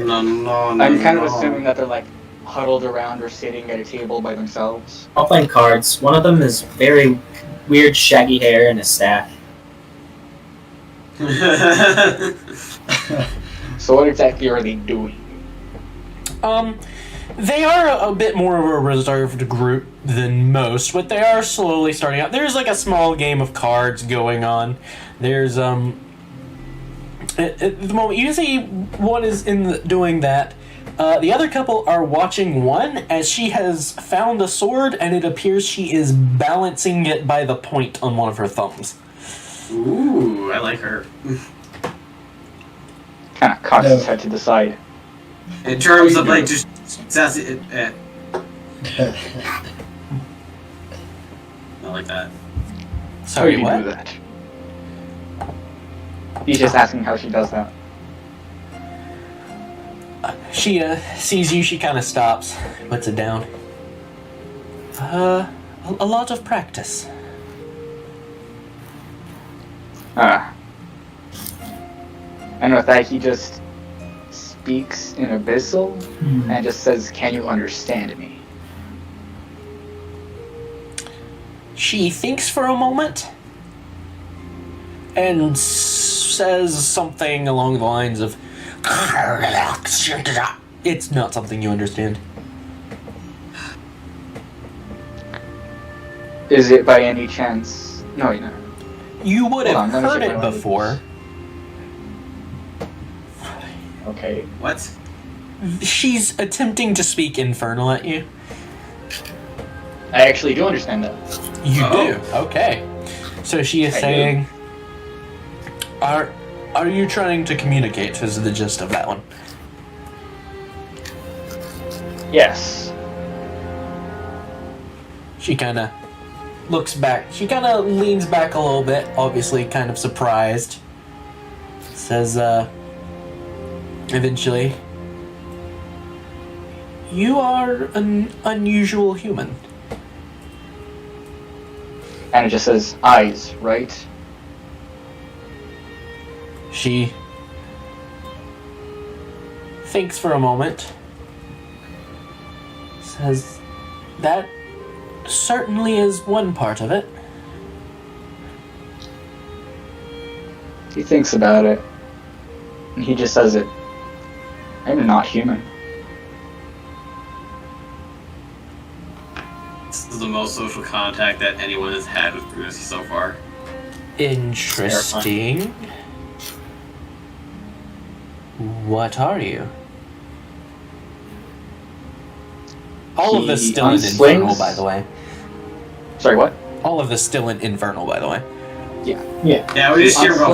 No. I'm kind of assuming that they're huddled around or sitting at a table by themselves. All playing cards. One of them is very weird shaggy hair and a staff. So what exactly are they doing? They are a bit more of a reserved group than most, but they are slowly starting out. There's a small game of cards going on. There's, at the moment, you see one is doing that. The other couple are watching one as she has found a sword, and it appears she is balancing it by the point on one of her thumbs. Ooh, I like her. Kind of cocks his head to the side. In terms of just sassy. I like that. How do Sorry, you what? do that? He's just asking how she does that. She sees you, she kind of stops, puts it down. A lot of practice. And with that, he just speaks in Abyssal and just says, "Can you understand me?" She thinks for a moment and says something along the lines of, it's not something you understand. Is it by any chance? No, you know. You would Hold have on, let me heard check it my language. before. Okay. What? She's attempting to speak Infernal at you. I actually do understand that. You Oh. do? Okay. So she is I do. saying, Are you trying to communicate, is the gist of that one. Yes. She kind of looks back. She kind of leans back a little bit, obviously kind of surprised. Says, eventually, "You are an unusual human. And it just says eyes, right? She thinks for a moment, says, that certainly is one part of it. He thinks about it, and he just says it. I'm not human. This is the most social contact that anyone has had with Bruce so far. Interesting. What are you? All of this He still in unslings- Infernal, by the way. Sorry, what? All of this still in Infernal, by the way. Yeah, we just hear him go.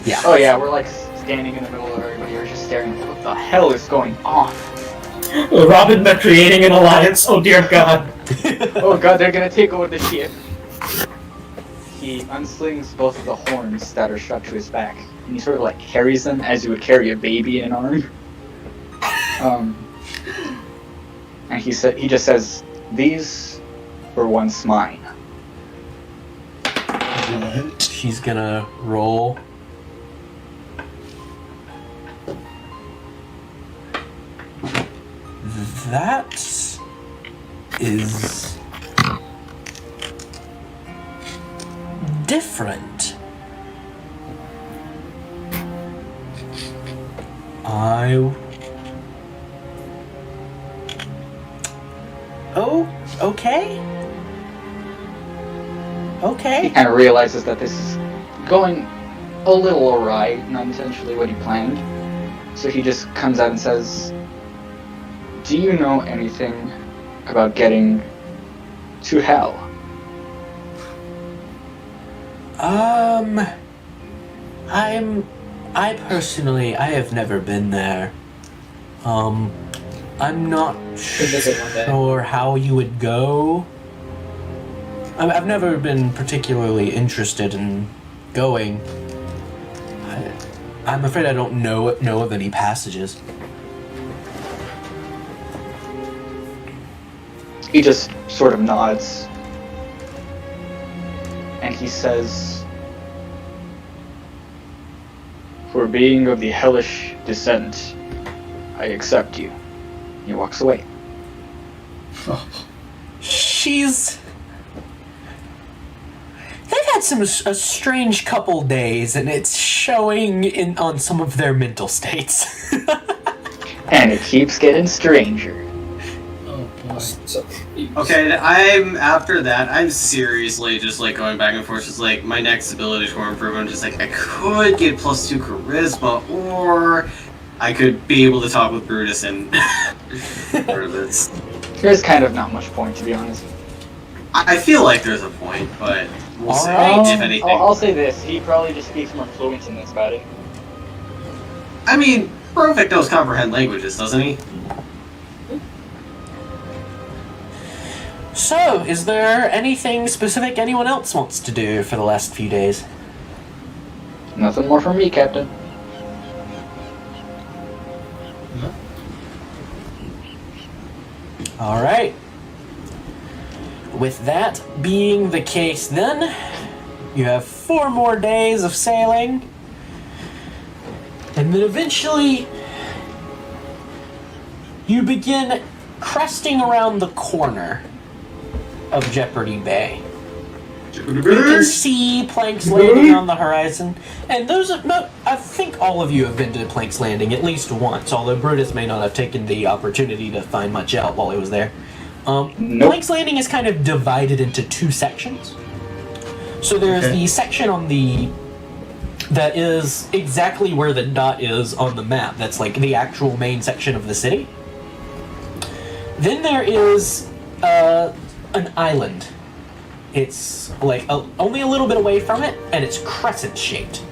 Yeah. Oh yeah, we're like standing in the middle of everybody. We're just staring. What the hell is going on? Robin, they're creating an alliance. Oh dear God. Oh god, they're gonna take over the ship. He unslings both of the horns that are strapped to his back, and he sort of like carries them as you would carry a baby in an arm. And he just says, "These were once mine." What? She's gonna roll. That is different. Oh, okay. He Okay. kind of realizes that this is going a little awry, not intentionally what he planned. So he just comes out and says, "Do you know anything about getting to hell?" I personally, I have never been there. I'm not visit one day. sure how you would go. I've never been particularly interested in going. I'm afraid I don't know of any passages. He just sort of nods. And he says, "For being of the hellish descent, I accept you." He walks away. They've had a strange couple days, and it's showing on some of their mental states. And it keeps getting stranger. Oh boy. So, Okay, after that, I'm seriously just like going back and forth. Just like my next ability to improve, I'm just like I could get +2 charisma, or I could be able to talk with Brutus and this. There's kind of not much point, to be honest. I feel like there's a point, but we'll see Alright. if anything. I'll say this, he probably just speaks more fluent in this about it. I mean, Perfect knows comprehend languages, doesn't he? So, is there anything specific anyone else wants to do for the last few days? Nothing more from me, Captain. Alright. With that being the case then, you have 4 more days of sailing. And then eventually, you begin cresting around the corner of Jeopardy Bay. You can see Plank's Landing on the horizon, and I think all of you have been to Plank's Landing at least once, although Brutus may not have taken the opportunity to find much out while he was there. Nope. Plank's Landing is kind of divided into 2 sections. So there's Okay. the section that is exactly where the dot is on the map. That's like the actual main section of the city. Then there is an island. It's like only a little bit away from it, and it's crescent shaped.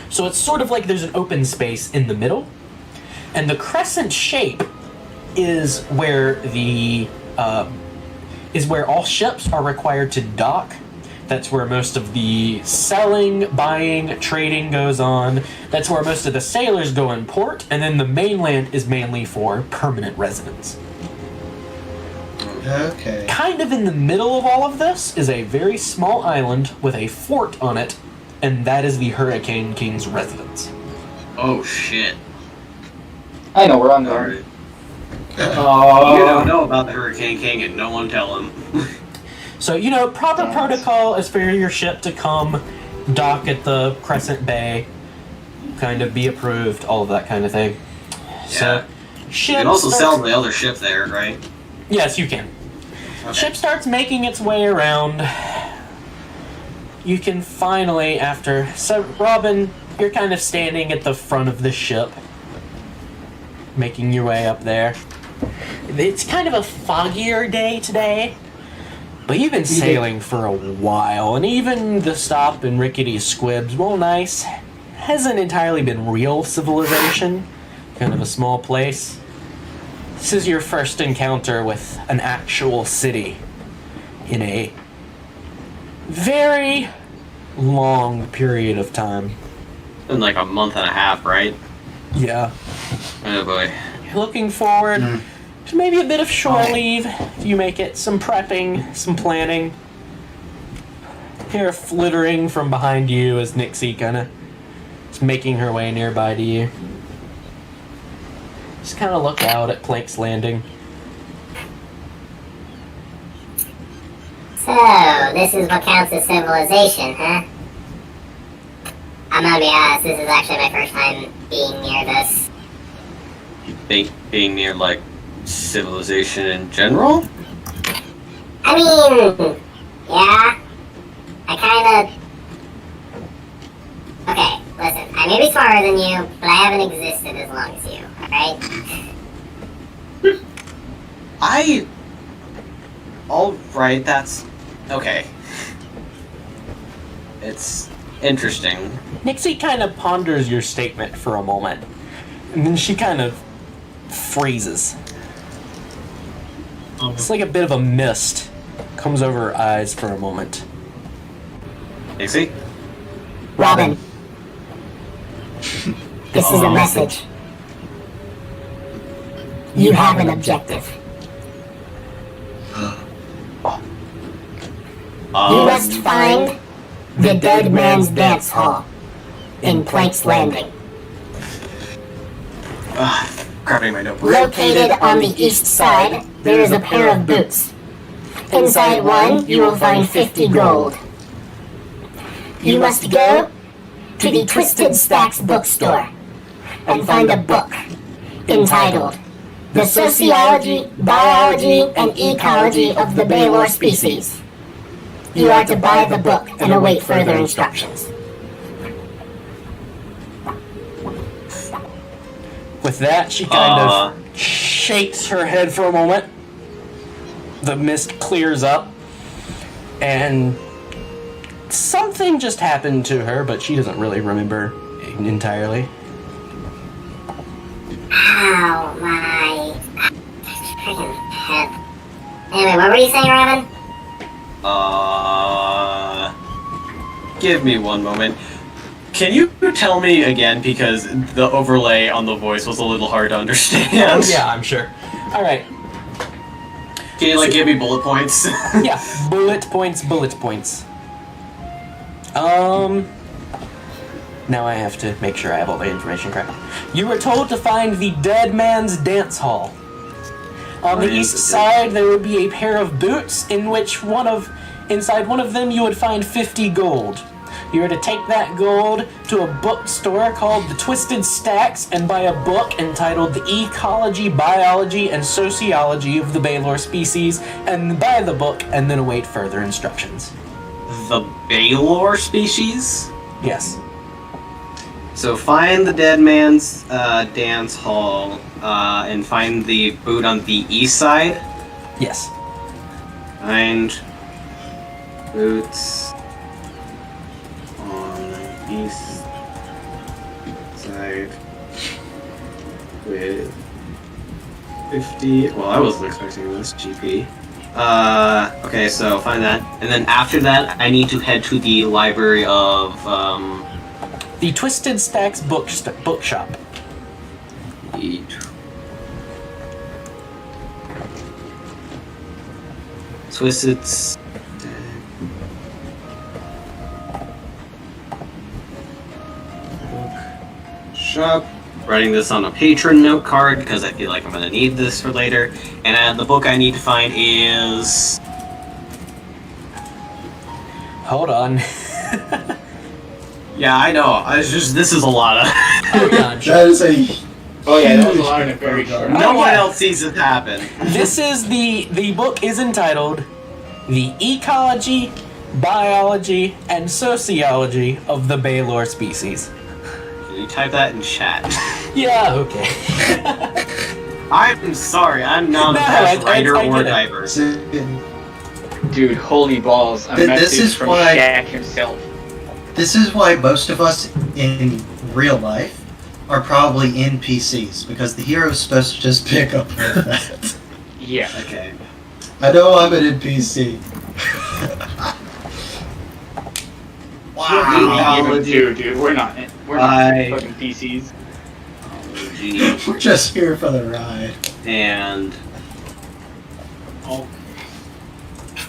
So it's sort of like there's an open space in the middle, and the crescent shape is where all ships are required to dock. That's where most of the selling, buying, trading goes on. That's where most of the sailors go in port, and then the mainland is mainly for permanent residents. Okay. Kind of in the middle of all of this is a very small island with a fort on it, and that is the Hurricane King's residence. Oh shit. I know where I'm going. Alright. You don't know about the Hurricane King and no one tell him. So, proper protocol is for your ship to come, dock at the Crescent Bay, kind of be approved, all of that kind of thing. So, You can also sell the other ship there, right? Yes, you can. Okay. Ship starts making its way around. You can finally, so Robin, you're kind of standing at the front of the ship, making your way up there. It's kind of a foggier day today, but you've been sailing for a while, and even the stop in Rickety Squibs, while nice, hasn't entirely been real civilization. Kind of a small place. This is your first encounter with an actual city in a very long period of time. In like a month and a half, right? Yeah. Oh boy. You're looking forward to maybe a bit of shore leave if you make it, some prepping, some planning. Hear flittering from behind you as Nixie kind of is making her way nearby to you. Just kind of look out at Plank's Landing. So, this is what counts as civilization, huh? I'm gonna be honest, this is actually my first time being near this. Being near, like, civilization in general? I mean, yeah. I kinda... Okay, listen, I may be smarter than you, but I haven't existed as long as you, alright? Alright, that's... Okay. It's interesting. Nixie kind of ponders your statement for a moment, and then she kind of freezes. It's like a bit of a mist comes over her eyes for a moment. Dixie? Robin. This is a message. You have an objective. You must find the Dead Man's Dance Hall in Plank's Landing. Grabbing my notebook. Located on the east side, there is a pair of boots. Inside one, you will find 50 gold. You must go to the Twisted Stacks bookstore and find a book entitled The Sociology, Biology, and Ecology of the Baylor Species. You are to buy the book and await further instructions. With that, she kind of shakes her head for a moment. The mist clears up, and something just happened to her, but she doesn't really remember entirely. Ow, my freaking head. Anyway, what were you saying, Robin? Give me one moment. Can you tell me again, because the overlay on the voice was a little hard to understand? Yeah, I'm sure. Alright. Can you, like, give me bullet points? Yeah, bullet points. Now I have to make sure I have all the information correct. You were told to find the Dead Man's Dance Hall. On the east side, there would be a pair of boots inside one of them you would find 50 gold. You are to take that gold to a bookstore called the Twisted Stacks and buy a book entitled The Ecology, Biology, and Sociology of the Baylor Species, and buy the book and then await further instructions. The Baylor species? Yes. So find the Dead Man's Dance Hall and find the boot on the east side. Yes. Find boots on the east side with 50. Well, I wasn't expecting this. GP. Okay, so find that, and then after that, I need to head to the library of The Twisted Stacks bookshop. Twisted Shop. Writing this on a patron note card because I feel like I'm going to need this for later. And the book I need to find is... Hold on. Yeah, I know. This is a lot of... Oh, yeah, sure. That is a. Oh yeah, that was a lot in a very short. No Oh, one yeah. else sees it happen. This is the book is entitled The Ecology, Biology, and Sociology of the Baylor Species. Can you type that in chat? Yeah, okay. I'm sorry, I'm not No, a best I writer get or it. diver. Dude, holy balls! A This message is from why- Shaq himself. This is why most of us in real life are probably NPCs, because the hero's supposed to just pick up on that. Yeah. Okay. I know I'm an NPC. Even too, dude. We're not I- fucking PCs. Biology We're just here for the ride. and...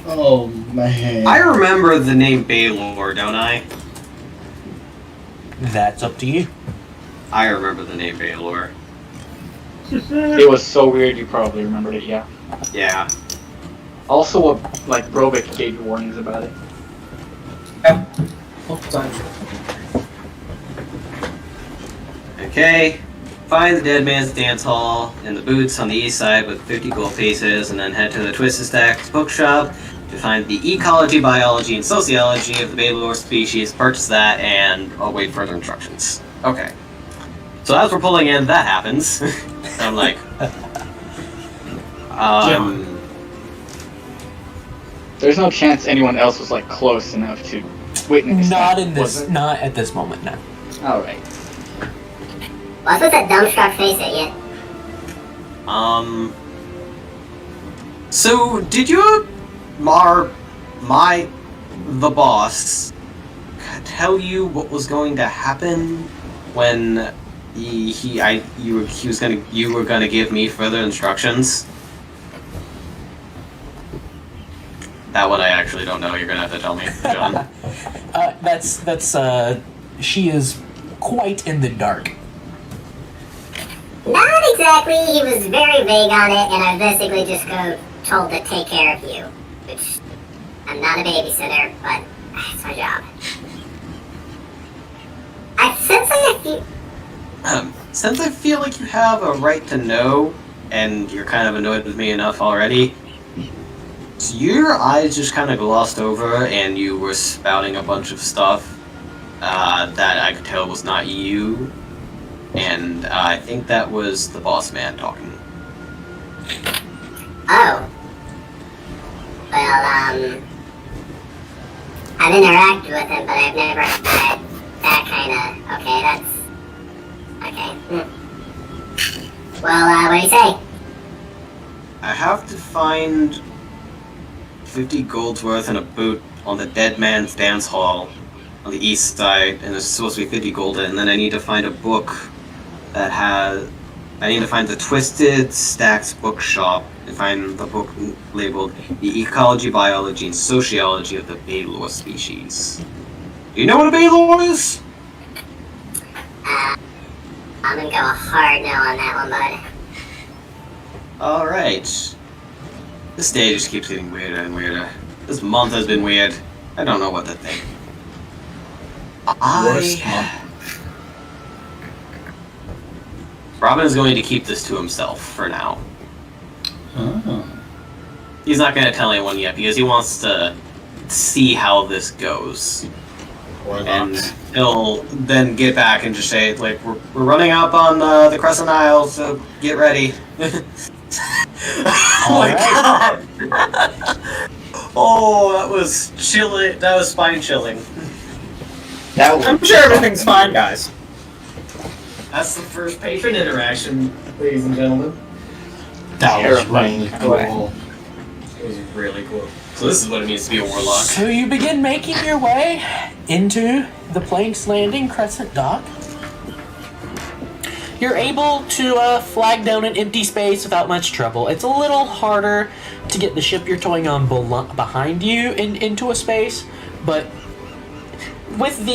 Oh man. I remember the name Baylor, don't I? That's up to you. I remember the name Baylor. It was so weird. You probably remembered it. Yeah. Yeah. Also, like Robic gave you warnings about it. Okay. Find the dead man's dance hall in the boots on the east side with 50 gold pieces, and then head to the Twisted Stacks bookshop to find the ecology, biology, and sociology of the Baylor species. Purchase that and await further instructions. Okay. So as we're pulling in, that happens. I'm like, There's no chance anyone else was like close enough to witness. Not that, in was this. it? Not at this moment. No. All right. What's with that dumbstruck face at you? So did you, the boss, tell you what was going to happen when you were gonna give me further instructions? That one I actually don't know. You're gonna have to tell me, John. She is quite in the dark. Not exactly. He was very vague on it, and I basically just told to take care of you. Which, I'm not a babysitter, but it's my job. Since I feel like you have a right to know, and you're kind of annoyed with me enough already, so your eyes just kind of glossed over, and you were spouting a bunch of stuff that I could tell was not you, and I think that was the boss man talking. Oh. Well, I've interacted with him, but I've never had that kind of... Okay, that's... Okay. Well, what do you say? I have to find 50 gold's worth in a boot on the dead man's dance hall on the east side, and it's supposed to be 50 gold, and then I need to find a book that has... I need to find the Twisted Stacks bookshop and find the book labeled The Ecology, Biology, and Sociology of the Baylor Species. Do you know what a Baylor is? I'm gonna go a hard no on that one, bud. Alright. This day just keeps getting weirder and weirder. This month has been weird. I don't know what to think. Worst month. Robin is going to keep this to himself for now. Oh. He's not going to tell anyone yet because he wants to see how this goes. And he'll then get back and just say, like, we're running up on the Crescent Isle, so get ready. Oh my god! Oh, that was chilling. That was spine chilling. I'm sure everything's fine, guys. That's the first patron interaction, ladies and gentlemen. That was Terrifying. really cool. It was really cool. So this is what it means to be a warlock. So you begin making your way into the Planks Landing Crescent Dock. you're able to flag down an empty space without much trouble. It's a little harder to get the ship you're towing on behind you into a space, but with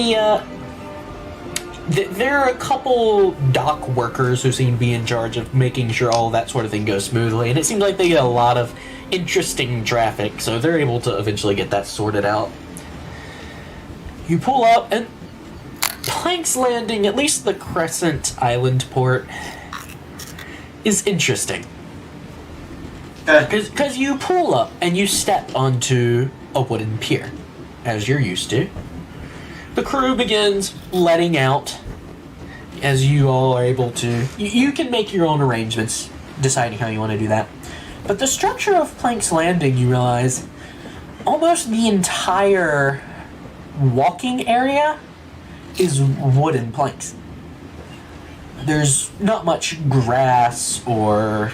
there are a couple dock workers who seem to be in charge of making sure all that sort of thing goes smoothly, and it seems like they get a lot of interesting traffic, so they're able to eventually get that sorted out. You pull up, and Plank's Landing, at least the Crescent Island port, is interesting. Because you pull up and you step onto a wooden pier, as you're used to. The crew begins letting out, as you all are able to. You can make your own arrangements, deciding how you want to do that. But the structure of Plank's Landing, you realize, almost the entire walking area is wooden planks. There's not much grass or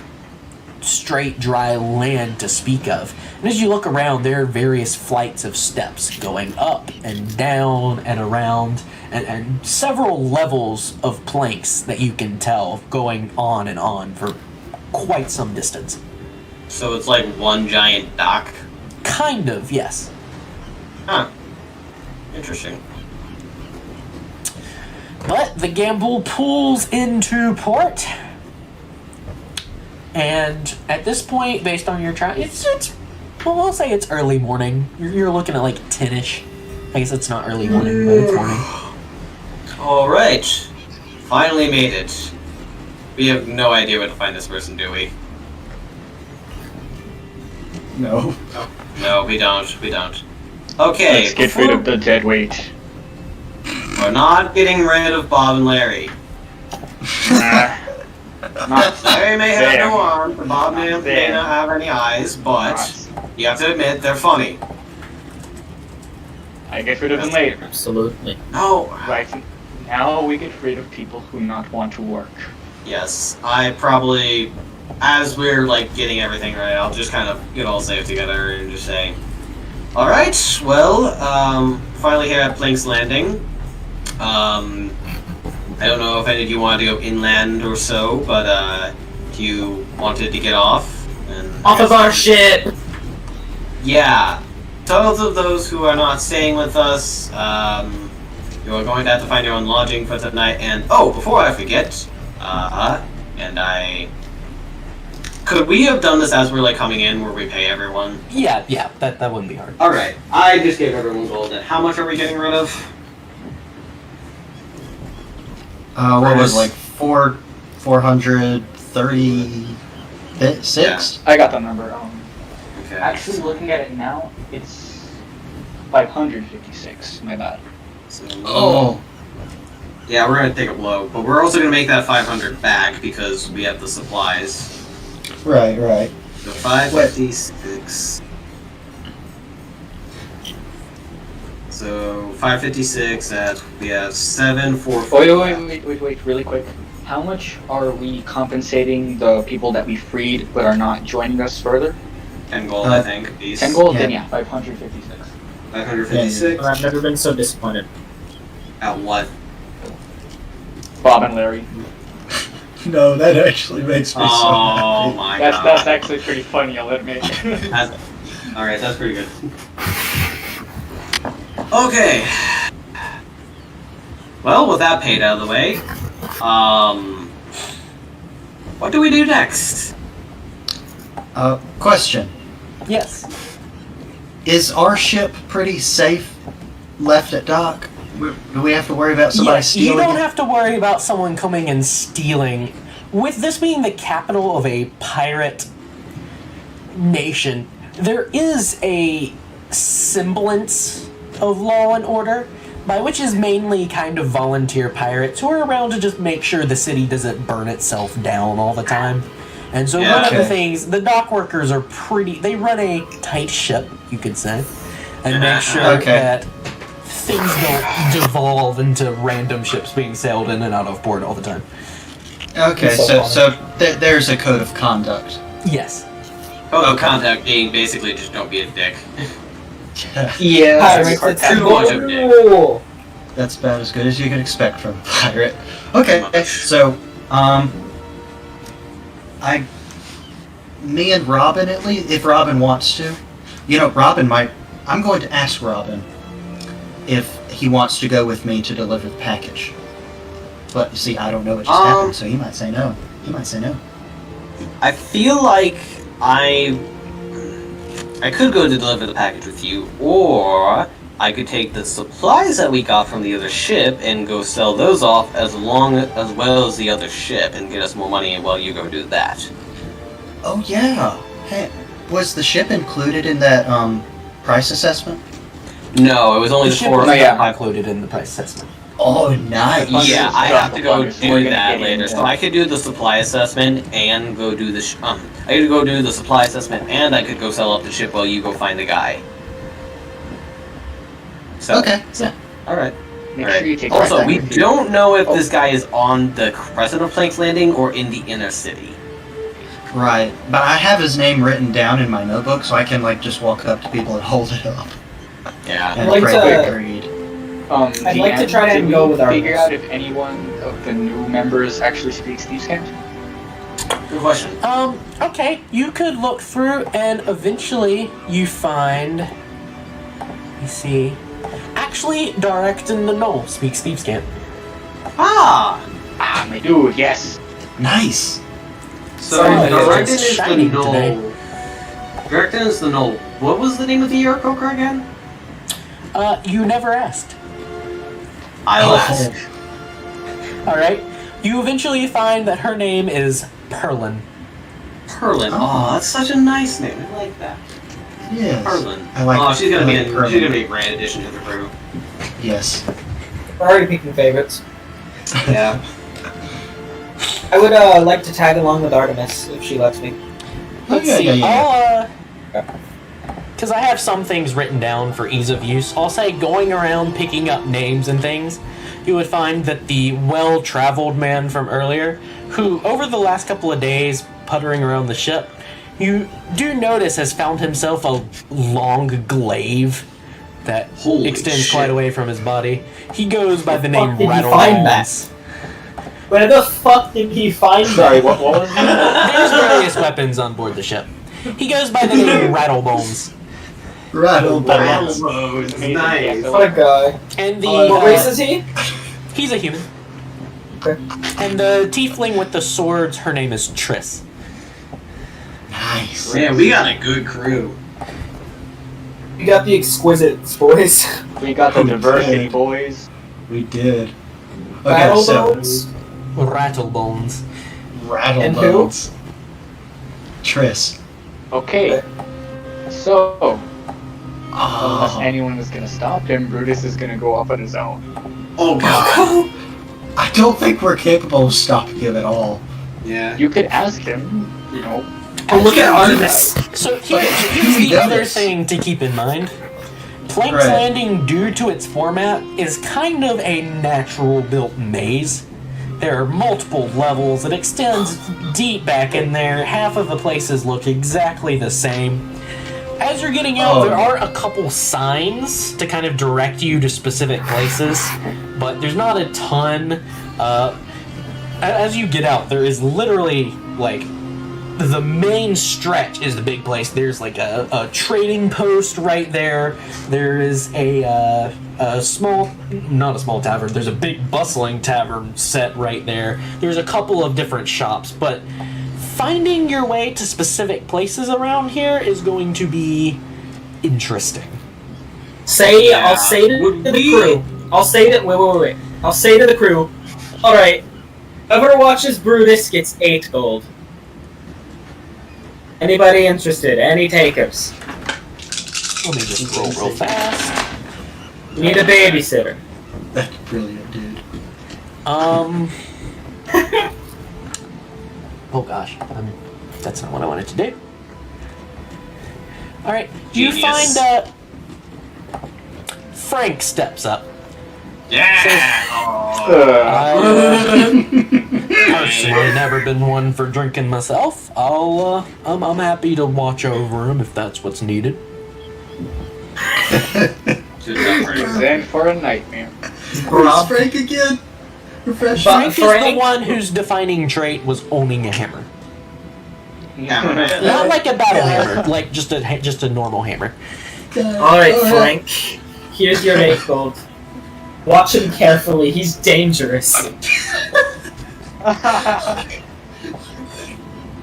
straight dry land to speak of. And as you look around, there are various flights of steps going up and down and around, and several levels of planks that you can tell going on and on for quite some distance. So it's like one giant dock? Kind of, yes. Huh. Interesting. But the gamble pulls into port, and at this point, based on your track, it's well, we'll say it's early morning. You're looking at like 10-ish. I guess it's not early morning, but it's morning. All right. Finally made it. We have no idea where to find this person, do we? No. No, we don't. We don't. Okay. Let's get rid of the dead weight. We're not getting rid of Bob and Larry. Not Larry may have there. no arms, and Bob may there. not have any eyes, but you have to admit they're funny. I get rid of them later. Absolutely. No. Right now we get rid of people who not want to work. Yes, I probably, as we're like getting everything right, I'll just kind of get all safe together and just say, all right, well, finally here at Plank's Landing. I don't know if any of you wanted to go inland or so, but you wanted to get off. And Off of our ship! yeah, those of those who are not staying with us, you are going to have to find your own lodging for tonight. And oh, before I forget, could we have done this as we're like coming in, where we pay everyone? Yeah, that wouldn't be hard. All right, I just gave everyone gold. And how much are we getting rid of? What was it, like 436? I got the number. Okay. Actually, looking at it now, it's 556. My bad. So, Oh. yeah, we're gonna take a blow, but we're also gonna make that 500 back because we have the supplies. Right. So 556. So 556 at we have 744. Wait, really quick. How much are we compensating the people that we freed but are not joining us further? 10 gold, I think. A piece. 10 gold? Yeah. Then yeah, 556. 556. I've never been so disappointed. At what? Bob and Larry. No, that actually makes me Oh my That's god. actually pretty funny, I'll admit. Alright, that's pretty good. Okay. Well, with that paid out of the way, what do we do next? Question. Yes. Is our ship pretty safe left at dock? Do we have to worry about somebody Yes, stealing you don't it? have to worry about someone coming and stealing. With this being the capital of a pirate nation, there is a semblance of law and order, by which is mainly kind of volunteer pirates who are around to just make sure the city doesn't burn itself down all the time. And so Yeah. one of the Okay. things, the dock workers are they run a tight ship, you could say, and make sure Okay. that things don't devolve into random ships being sailed in and out of port all the time. Okay, so there's a code of conduct. Yes. Code of conduct being basically just don't be a dick. Yeah, Pirates, that's it's too much of a dick. cool. That's about as good as you can expect from a pirate. Okay, so Me and Robin, at least, if Robin wants to. Robin might. I'm going to ask Robin if he wants to go with me to deliver the package. But you see, I don't know what just happened, so he might say no. I feel like I could go to deliver the package with you, or I could take the supplies that we got from the other ship and go sell those off as well as the other ship and get us more money while you go do that. Oh yeah. Hey, was the ship included in that price assessment? No, it was only The the ship four was of not them. included in the price assessment. Oh, nice. Yeah, I have to go We're do gonna that get later. into So that. I could do the supply assessment and go do the I could go do the supply assessment and I could go sell off the ship while you go find the guy. So Okay. Yeah. all right. Make Alright. sure you take Also, that we with you. don't know if this guy is on the crescent of Plank's Landing or in the inner city. Right. But I have his name written down in my notebook, so I can just walk up to people and hold it up Yeah. and I'd like pray to- they agreed. I'd like to try to did go we with our figure list. out if anyone of the new members actually speaks Thieves' Cant? Good question. Okay, you could look through and eventually you find. You see. Actually, Directon the Knoll speaks Thieves' Cant. Ah! Ah, my dude, yes. Nice. So Sorry, Directon it's is the shining Knoll. today. Directon is the Knoll. What was the name of the Aarakocra again? You never asked. I'll ask. Alright. You eventually find that her name is Perlin. Perlin. Oh, that's such a nice name. I like that. Yes. Perlin. I like. Oh, she's gonna I be like she's Perlin. gonna be a grand addition to the crew. Yes. We're already picking favorites. Yeah. I would like to tag along with Artemis if she lets me. Oh, Let's yeah, see. yeah. Because I have some things written down for ease of use. I'll say going around picking up names and things, you would find that the well-traveled man from earlier, who over the last couple of days puttering around the ship, you do notice has found himself a long glaive that Holy extends shit. quite away from his body. He goes by the fuck name did he Rattle find Bones. Where the fuck did he find Sorry, that? what was that? There's various weapons on board the ship. He goes by the name Rattle Bones. Rattle Rattle bones. Bones. Amazing. Nice. Yeah, What a guy. And the What race is he? he's a human. Okay. And the tiefling with the swords, her name is Triss. Nice. Man, we got a good crew. You got the exquisites, boys. We got the Okay. diversity, boys. We did. Okay, Battle so bones. Rattle Bones. rattle And who? bones. Triss. Okay. So, unless Oh. anyone is gonna stop him, Brutus is gonna go off on his own. Oh god. I don't think we're capable of stopping him at all. Yeah. You could ask him, you know. Oh, look at Artemis. So But here's he the other does. thing to keep in mind. Plank's Right. Landing, due to its format, is kind of a natural built maze. There are multiple levels. It extends deep back in there. Half of the places look exactly the same. As you're getting out, Oh. there are a couple signs to kind of direct you to specific places, but there's not a ton. As you get out, there is literally, like, the main stretch is the big place. There's like a trading post right there. There is a small, not a small tavern. There's a big bustling tavern set right there. There's a couple of different shops, but finding your way to specific places around here is going to be interesting. I'll say to Would the we- crew. I'll say to wait. I'll say to the crew. All right, whoever watches Brutus gets 8 gold. Anybody interested? Any takers? Let me just roll real fast. We need a babysitter. That's brilliant, dude. Oh gosh, that's not what I wanted to do. All right, you Genius. find Frank steps up. Yeah. I've personally never been one for drinking myself. I'm happy to watch over him if that's what's needed. Good job, Frank. He's in for a nightmare. Rob Frank again? Refresh. Frank is the Frank- one whose defining trait was owning a hammer. Hammerman. Not like a battle hammer, like just a normal hammer. Alright, Frank. Here's your 8 gold. Watch him carefully, he's dangerous.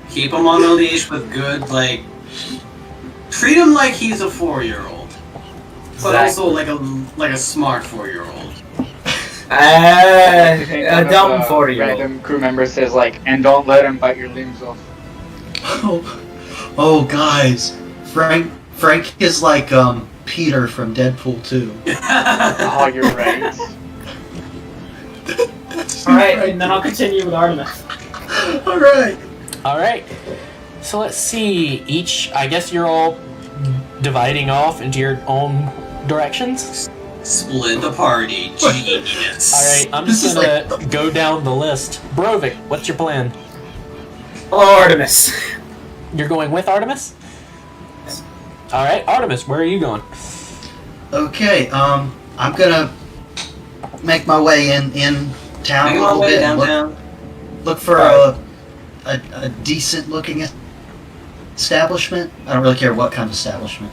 Keep him on a leash with good, like... Treat him like he's a 4-year-old. But also like a smart 4-year-old. A dumb 4-year-old. Random crew member says like, and don't let him bite your limbs off. Oh, guys. Frank is like, Peter from Deadpool 2. Oh, you're right. Alright, and then I'll continue with Artemis. Alright. Alright. So let's see. I guess you're all dividing off into your own directions. Split the party. Genius. Alright, I'm just gonna go down the list. Brovik, what's your plan? Artemis. You're going with Artemis? Alright, Artemis, where are you going? Okay, I'm gonna make my way in town Make a my little way bit and downtown. look for a decent looking establishment. I don't really care what kind of establishment.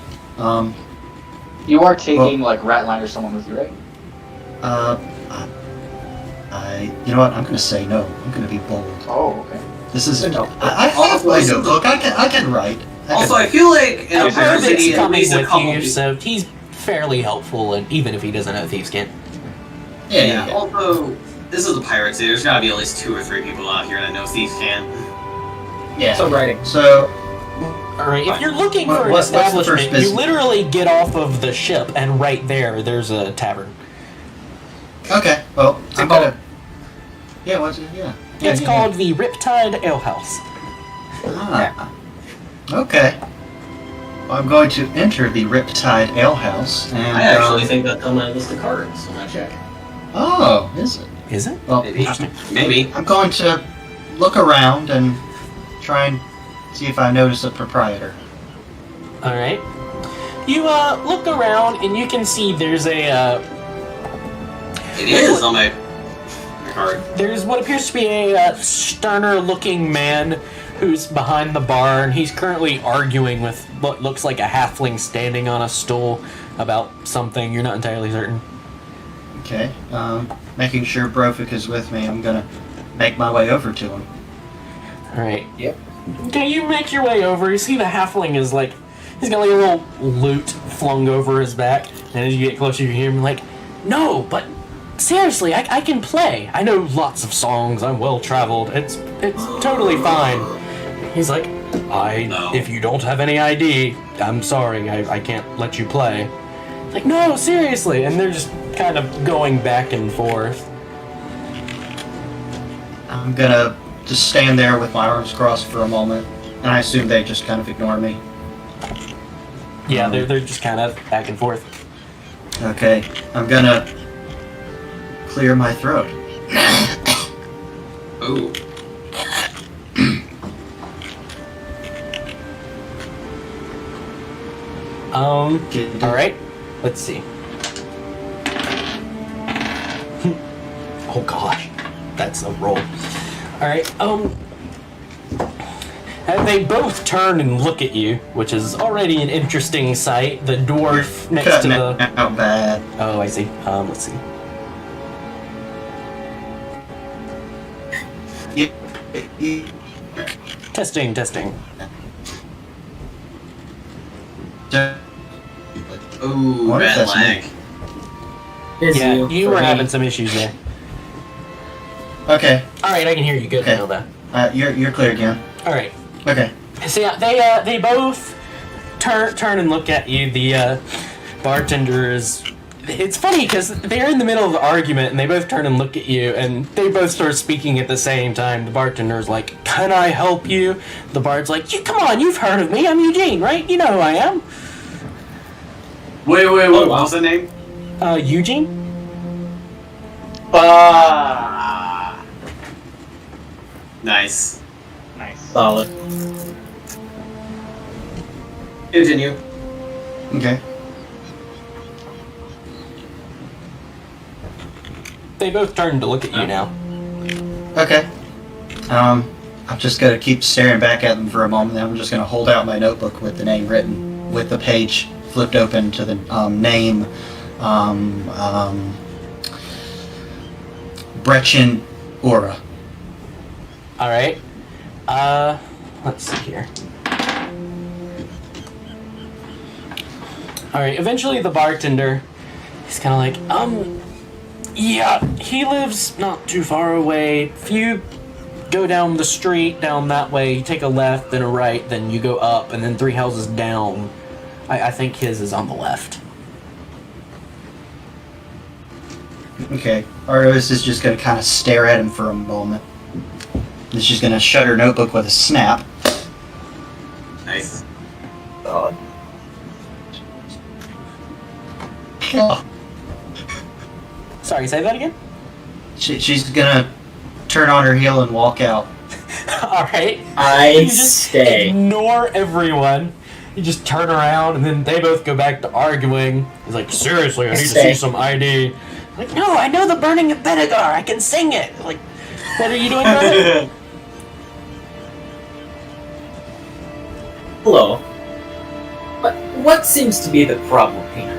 You are taking like Ratline or someone with you, right? You know what? I'm gonna say no. I'm gonna be bold. Oh, okay. This is I have my notebook. I can write. Also, I feel like in a pirate Brovik's city, at coming least a with couple you, people. so he's fairly helpful, and even if he doesn't know Thieves' Cant. Yeah. Also, this is a pirate city. There's gotta be at least 2 or 3 people out here that know Thieves' Cant. Yeah. So writing. So Alright, if you're looking for an What's the first establishment, business? you literally get off of the ship, and right there's a tavern. okay. Well, I'm gonna. Yeah. What's it? Yeah. It's called the Riptide Ale House. Ah. Okay. I'm going to enter the Riptide Ale House, and I actually think that they'll let us the cards. So I check. Oh, is it? Is it? Well, Maybe. I'm going to look around and try and see if I notice a proprietor. Alright. You look around, and you can see there's a It is on my card. there's what appears to be a sterner-looking man who's behind the bar, and he's currently arguing with what looks like a halfling standing on a stool about something. You're not entirely certain. Okay. Making sure Brofik is with me, I'm gonna make my way over to him. Alright. Yep. Okay, you make your way over. You see the halfling is like, he's got like a little lute flung over his back, and as you get closer, you hear him like, no, but seriously, I can play. I know lots of songs. I'm well traveled. It's totally fine. He's like, if you don't have any ID, I'm sorry, I can't let you play. Like, no, seriously, and they're just kind of going back and forth. I'm gonna just stand there with my arms crossed for a moment, and I assume they just kind of ignore me. Yeah, they're just kind of back and forth. Okay, I'm gonna clear my throat. Ooh. Alright, let's see. Oh gosh, that's a roll. Alright, and they both turn and look at you, which is already an interesting sight. The dwarf next to Cutting the... it out bad. Oh, I see. Let's see. Testing. Ooh, What if red that's lag. me? Yeah, you for were me. having some issues there. Okay, Alright, I can hear you good Okay. now, though. you're clear again. Alright. Okay. So yeah, they both turn and look at you. The bartender is... It's funny because they're in the middle of the argument and they both turn and look at you and they both start speaking at the same time. The bartender's like, "Can I help you?" The bard's like, "Come on, you've heard of me. I'm Eugene, right? You know who I am." Wait, wow. what's the name? Eugene? Nice. Nice. Solid. Continue. Okay. They both turn to look at you now. Okay. I'm just gonna keep staring back at them for a moment. Then I'm just gonna hold out my notebook with the name written, with the page flipped open to the name, Brechin Aura. All right. Let's see here. All right. Eventually, the bartender, he's kind of like, yeah, he lives not too far away. If you go down the street, down that way, you take a left, then a right, then you go up, and then 3 houses down. I think his is on the left. Okay. Artemis is just gonna kind of stare at him for a moment. Then she's gonna shut her notebook with a snap. Nice. God. Sorry, say that again? She's gonna turn on her heel and walk out. Alright. I You just stay. ignore everyone. You just turn around, and then they both go back to arguing. He's like, seriously, I need to Stay. see some ID. Like, no, I know the burning of Benegar. I can sing it. Like, what are you doing, brother? Hello. But what seems to be the problem here?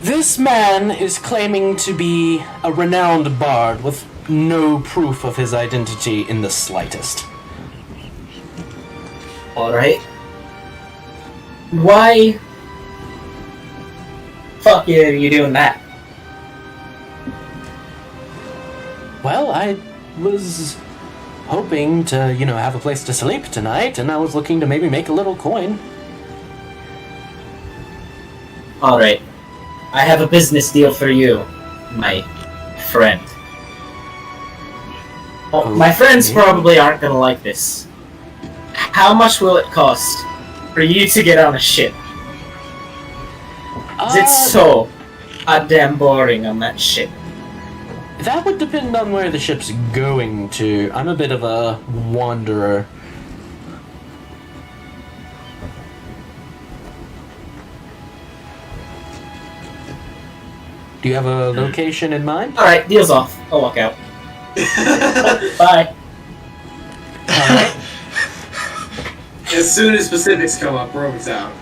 This man is claiming to be a renowned bard with no proof of his identity in the slightest. Alright. Why? Fuck you, you doing that? Well, I was hoping to, have a place to sleep tonight, and I was looking to maybe make a little coin. Alright. I have a business deal for you, my friend. Oh, my friends Okay. probably aren't gonna like this. How much will it cost for you to get on a ship? 'Cause it's so goddamn boring on that ship. That would depend on where the ship's going to. I'm a bit of a wanderer. Do you have a location in mind? Alright, deal's off. I'll walk out. Bye. Alright. As soon as specifics come up, Roman's out.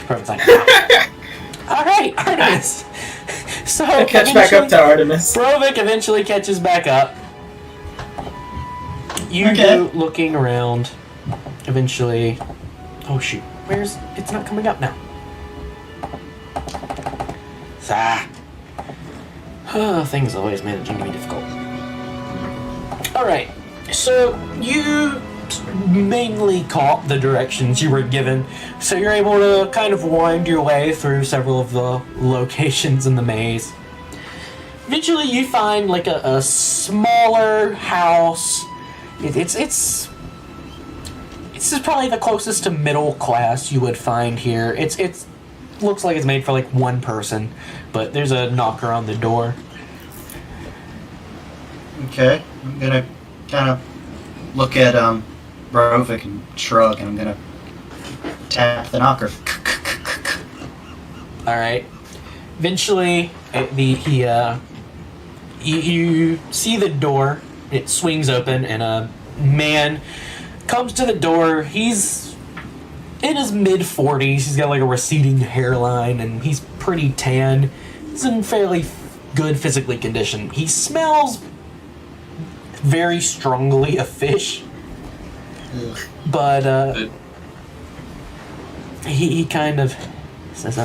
Perfect. Alright, Artemis. So, I catch back up to Artemis. Brovik eventually catches back up. You Okay. go looking around. Eventually. Oh shoot. It's not coming up now. Things always managing to be difficult. Alright, so you mainly caught the directions you were given, so you're able to kind of wind your way through several of the locations in the maze. Eventually you find like a smaller house. This is probably the closest to middle class you would find here. It's looks like it's made for like one person, but there's a knocker on the door. Okay, I'm gonna kind of look at Brovik and shrug, and I'm gonna tap the knocker. All right. Eventually, you see the door. It swings open, and a man comes to the door. He's in his mid-40s. He's got like a receding hairline, and he's pretty tan. He's in fairly good physically condition. He smells very strongly of fish, but he kind of says,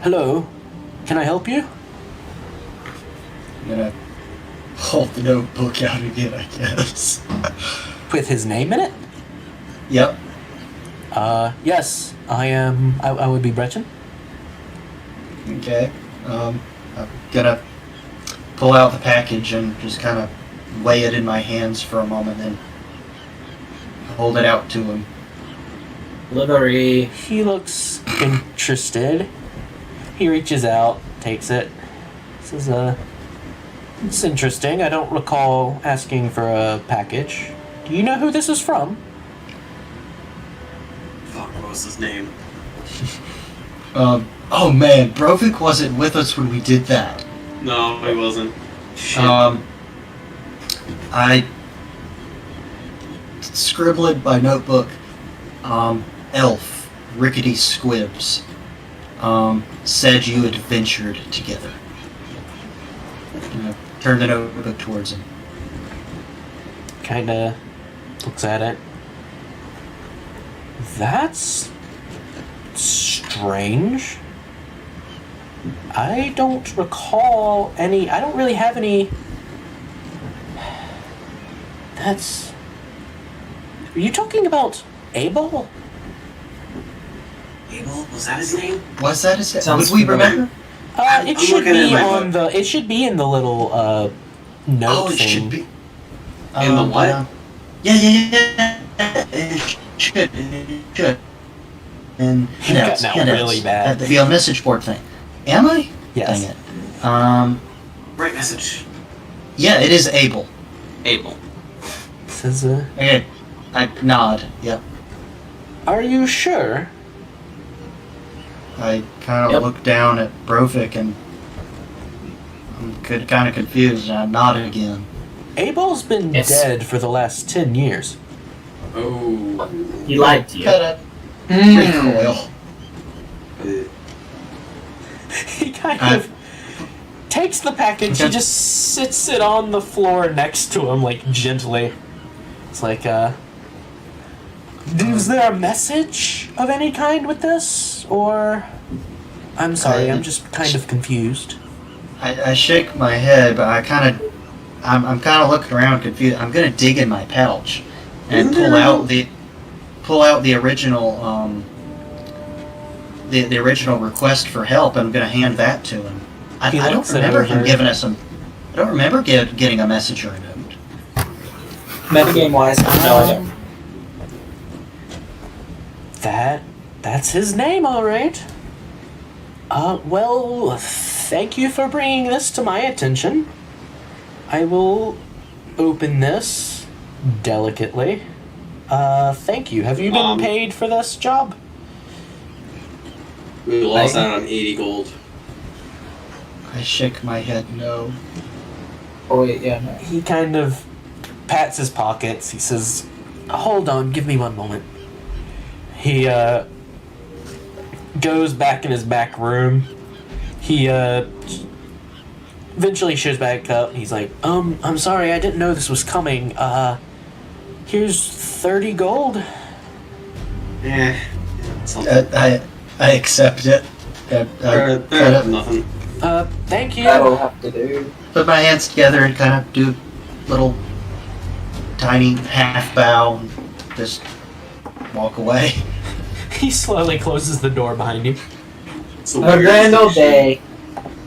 hello, can I help you? I'm gonna hold the notebook out again, I guess. With his name in it? Yep. Yes, I would be Brechin. Okay. I'm gonna pull out the package and just kind of weigh it in my hands for a moment and hold it out to him. Delivery. He looks interested. He reaches out, takes it. Says, it's interesting. I don't recall asking for a package. Do you know who this is from? Fuck, what was his name? Oh man, Brovik wasn't with us when we did that. No, he wasn't. Shit. I scribbled my notebook. Elf, Rickety Squibs, said you had ventured together. Turned the notebook towards him. Kinda looks at it. That's strange. I don't recall any. I don't really have any. That's. Are you talking about Abel? Abel? Was that his name? Was that his name? Sounds Would we familiar. remember? It should looking at be my on book. the. It should be in the little note Oh, it thing. should be. In the what? Yeah. It should. And You got now really bad. The message board thing. Am I? Yes. Dang it. Right message. Yeah, it is Abel. Abel. Says, Okay. I nod. Yep. are you sure? I kind of Yep. look down at Brovik and I'm kind of confused. And I nod again. Abel's been Yes. dead for the last 10 years. Oh. He lied to you. Cut it. Recoil. He kind of takes the package, he Okay. just sits it on the floor next to him, like, gently. It's like, is there a message of any kind with this? Or... I'm sorry, I'm just kind of confused. I shake my head, but I'm kind of looking around confused. I'm gonna dig in my pouch and pull out the original the original request for help. I'm gonna hand that to him. I He don't looks it remember him over. giving us some. I don't remember getting a message or a note. Metagame wise, no idea. That's his name, alright. Well, thank you for bringing this to my attention. I will open this delicately. Thank you. Have you been paid for this job? We lost out on 80 gold. I shake my head no. Oh wait, yeah, no. He kind of pats his pockets. He says, hold on, give me one moment. He, goes back in his back room. He, eventually shows back up. He's like, I'm sorry, I didn't know this was coming. Here's 30 gold. Yeah. Something. I accept it. I kind of Nothing. Thank you. That'll have to do. put my hands together and kind of do little tiny half bow and just walk away. He slowly closes the door behind you. It's the A grand old weirdest shit. day.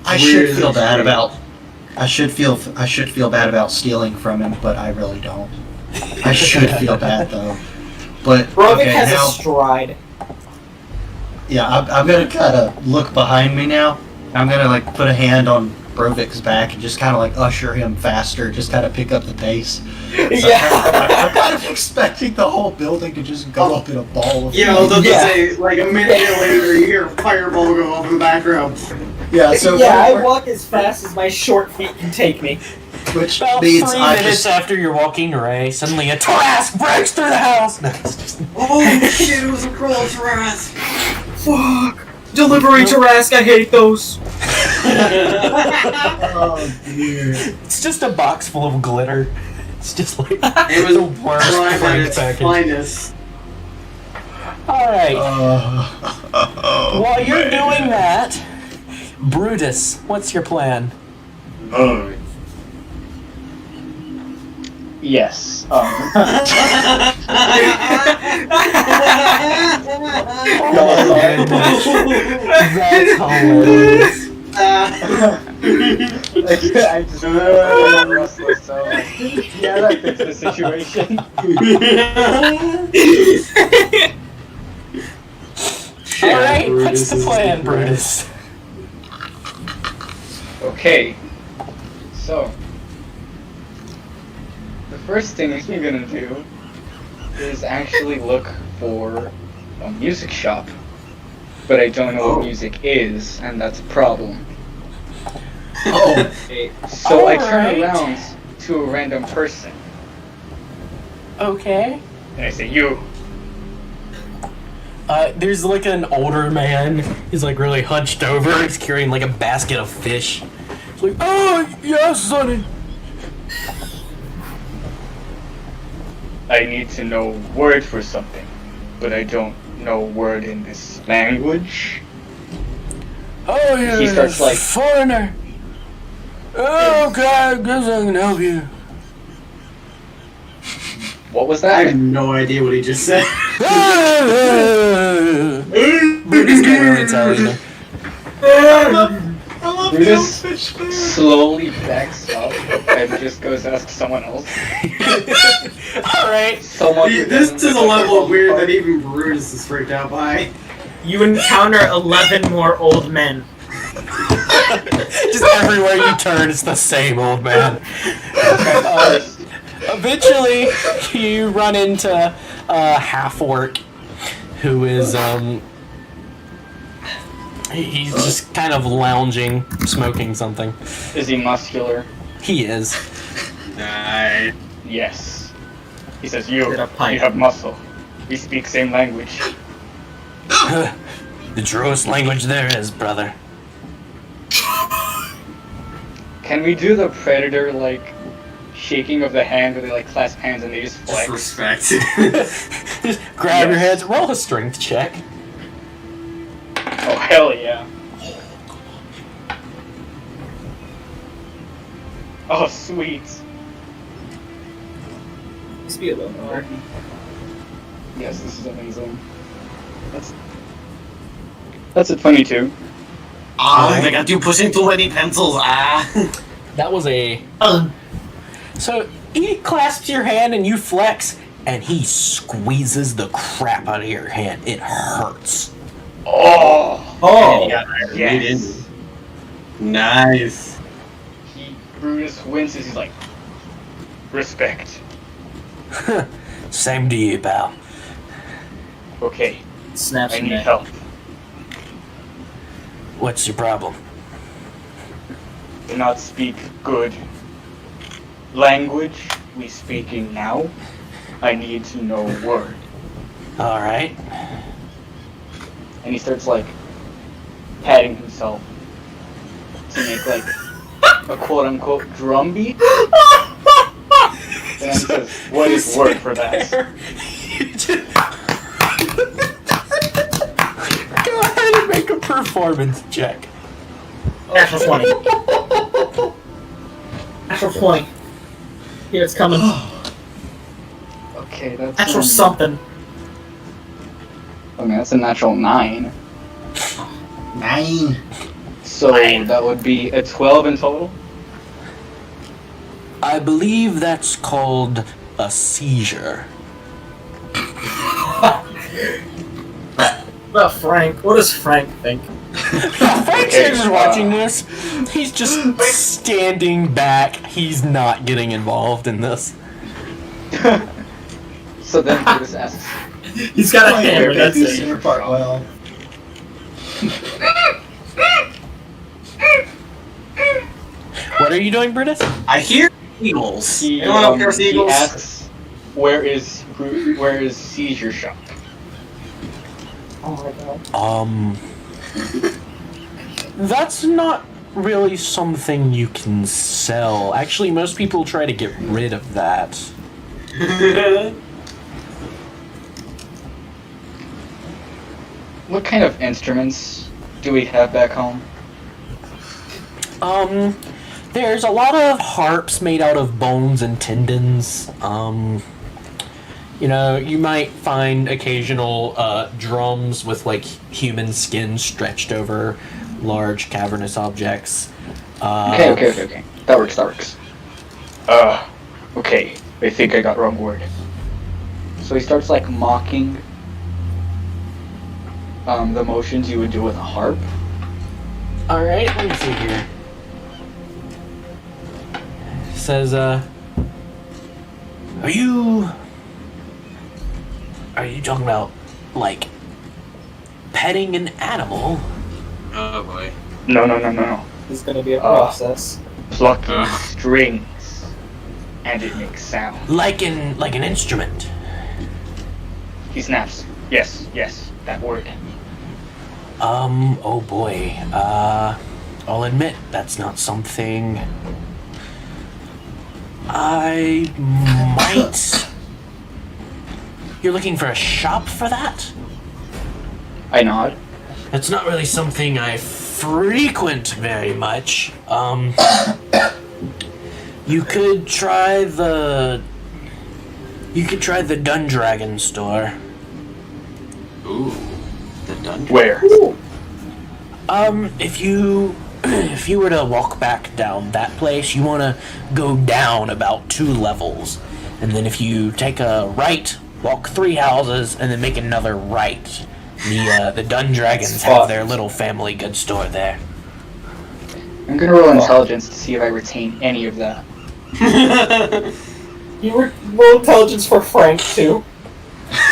I Weird should as feel a bad shame. about. I should feel bad about stealing from him, but I really don't. I should feel bad though. But Brovik okay, has now a stride. yeah, I'm gonna kind of look behind me now. I'm gonna like put a hand on Brovik's back and just kind of like usher him faster. Just kind of pick up the pace. So I'm kind of expecting the whole building to just go up in a ball of Yeah, I was about to Yeah. say, like a minute later, you hear a fireball go off in the background. yeah. So yeah, I we're- walk as fast as my short feet can take me. which About means 3 I minutes just after you're walking away, suddenly a Trask breaks through the house. No, it's just... Oh shit, it was a crawl Taras. Fuck! Delivery to Rask, I hate those. oh dear. It's just a box full of glitter. It's just like It was the worst prime at prank its package. finest. Alright, Oh, while you're man. doing that, Brutus, what's your plan? Yes. That's hilarious. I just I'm restless, so yeah, that fits the situation. Alright, what's the plan, Brutus? Okay. So the first thing I'm gonna do is actually look for a music shop. but I don't know what music is, and that's a problem. Oh, So I turn Alright. around to a random person, Okay. and I say, "You." There's like an older man. He's like really hunched over. He's carrying like a basket of fish. He's like, oh, yes, sonny. I need to know word for something, but I don't know word in this language. Oh, yeah, He starts like, foreigner. Oh, okay, I guess I can help you. what was I that? have no idea what he just said. Brutus can't really tell either. I love Brutus the fish man. slowly backs up and just goes to ask someone else. Alright. Someone. This is a level of weird that even Brutus is freaked out by. You encounter 11 more old men. Just everywhere you turn, it's the same old man. Eventually, you run into a half-orc who is, he's just kind of lounging, smoking something. Is he muscular? He is. Nice. Yes. He says, "You. Get a pipe. You have muscle. We speak same language." The truest language there is, brother. Can we do the predator like shaking of the hand where they like clasp hands and they just Just flex? respect. Just grab your hands, roll a strength check. Oh hell yeah! Oh sweet. Must be a little more. Yes, this is amazing. That's a 22. I think I'm pushing too many pencils. That was a... So, he clasps your hand and you flex, and he squeezes the crap out of your hand. It hurts. Oh! Oh! Yes! Nice. Brutus winces, he's like, respect. Same to you, pal. Okay, Snaps I your need neck. help. What's your problem? Do not speak good language we speaking now. I need to know word. Alright. And he starts like patting himself to make like a quote unquote drum beat. And then he says, "What is word for that?" Go ahead and make a performance check. Natural 20. Natural 20. Here it's coming. Okay, that's Natural something. I mean, that's a natural 9. 9. So that would be a 12 in total. I believe that's called a seizure. Well, Frank, what does Frank think? Frank's just watching this. He's just standing back. He's not getting involved in this. So then Brutus asks, He's got a hammer, That's that's the it. inner part well. What are you doing, Brutus? I hear eagles. he, Anyone up here see he eagles? asks, where is seizure shop? Oh my god. That's not really something you can sell. Actually, most people try to get rid of that. What kind of instruments do we have back home? There's a lot of harps made out of bones and tendons. You know, you might find occasional drums with like human skin stretched over large cavernous objects. Okay. That works. Okay. I think I got wrong word. So he starts like mocking the motions you would do with a harp. Alright, let me see here. It says, are you talking about, like, petting an animal. Oh boy. No. It's gonna be a process. Plucking strings. And it makes sound. Like an instrument. He snaps. Yes, that word. Oh boy. I'll admit that's not something I might. You're looking for a shop for that? I nod. It's not really something I frequent very much. You could try the Dundragon store. Ooh, the dungeon. Where? If you were to walk back down that place, you want to go down about 2 levels, and then if you take a right, walk 3 houses, and then make another right. The Dundragons have their little family goods store there. I'm gonna roll intelligence to see if I retain any of that. You were roll intelligence for Frank too.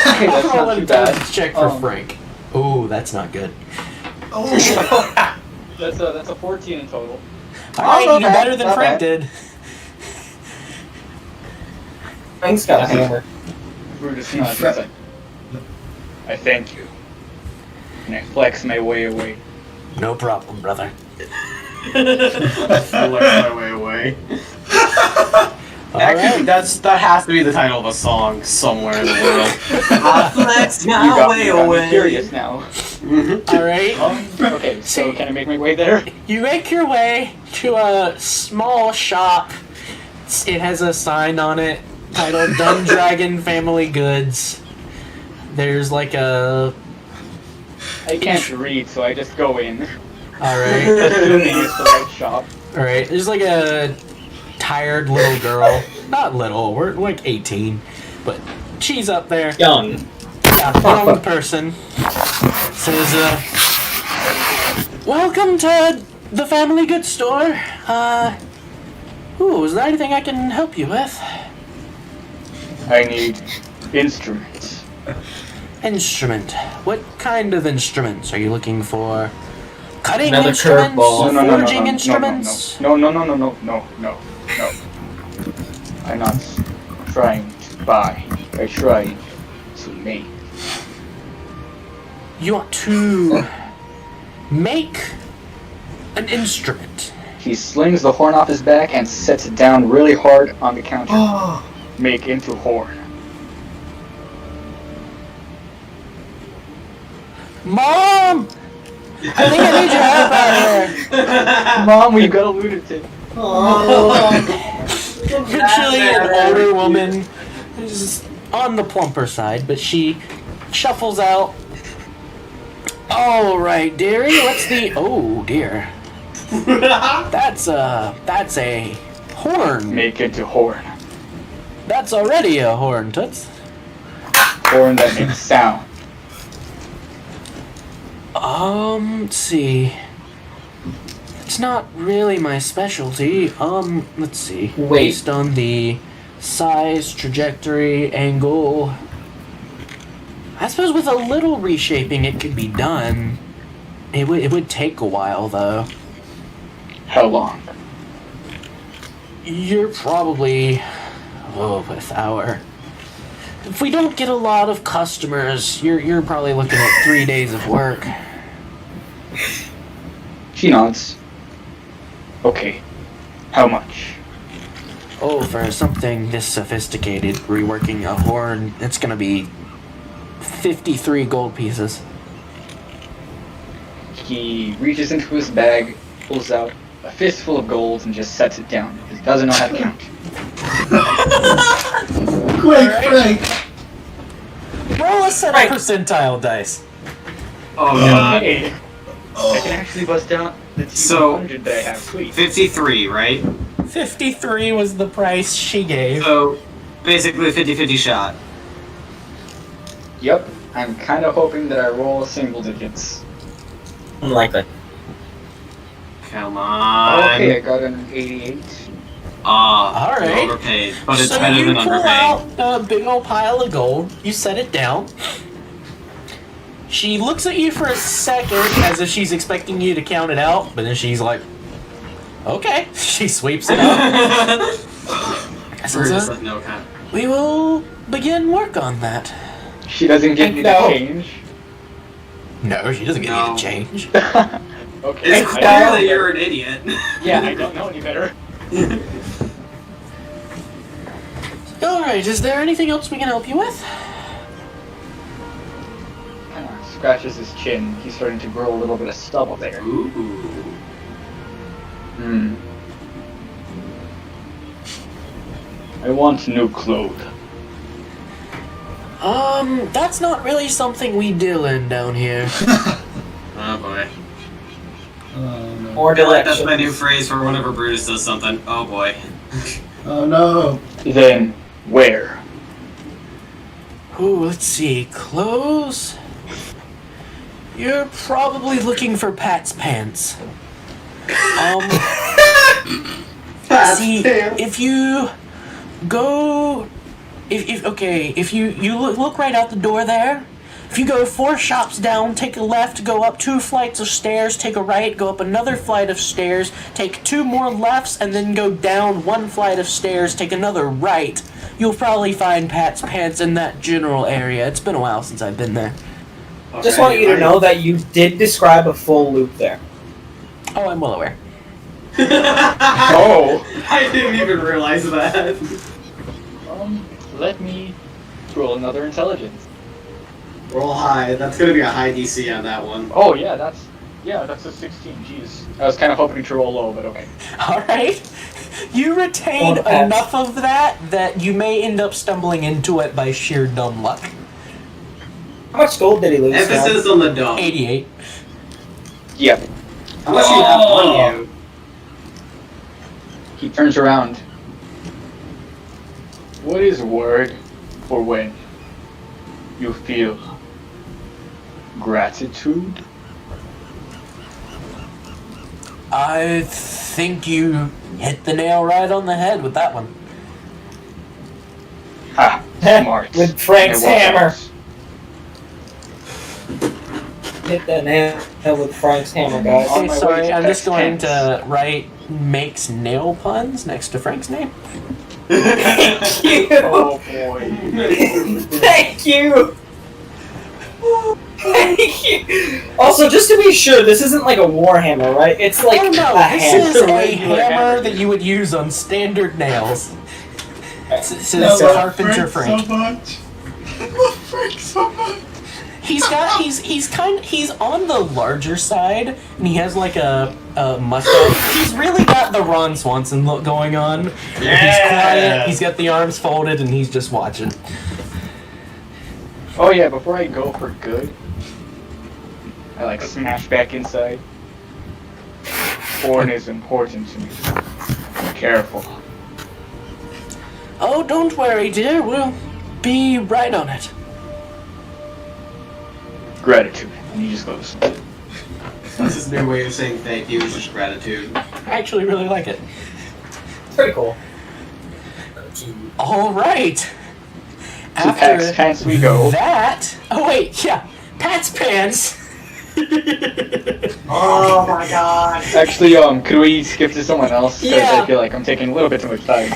Okay, that's Roll not an too bad. intelligence check for Frank. Oh, that's not good. That's a 14 in total. Alright, not you bad, better than not Frank bad. did. Frank's got a hammer. Brutus nods. He's like, I thank you. And I flex my way away. No problem, brother. Flex my way away. Alright. That has to be the title of a song somewhere in the world. I flex You my got way me, I'm away. curious now. Alright. Okay, so can I make my way there? You make your way to a small shop. It has a sign on it titled Dundragon Family Goods. There's like a... I can't read, so I just go in. Alright. Assuming it's the right shop. Alright, there's like a tired little girl. Not little, we're like 18. But she's up there. Young. A young person. Says, welcome to the Family Goods store. Is there anything I can help you with? I need instruments. Instrument. What kind of instruments are you looking for? Cutting Another instruments? curveball. Forging instruments? No. I'm not trying to buy. I try to make. You want to make an instrument? He slings the horn off his back and sets it down really hard on the counter. Make into horn. Mom! I think I need your help out here. Mom, we got a lunatic. Usually an older woman is on the plumper side, but she shuffles out. All right, dearie. What's the? Oh dear. That's a horn. Make into horn. That's already a horn, Toots. Horn that makes sound. Let's see. It's not really my specialty. Let's see. Wait. Based on the size, trajectory, angle. I suppose with a little reshaping it could be done. It would take a while though. How long? You're probably with our. If we don't get a lot of customers, you're probably looking at 3 days of work. She nods. Okay. How much? Oh, for something this sophisticated, reworking a horn, it's gonna be 53 gold pieces. He reaches into his bag, pulls out a fistful of gold, and just sets it down. He doesn't know how to count. Quick, Frank! Roll a set of percentile dice. Oh god. Okay. I can actually bust down the So- 200 that I have. Sweet. 53, right? 53 was the price she gave. So, basically 50-50 shot. Yep. I'm kind of hoping that I roll single digits. Unlikely. Come on. Okay, I got an 88. Ah, Alright. you're overpaid, but it's So better you than pull underpaid. out a big old pile of gold, you set it down, She looks at you for a second as if she's expecting you to count it out, but then she's like, okay. She sweeps it up. We're just like, no kind. We will begin work on that. She doesn't get me to change. No, she doesn't get No. you to change. Okay. It's clear that you're an idiot. Yeah, I don't know any better. Alright, is there anything else we can help you with? Kind of scratches his chin. He's starting to grow a little bit of stubble there. Ooh. I want new clothes. That's not really something we deal in down here. Oh boy. No. Or I feel like that's direction. my new phrase for whenever Brutus does something. Oh boy. Oh no. Then where? Ooh, let's see. Clothes? You're probably looking for Pat's pants. See, if you go... If you look right out the door there, if you go 4 shops down, take a left, go up 2 flights of stairs, take a right, go up another flight of stairs, take 2 more lefts, and then go down 1 flight of stairs, take another right, you'll probably find Pat's pants in that general area. It's been a while since I've been there. Just want you to know that you did describe a full loop there. Oh, I'm well aware. Oh! I didn't even realize that. Let me roll another intelligence. Roll high. That's gonna be a high DC on that one. Oh yeah, that's a 16. Jeez. I was kind of hoping to roll low, but okay. Alright. You retain Or Pat's. enough of that you may end up stumbling into it by sheer dumb luck. How much gold did he lose? Now? Emphasis on the dumb. 88. Yep. Unless you have on you. He turns around. What is word for when you feel gratitude? I think you hit the nail right on the head with that one. Ha! Smart. With Frank's It was hammer. us. Hit that nail with Frank's hammer, guys. On Okay, my way sorry, to I'm just Pat's going pants. to write makes nail puns next to Frank's name. Thank you! Oh boy. Thank you! Thank you! Also, just to be sure, this isn't like a warhammer, right? It's like Oh no, a this hammer. is a regular hammer hammer. that you would use on standard nails. It's No, Carpenter Frank. much. I love Frank so much. He's on the larger side, and he has like a mustache. He's really got the Ron Swanson look going on. He's quiet. He's got the arms folded, and he's just watching. Oh yeah, before I go for good, I like smash back inside. Porn is important to me. Be careful. Oh, don't worry, dear. We'll be right on it. Gratitude. And he just goes. That's his new way of saying thank you, is just gratitude. I actually really like it. Pretty cool. All right. To Pat's pants we go. That. Oh wait, yeah. Pat's pants. Oh my god. Actually, could we skip to someone else? 'Cause Yeah. I feel like I'm taking a little bit too much time.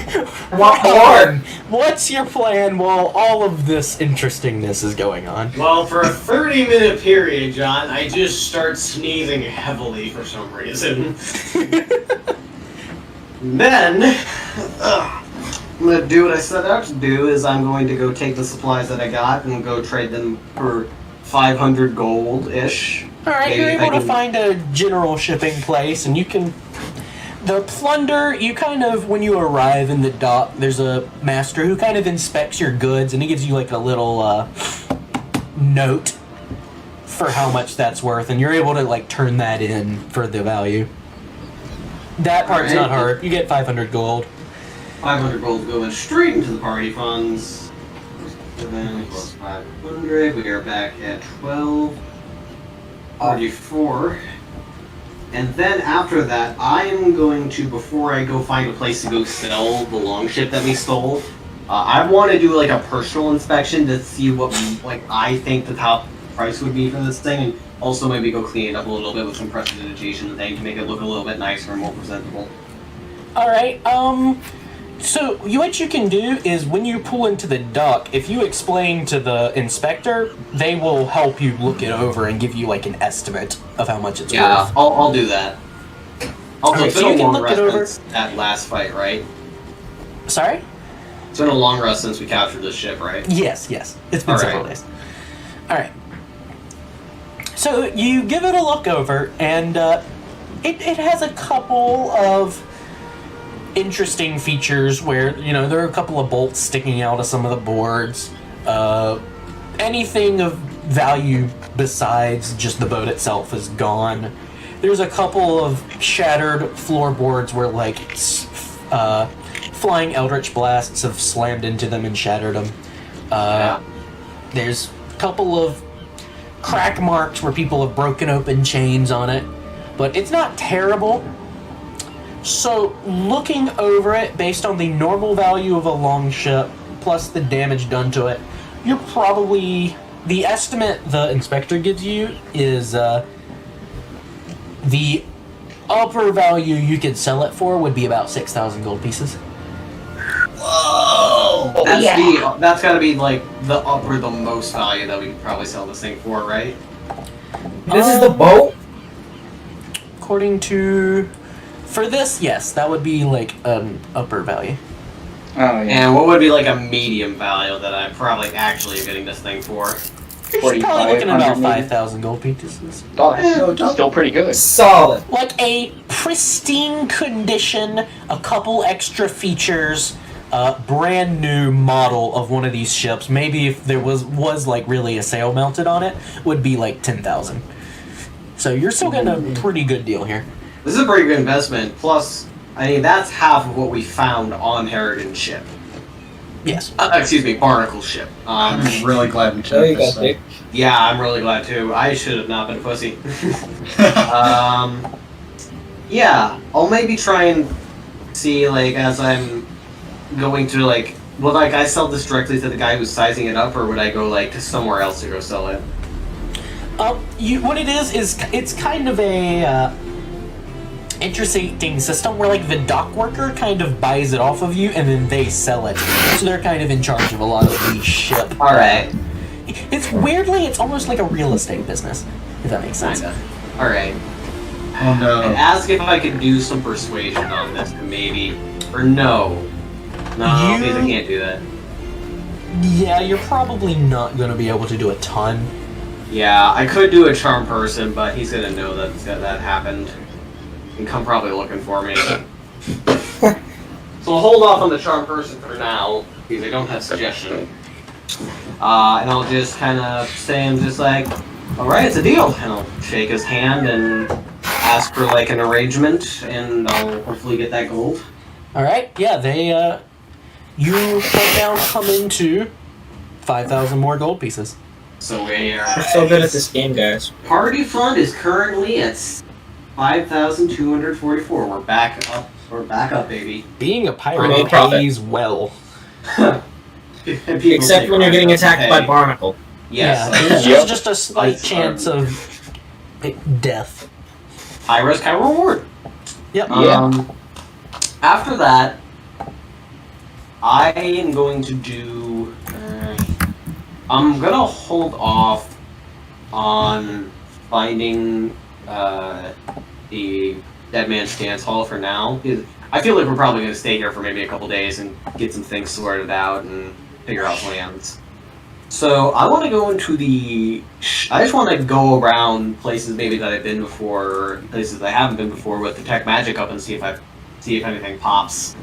Want more? What's your plan while all of this interestingness is going on? Well, for a 30-minute period, John, I just start sneezing heavily for some reason. Then, I'm gonna do what I set out to do. Is I'm going to go take the supplies that I got and go trade them for 500 gold-ish. Alright, Maybe you're if I able to can- find a general shipping place, and you can. The plunder, you kind of, when you arrive in the dock, there's a master who kind of inspects your goods, and he gives you like a little note for how much that's worth, and you're able to like turn that in for the value. That part's not Alright. hard. You get 500 gold. 500 gold going straight into the party funds. 7 plus 500. We are back at 1244. And then after that, I am going to, before I go find a place to go sell the longship that we stole, I want to do like a personal inspection to see what like I think the top price would be for this thing, and also maybe go clean it up a little bit with some prestidigitation thing to make it look a little bit nicer and more presentable. Alright, so what you can do is when you pull into the dock, if you explain to the inspector, they will help you look it over and give you like an estimate of how much it's Yeah, worth. I'll do that. Also, Alright, it's so been you a can long look it rest over. since that last fight, right? Sorry? It's been a long rest since we captured this ship, right? Yes. It's been several Alright. days. Alright. So you give it a look over, and it has a couple of interesting features where, there are a couple of bolts sticking out of some of the boards. Anything of value besides just the boat itself is gone. There's a couple of shattered floorboards where, flying eldritch blasts have slammed into them and shattered them. There's a couple of crack marks where people have broken open chains on it, but it's not terrible. So, looking over it based on the normal value of a longship plus the damage done to it, you're probably... The estimate the inspector gives you is the upper value you could sell it for would be about 6,000 gold pieces. Whoa! That's gotta be like the most value that we could probably sell this thing for, right? This is the boat? According to... For this, yes, that would be like an upper value. Oh, yeah. And what would be like a medium value that I'm probably actually getting this thing for? You're probably looking at about 4,500 maybe? 5,000 gold pieces. Oh, that's still pretty good. Solid. Like a pristine condition, a couple extra features, brand new model of one of these ships. Maybe if there was like really a sail mounted on it, would be like 10,000. So you're still getting a pretty good deal here. This is a pretty good investment. Plus, I mean, that's half of what we found on Harrigan's ship. Yes. Excuse me, Barnacle's ship. I'm really glad we There took you go, this thing. Dick. Yeah, I'm really glad too. I should have not been a pussy. Yeah, I'll maybe try and see, like, as I'm going to, like, would, like, I sell this directly to the guy who's sizing it up, or would I go, like, to somewhere else to go sell it? What it is it's kind of a interesting system where like the dock worker kind of buys it off of you and then they sell it. So they're kind of in charge of a lot of the ship. Alright. It's almost like a real estate business, if that makes sense. Kinda. Alright. Oh no. And ask if I could do some persuasion on this, maybe. Or no. No, because I can't do that. Yeah, you're probably not going to be able to do a ton. Yeah, I could do a charm person, but he's gonna know that happened. And come probably looking for me. So I'll hold off on the charm person for now, because I don't have suggestion. And I'll just kind of say, I'm just like, alright, it's a deal. And I'll shake his hand and ask for like an arrangement, and I'll hopefully get that gold. Alright, yeah, you right now come into 5,000 more gold pieces. So we are. We're so good at this game, guys. Party fund is currently at 5,244. We're back up. We're back up, baby. Being a No pirate profit. pays well. Except when you're getting attacked by Barnacle. Yes. Yeah, like, there's just a slight Like, chance of death. high risk, high reward. Yep. After that, I am going to do. I'm gonna hold off on finding the Dead Man's Dance Hall for now. Because I feel like we're probably gonna stay here for maybe a couple days and get some things sorted out and figure out plans. So I want to go into the. I just want to go around places maybe that I've been before, places that I haven't been before with the tech magic up and see if anything pops.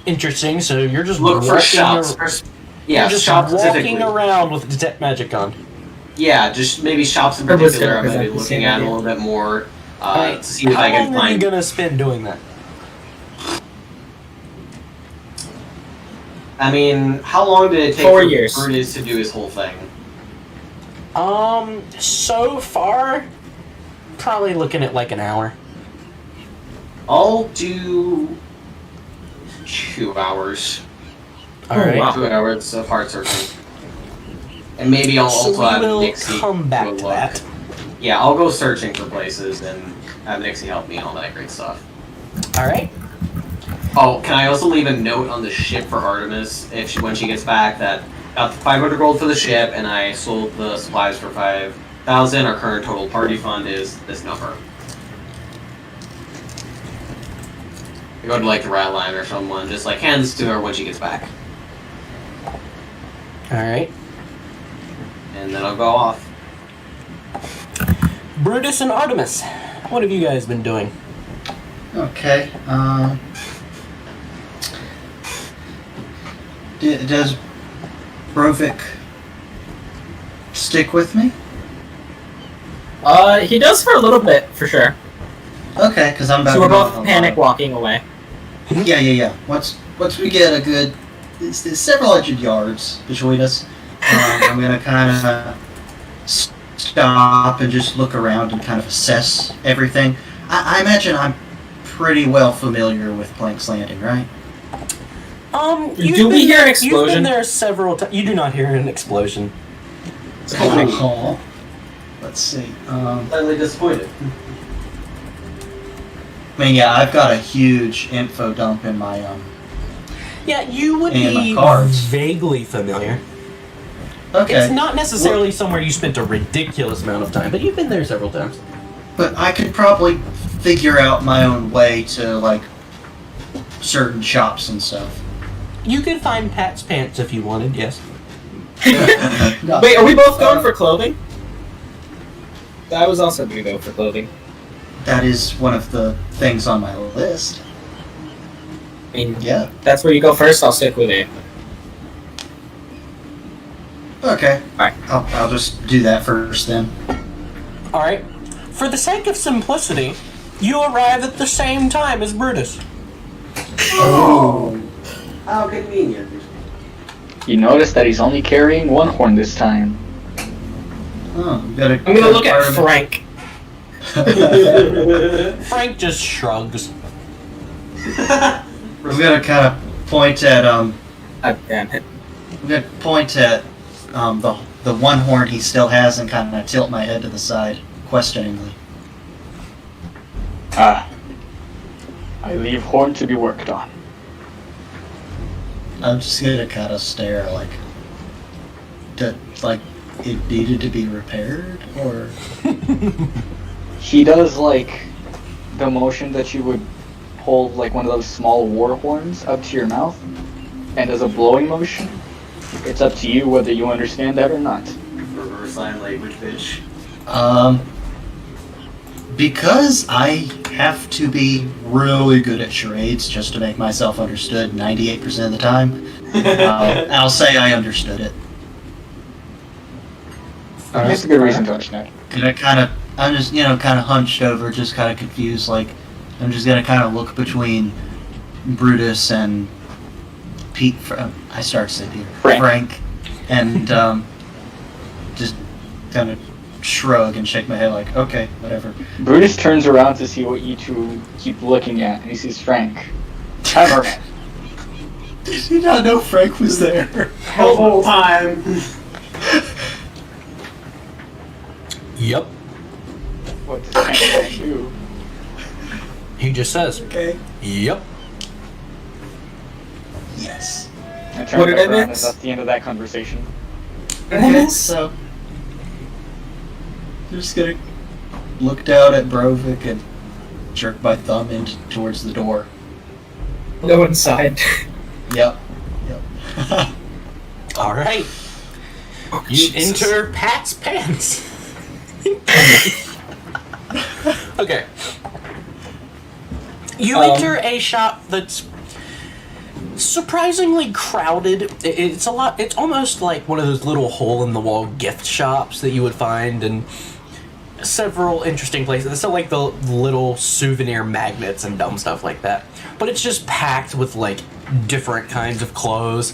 Interesting. So you're just Look for walking shops. Yeah, you're just shops walking specifically. around with detect magic on. Yeah, just maybe shops in I was particular. I gonna might be present the looking same at a idea. little bit more Alright, to see if how I can long are you find. gonna spend doing that? I mean, how long did it take 4 for years. Brutus to do his whole thing? So far, probably looking at like an hour. I'll do 2 hours. All right. wow. 2 hours of heart searching. And maybe I'll So also we have will Nixie come back go to look. that. Yeah, I'll go searching for places and have Nixie help me and all that great stuff. All right. Oh, can I also leave a note on the ship for Artemis when she gets back that got 500 gold for the ship and I sold the supplies for 5,000. Our current total party fund is this number. I go to like the Ratline or someone, just like hand this to her when she gets back, All right. and then I'll go off. Brutus and Artemis, what have you guys been doing? Okay. Does Brovik stick with me? He does for a little bit, for sure. Okay, because I'm about So we're to go both on a panic lot. walking away. Yeah. Once we get a good, it's several hundred yards between us, I'm gonna kind of stop and just look around and kind of assess everything. I imagine I'm pretty well familiar with Plank's Landing, right? Do we hear an You've been explosion? there several times. You do not hear an explosion. Oh. Let's see. Slightly disappointed. I mean, yeah, I've got a huge info dump in my Yeah, you would And be my cards. vaguely familiar. Okay. It's not necessarily somewhere you spent a ridiculous amount of time, but you've been there several times. But I could probably figure out my own way to like certain shops and stuff. You could find Pat's pants if you wanted, yes. No. Wait, are we both going for clothing? I was also going to go for clothing. That is one of the things on my list. I mean, Yeah. that's where you go first. I'll stick with it. Okay. Alright. I'll just do that first then. Alright. For the sake of simplicity, you arrive at the same time as Brutus. Oh. How convenient. You notice that he's only carrying one horn this time. Oh, we gotta. I'm going to look at Frank. Frank just shrugs. We gotta kind of point at Damn it. We gotta point at the one horn he still has and kind of tilt my head to the side questioningly. Ah. I leave horn to be worked on. I'm just gonna kind of stare like it needed to be repaired, or He does like the motion that you would hold like one of those small war horns up to your mouth and does a blowing motion. It's up to you whether you understand that or not. Reverse sign language, bitch. Because I have to be really good at charades just to make myself understood 98% of the time, I'll say I understood it. That's a good reason to understand. And I'm just, kind of hunched over, just kind of confused, like, I'm just gonna kind of look between Brutus and Pete, I start to say Peter, Frank, and, just kind of shrug and shake my head like, okay, whatever. Brutus turns around to see what you two keep looking at, and he sees Frank. Hammer. Did you not know Frank was there? The whole time. Yep. What does Frank do? He just says, Okay. yep. Yes. I turn What did back I around, and miss? that's the end of that conversation. Okay, so I'm just gonna look down at Brovik and jerk my thumb in towards the door. Go inside. Yep. Alright. Oh, You Jesus. enter Pat's pants. Okay. You enter a shop that's surprisingly crowded. It's almost like one of those little hole-in-the-wall gift shops that you would find in several interesting places. So like the little souvenir magnets and dumb stuff like that. But it's just packed with like different kinds of clothes.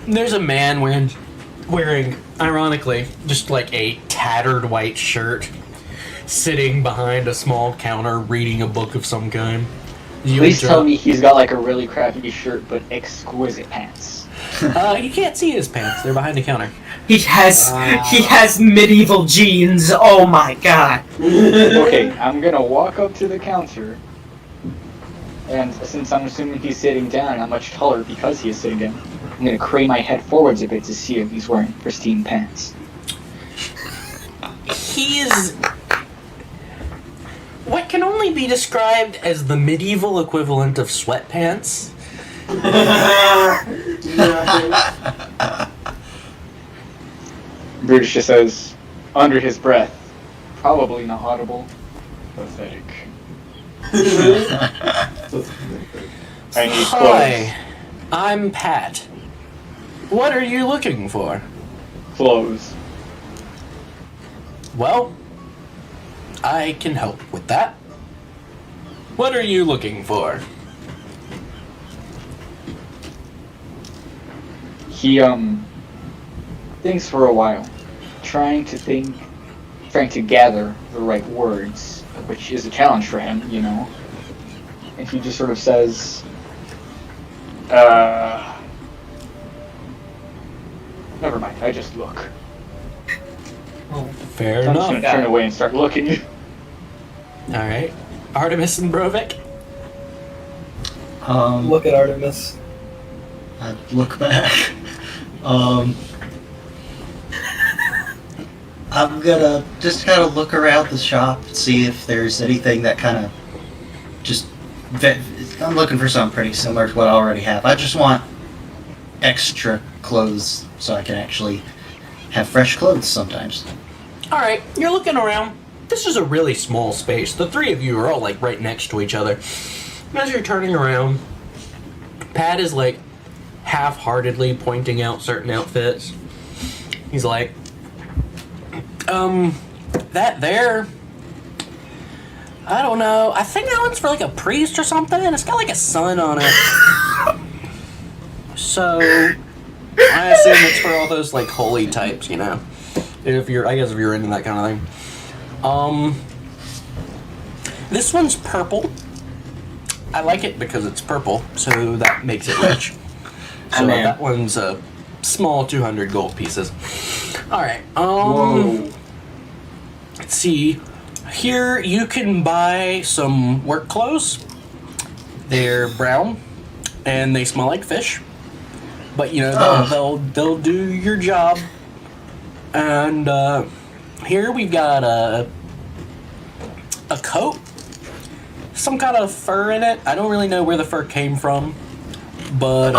And there's a man wearing, ironically, just like a tattered white shirt, sitting behind a small counter reading a book of some kind. Please tell me he's got like a really crappy shirt but exquisite pants. You can't see his pants. They're behind the counter. He has medieval genes. Oh my god. Okay, I'm gonna walk up to the counter, and since I'm assuming he's sitting down, I'm much taller because he is sitting down. I'm gonna crane my head forwards a bit to see if he's wearing pristine pants. He is what can only be described as the medieval equivalent of sweatpants. Brutus just says, under his breath, probably not audible, pathetic. I need clothes. Hi, I'm Pat. What are you looking for? Clothes. Well, I can help with that. What are you looking for? He, thinks for a while, trying to gather the right words, which is a challenge for him, you know. And he just sort of says, never mind, I just look. Fair I'm just enough. gonna turn away and start looking. Alright. Artemis and Brovik? Look at Artemis. I look back. I'm gonna just kind of look around the shop, see if there's anything that kind of just. I'm looking for something pretty similar to what I already have. I just want extra clothes so I can actually have fresh clothes sometimes. Alright, you're looking around. This is a really small space. The three of you are all like right next to each other. As you're turning around, Pat is like half-heartedly pointing out certain outfits. He's like, that there, I don't know. I think that one's for like a priest or something. It's got like a sun on it. So, I assume it's for all those like holy types, you know. If you're into that kind of thing. This one's purple. I like it because it's purple, so that makes it rich. So that one's a small 200 gold pieces. Alright, let's see. Here you can buy some work clothes. They're brown and they smell like fish. But you know, they'll do your job. And here we've got a coat. Some kind of fur in it. I don't really know where the fur came from. But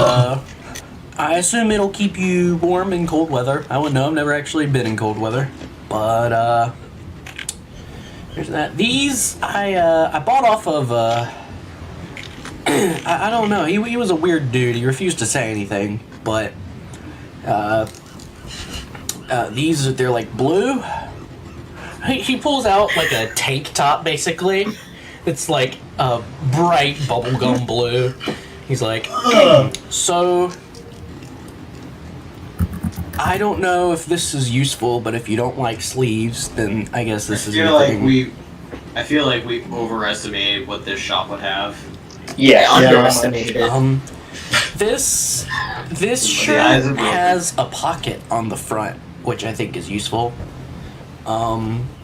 I assume it'll keep you warm in cold weather. I wouldn't know. I've never actually been in cold weather. But here's that. These I bought off of I don't know. He was a weird dude. He refused to say anything. But these they're like blue. He pulls out like a tank top basically. It's like a bright bubblegum blue. He's like, so I don't know if this is useful, but if you don't like sleeves, then I guess this is your thing. I feel like we overestimated what this shop would have. Yeah, Underestimated. This shirt has a pocket on the front, which I think is useful.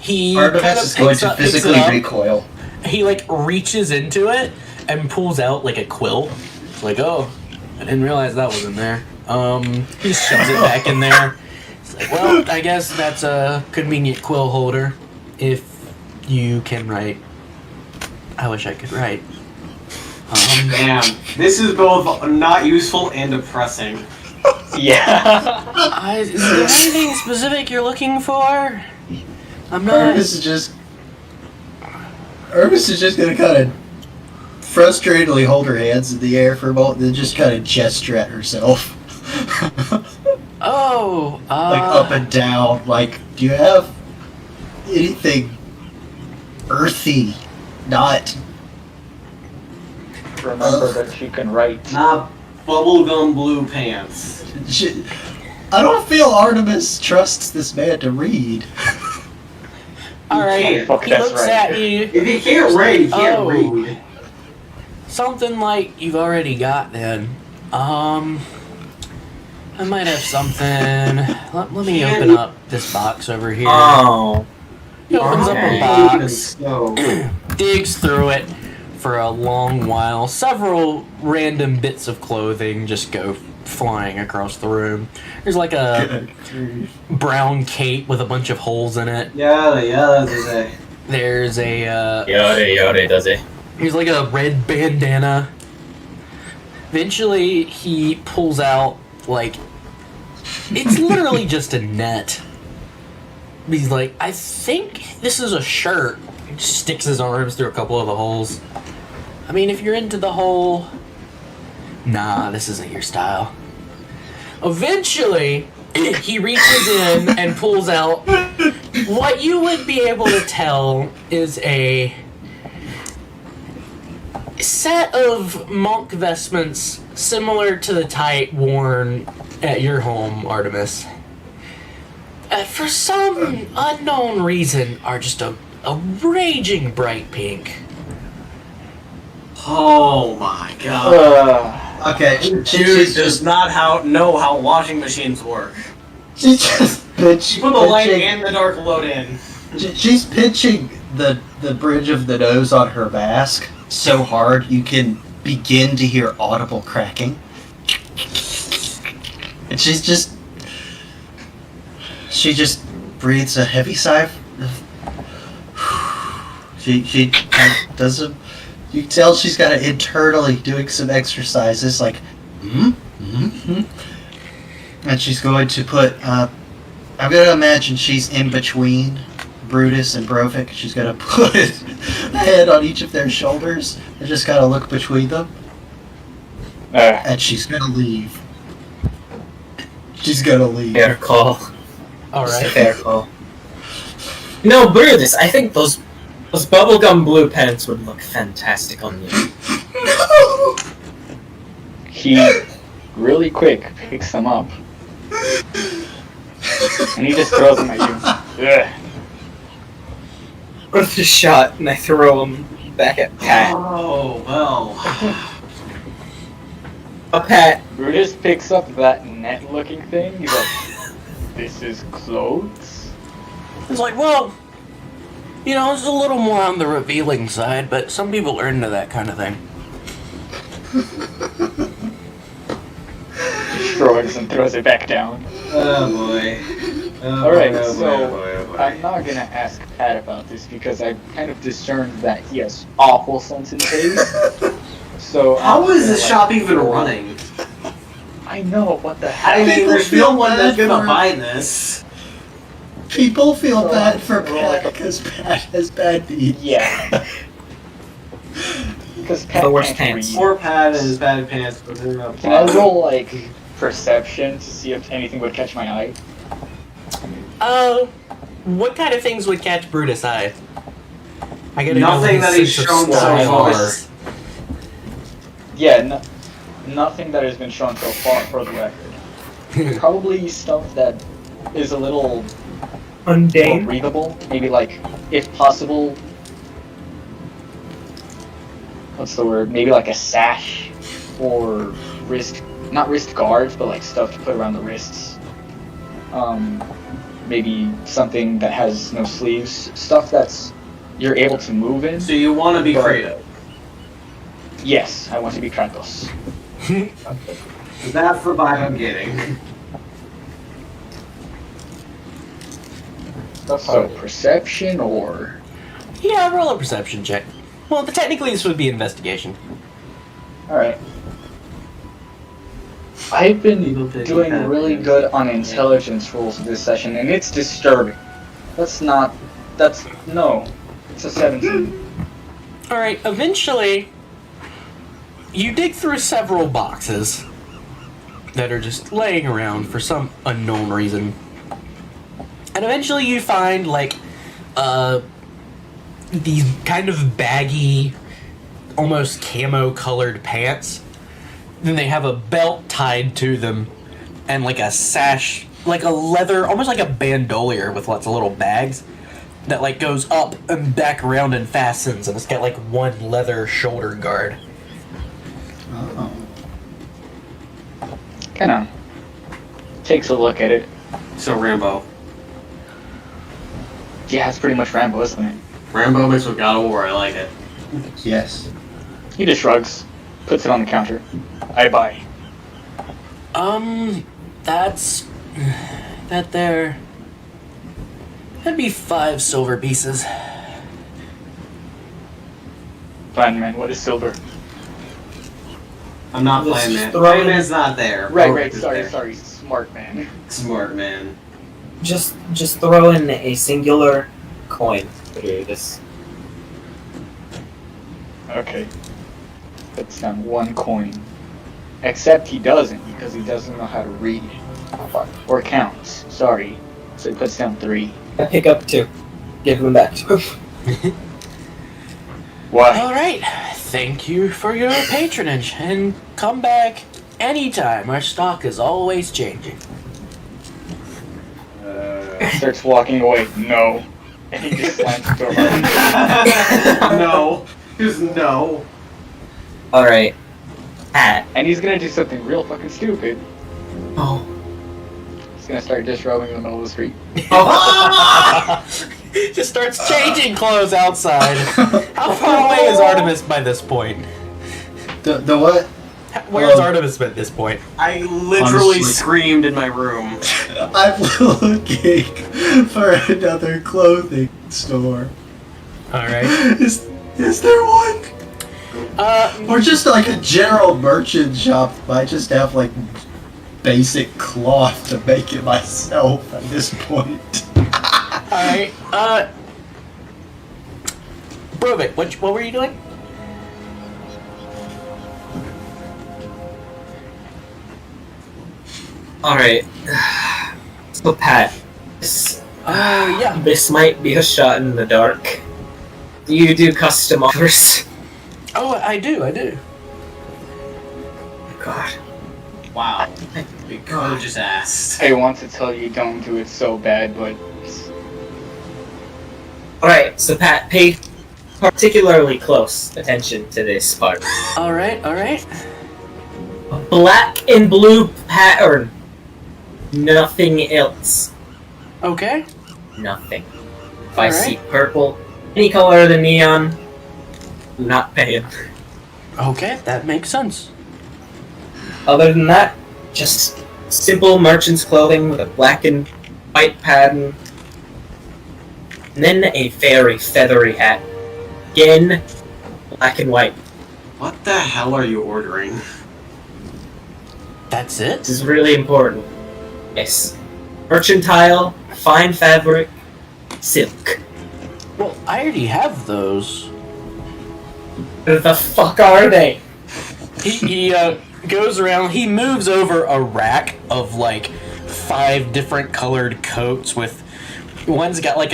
He Artemis kind of is going to picks it physically up. recoil. He like reaches into it and pulls out like a quill. It's like, oh, I didn't realize that was in there. He just shoves it back in there. It's like, well, I guess that's a convenient quill holder if you can write. I wish I could write. Damn, this is both not useful and depressing. Yeah. Is there anything specific you're looking for? I'm not. Artemis is just gonna kind of frustratedly hold her hands in the air for a moment, then just kind of gesture at herself. Oh, like up and down. Like, do you have anything earthy? Not. Remember that she can write. Not bubblegum blue pants. I don't feel Artemis trusts this man to read. alright. He Fuck, that's looks right. at you. If you can't write, you can't read. Something like you've already got then. I might have something. Let me open up this box over here. Oh. He opens up a Okay. box, So, digs through it for a long while. Several random bits of clothing just go flying across the room. There's like a brown cape with a bunch of holes in it. yeah, they say. There's a Yore, does it? here's like a red bandana. Eventually, he pulls out like it's literally just a net. He's like, I think this is a shirt. He sticks his arms through a couple of the holes. I mean, if you're into the whole, nah, this isn't your style. Eventually, he reaches in and pulls out what you would be able to tell is a set of monk vestments similar to the type worn at your home, Artemis. For some unknown reason, are just a raging bright pink. Oh my god. Okay, Dude she's does not know how washing machines work. she's just Put the light and the dark load in. She's pinching the bridge of the nose on her mask so hard you can begin to hear audible cracking. And she just breathes a heavy sigh. She does a. You can tell she's got to internally doing some exercises like, and she's going to put. I'm going to imagine she's in between Brutus and Brovik. She's going to put a head on each of their shoulders and just kind of look between them. And she's going to leave. She's going to leave. Fair call. Alright. Fair call. No, Brutus, I think those bubblegum blue pants would look fantastic on you. No! He really quick picks them up. And he just throws them at you. Ugh. With a shot, and I throw him back at Pat. Oh, well. A Pat. Brutus picks up that net-looking thing. He's like, "This is clothes." It's like, well, you know, it's a little more on the revealing side, but some people are into that kind of thing. Shrugs and throws it back down. Oh boy. Oh, Alright, boy, oh, so boy, oh, boy, oh, boy. I'm not gonna ask Pat about this because I kind of discerned that he has awful sense and taste. So How is this like, shop even running? I know, what the heck? I mean, People there's feel no one that's bad gonna for- buy this. People feel So, bad for roll Pat like a- because Pat has bad knees. Yeah. Because Pat The worst can't pants. read. Poor Pat and his bad pants, but they're not Can I roll, like, perception to see if anything would catch my eye? What kind of things would catch Brutus' eye? I gotta know Nothing his that he's sense of shown so style far. is. Yeah, nothing that has been shown so far for the record. Probably stuff that is a little more Mundane. breathable. Maybe, like, if possible, what's the word? Maybe like a sash or not wrist guards, but like stuff to put around the wrists. Maybe something that has no sleeves. Stuff that's you're able to move in. So you want to be But- creative. Yes, I want to be Kratos. That's the vibe I'm getting. So perception or Yeah, roll a perception check. Well, technically this would be investigation. alright. I've been doing really good on intelligence rolls this session, and it's disturbing. It's a 17. Alright, eventually, you dig through several boxes that are just laying around for some unknown reason. And eventually you find, like, these kind of baggy, almost camo-colored pants. Then they have a belt tied to them, and like a sash, like a leather, almost like a bandolier with lots of little bags that like goes up and back around and fastens, and it's got like one leather shoulder guard. Oh. Kinda takes a look at it. So Rambo. Yeah, it's pretty much Rambo, isn't it? Rambo mixed with God of War. I like it. Yes. He just shrugs, puts it on the counter. I buy. That's... That there... That'd be 5 silver pieces. Fine, man. What is silver? I'm not Let's playing just man. throw Playing in- man's not there. Right, Perfect is sorry, there. sorry. Smart man. Smart man. Just throw in a singular coin. Here, this. Okay. Puts down 1 coin. Except he doesn't, because he doesn't know how to read. Or count. Sorry. So he puts down 3. I pick up 2. Give them back to him. Why? Alright, thank you for your patronage, and come back anytime. Our stock is always changing. Starts walking away. No. And he just slams the door. No. Just no. Alright. Pat. And he's gonna do something real fucking stupid. Oh. He's gonna start disrobing in the middle of the street. Just starts changing clothes outside. How far away is Artemis by this point? The what? Where's Artemis at this point? I literally Honestly. screamed in my room. I'm looking for another clothing store. Alright. Is there one? Or just like a general merchant shop? I just have like basic cloth to make it myself at this point. Alright, Brovik, what were you doing? Alright. So, Pat, Yeah. this might be a shot in the dark. Do you do custom offers? Oh, I do. God. Wow. We could have just asked. I want to tell you don't do it so bad, but Alright, so Pat, pay particularly close attention to this part. Alright. Black and blue pattern. Nothing else. Okay. Nothing. If I Alright. see purple, any color of the neon, I'm not paying. Okay, that makes sense. Other than that, just simple merchant's clothing with a black and white pattern. And then a very feathery hat. Again, black and white. What the hell are you ordering? That's This it? is really important. Yes. Merchantile, fine fabric, silk. Well, I already have those. Where the fuck are they? He goes around, he moves over a rack of like 5 different colored coats with one's got like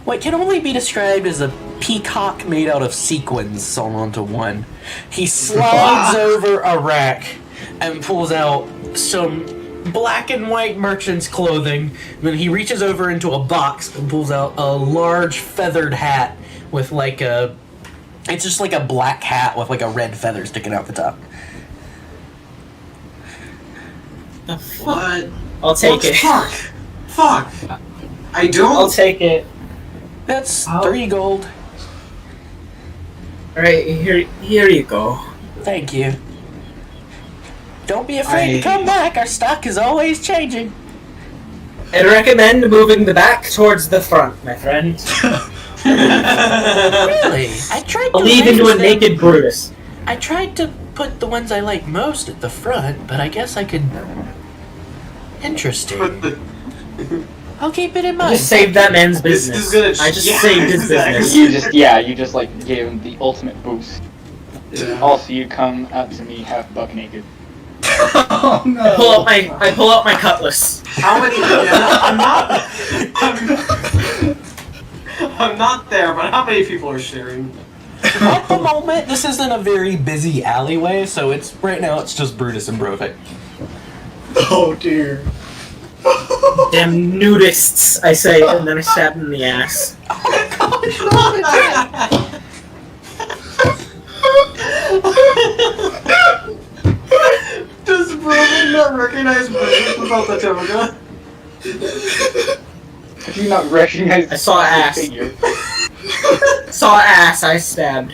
what can only be described as a peacock made out of sequins sewn onto one. He slides over a rack and pulls out some black and white merchant's clothing. Then he reaches over into a box and pulls out a large feathered hat with like a... It's just like a black hat with like a red feather sticking out the top. The fuck? What? I'll take it. Fuck. I don't. I'll take it. That's How- 3 gold. Alright, here you go. Thank you. Don't be afraid to come back. Our stock is always changing. I'd recommend moving the back towards the front, my friend. Really? I tried to I'll lead into a arrange them. naked Brutus. I tried to put the ones I like most at the front, but I guess I could... Interesting. I'll keep it in I mind. just saved that man's This business. is gonna- I just yeah, saved his exactly. business. you just like gave him the ultimate boost. Also, you come up to me half buck naked. Oh no! I pull out my cutlass. How many? I'm not. I'm not there, but how many people are sharing? At the moment, this isn't a very busy alleyway, so it's right now it's just Brutus and Brovik. Oh dear. Damn nudists, I say, and then I stab him in the ass. Does Bruno recognize Brutus without the toga? Do you not recognize I saw the ass. figure? Saw ass, I stabbed.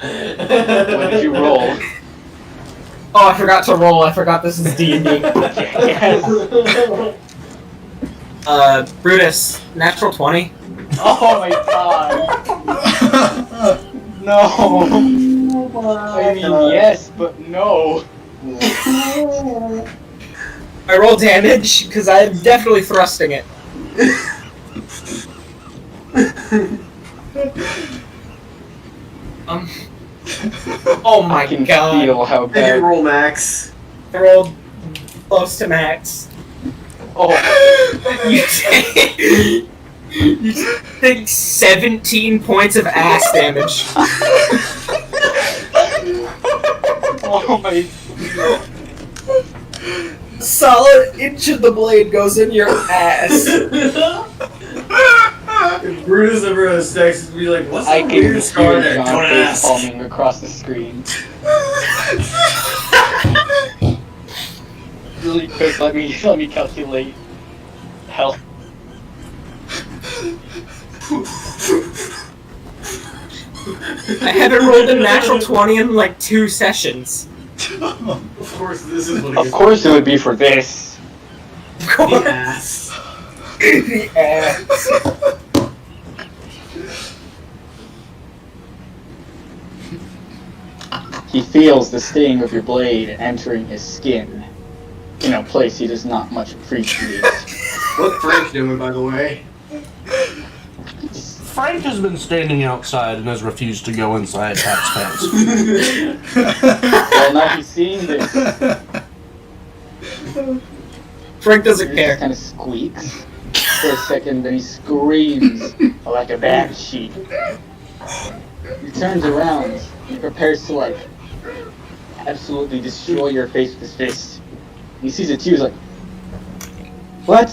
What did you roll? Oh, I forgot to roll. I forgot this is D&D. Yes. Brutus, natural 20. Oh my god. No. I mean, yes, but no. I roll damage because I'm definitely thrusting it. Oh my I can god. feel how Did bad. you roll max? I rolled close to max. Oh, You take 17 points of ass damage. oh my. Solid inch of the blade goes in your ass. If Brutus ever has sex, it'd be like, what's I the can weird scar hear there? John Don't face ask. palming across the screen. Really quick, let me calculate health. I haven't rolled a natural 20 in like 2 sessions. Of course, this is what it Of is. course, it would be for this. The ass. The ass. He feels the sting of your blade entering his skin in a place he does not much appreciate. What's Frank doing, by the way? Frank has been standing outside and has refused to go inside Pat's pants. Well, now he's seeing this. Frank doesn't He care. just kind of squeaks for a second, then he screams like a banshee. He turns around and prepares to, like, absolutely destroy your face with his fist. He sees it too, he's like, what?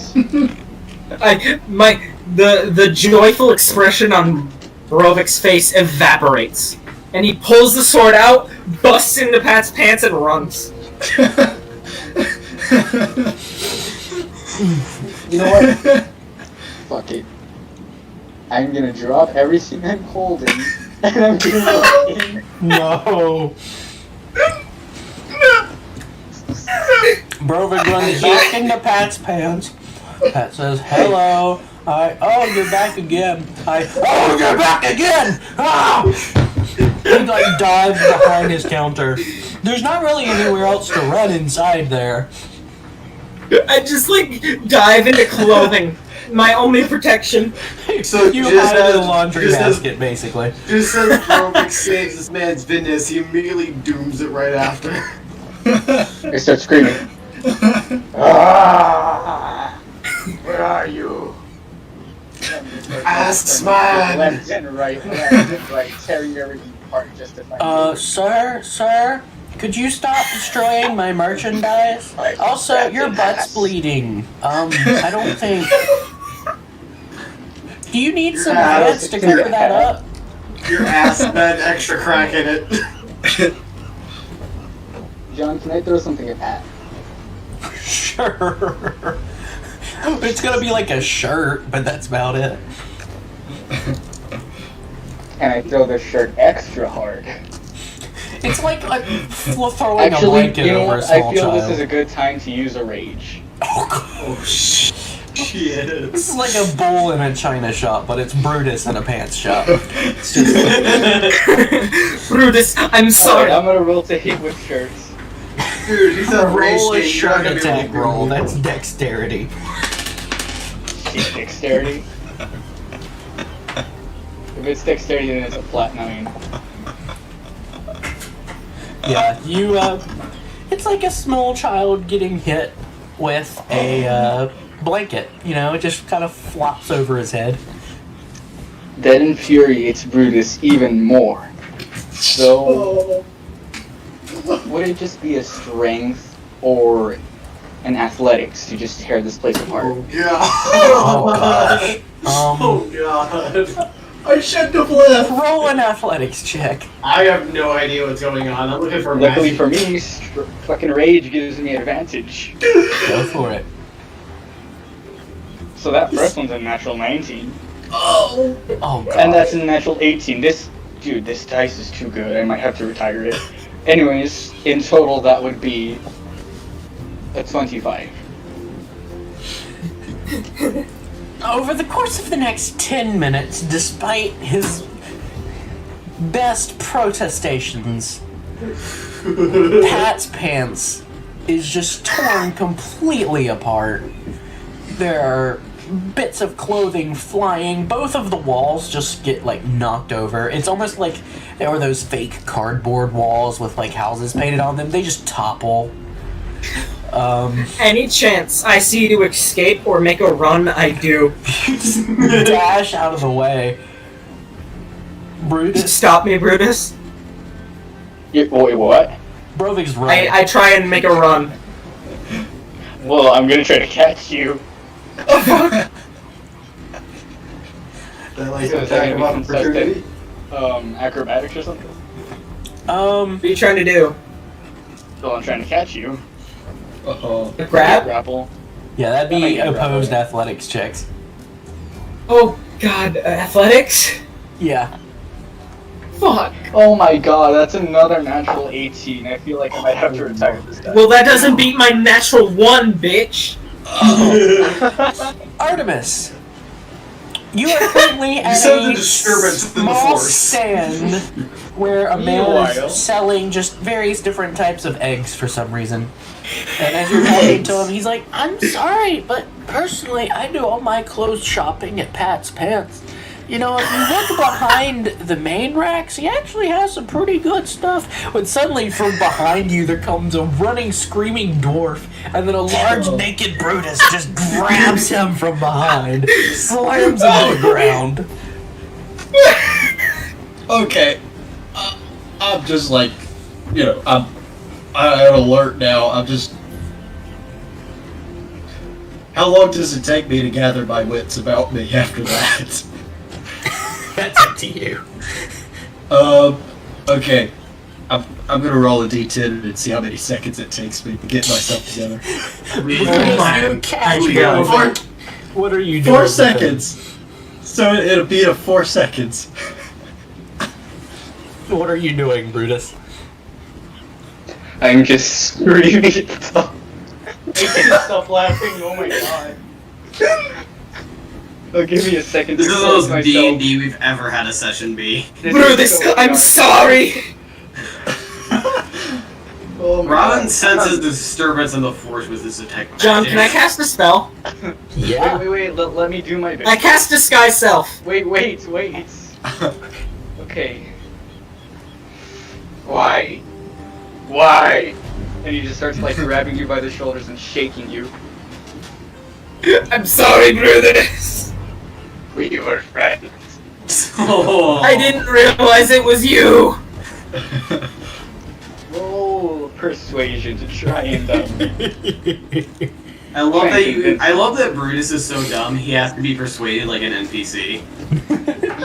The joyful expression on Borovik's face evaporates, and he pulls the sword out, busts into Pat's pants, and runs. You know what? Fuck it. I'm gonna drop everything I'm holding, and I'm gonna run in. No. Brovik runs back into Pat's pants. Pat says, hello. Oh, you're back again. Oh, you're back again! Ah! He, like, dives behind his counter. There's not really anywhere else to run inside there. I just, like, dive into clothing. My only protection. So You just hide in as- a laundry just as- basket, basically. Just as Brovik saves this man's business, he immediately dooms it right after. They start screaming. Ah! Where are you? Asks man. Left and right, tearing everything apart just to find you. Sir, could you stop destroying my merchandise? Also, your butt's bleeding. I don't think... Do you need some pants to cover that up? Your ass had extra crack in it. John, can I throw something at Pat? Sure. It's gonna be like a shirt, but that's about it. Can I throw the shirt extra hard? It's like throwing a Actually, blanket you know over a what? I small feel child. this is a good time to use a rage. Oh, God. Oh shit. This is like a bull in a china shop, but it's Brutus in a pants shop. It's just Brutus, I'm sorry. Alright, I'm gonna roll to hit with shirts. Dude, he's a rage roll a state. shirt attack roll. That's dexterity. Shit, dexterity. If it's dexterity, then it's a flat 9. Yeah, it's like a small child getting hit with a blanket. You know, it just kind of flops over his head. That infuriates Brutus even more. So, would it just be a strength or an athletics to just tear this place apart? Oh god. Oh, gosh. Oh god. I shouldn't have left. Roll an athletics check. I have no idea what's going on. I'm looking for Luckily magic. for me, fucking rage gives me advantage. Go for it. So that first one's a natural 19. Oh. Oh god. And that's a natural 18. This dice is too good. I might have to retire it. Anyways, in total, that would be a 25. Over the course of the next 10 minutes, despite his best protestations, Pat's pants is just torn completely apart. There are bits of clothing flying. Both of the walls just get, like, knocked over. It's almost like there were those fake cardboard walls with, like, houses painted on them. They just topple. Any chance I see you escape or make a run, I do. Just dash out of the way. Brutus. Stop me, Brutus. Wait, what? Brovik's right. I try and make a run. Well, I'm gonna try to catch you. That like It's gonna attack take of me some opportunity. acrobatics or something. What are you trying to do? So I'm trying to catch you. Grab? Grapple. Yeah, that'd That might be be a grapple, opposed yeah. athletics checks. Oh god, athletics? Yeah. Fuck. Oh my god, that's another natural 18. I feel like I might have to retire this time. Well, that doesn't beat my natural 1, bitch. Artemis, you are currently at said the a disturbance in the small force. stand where a man Meanwhile. is selling just various different types of eggs for some reason. And as you're talking to him, he's like, I'm sorry, but personally, I do all my clothes shopping at Pat's Pants. You know, if you look behind the main racks, he actually has some pretty good stuff. When suddenly from behind you there comes a running, screaming dwarf, and then a large naked Brutus just grabs him from behind, slams him to the ground. Okay. I'm just like, I'm alert now. I'm just. How long does it take me to gather my wits about me after that? That's up to you. Okay. I'm gonna roll a d10 and see how many seconds it takes me to get myself together. You catch we him. go. What are you doing? 4 with seconds! So it'll be a 4 seconds. him? What are you doing, Brutus? I'm just screaming stuff. I can't stop laughing, oh my god. Oh, give me a second to This is the collect most myself. D&D we've ever had a session be. This Brutus, is so I'm dark. sorry! Oh my Robin God. senses disturbance in the force with his detect John, magic. can I cast a spell? Yeah. Wait, let me do my bit. I cast Disguise Self. Wait. Okay. Why? And he just starts like grabbing you by the shoulders and shaking you. I'm sorry, Brutus. We were friends. Oh. I didn't realize it was you. Roll persuasion to try and I love that Brutus is so dumb he has to be persuaded like an NPC.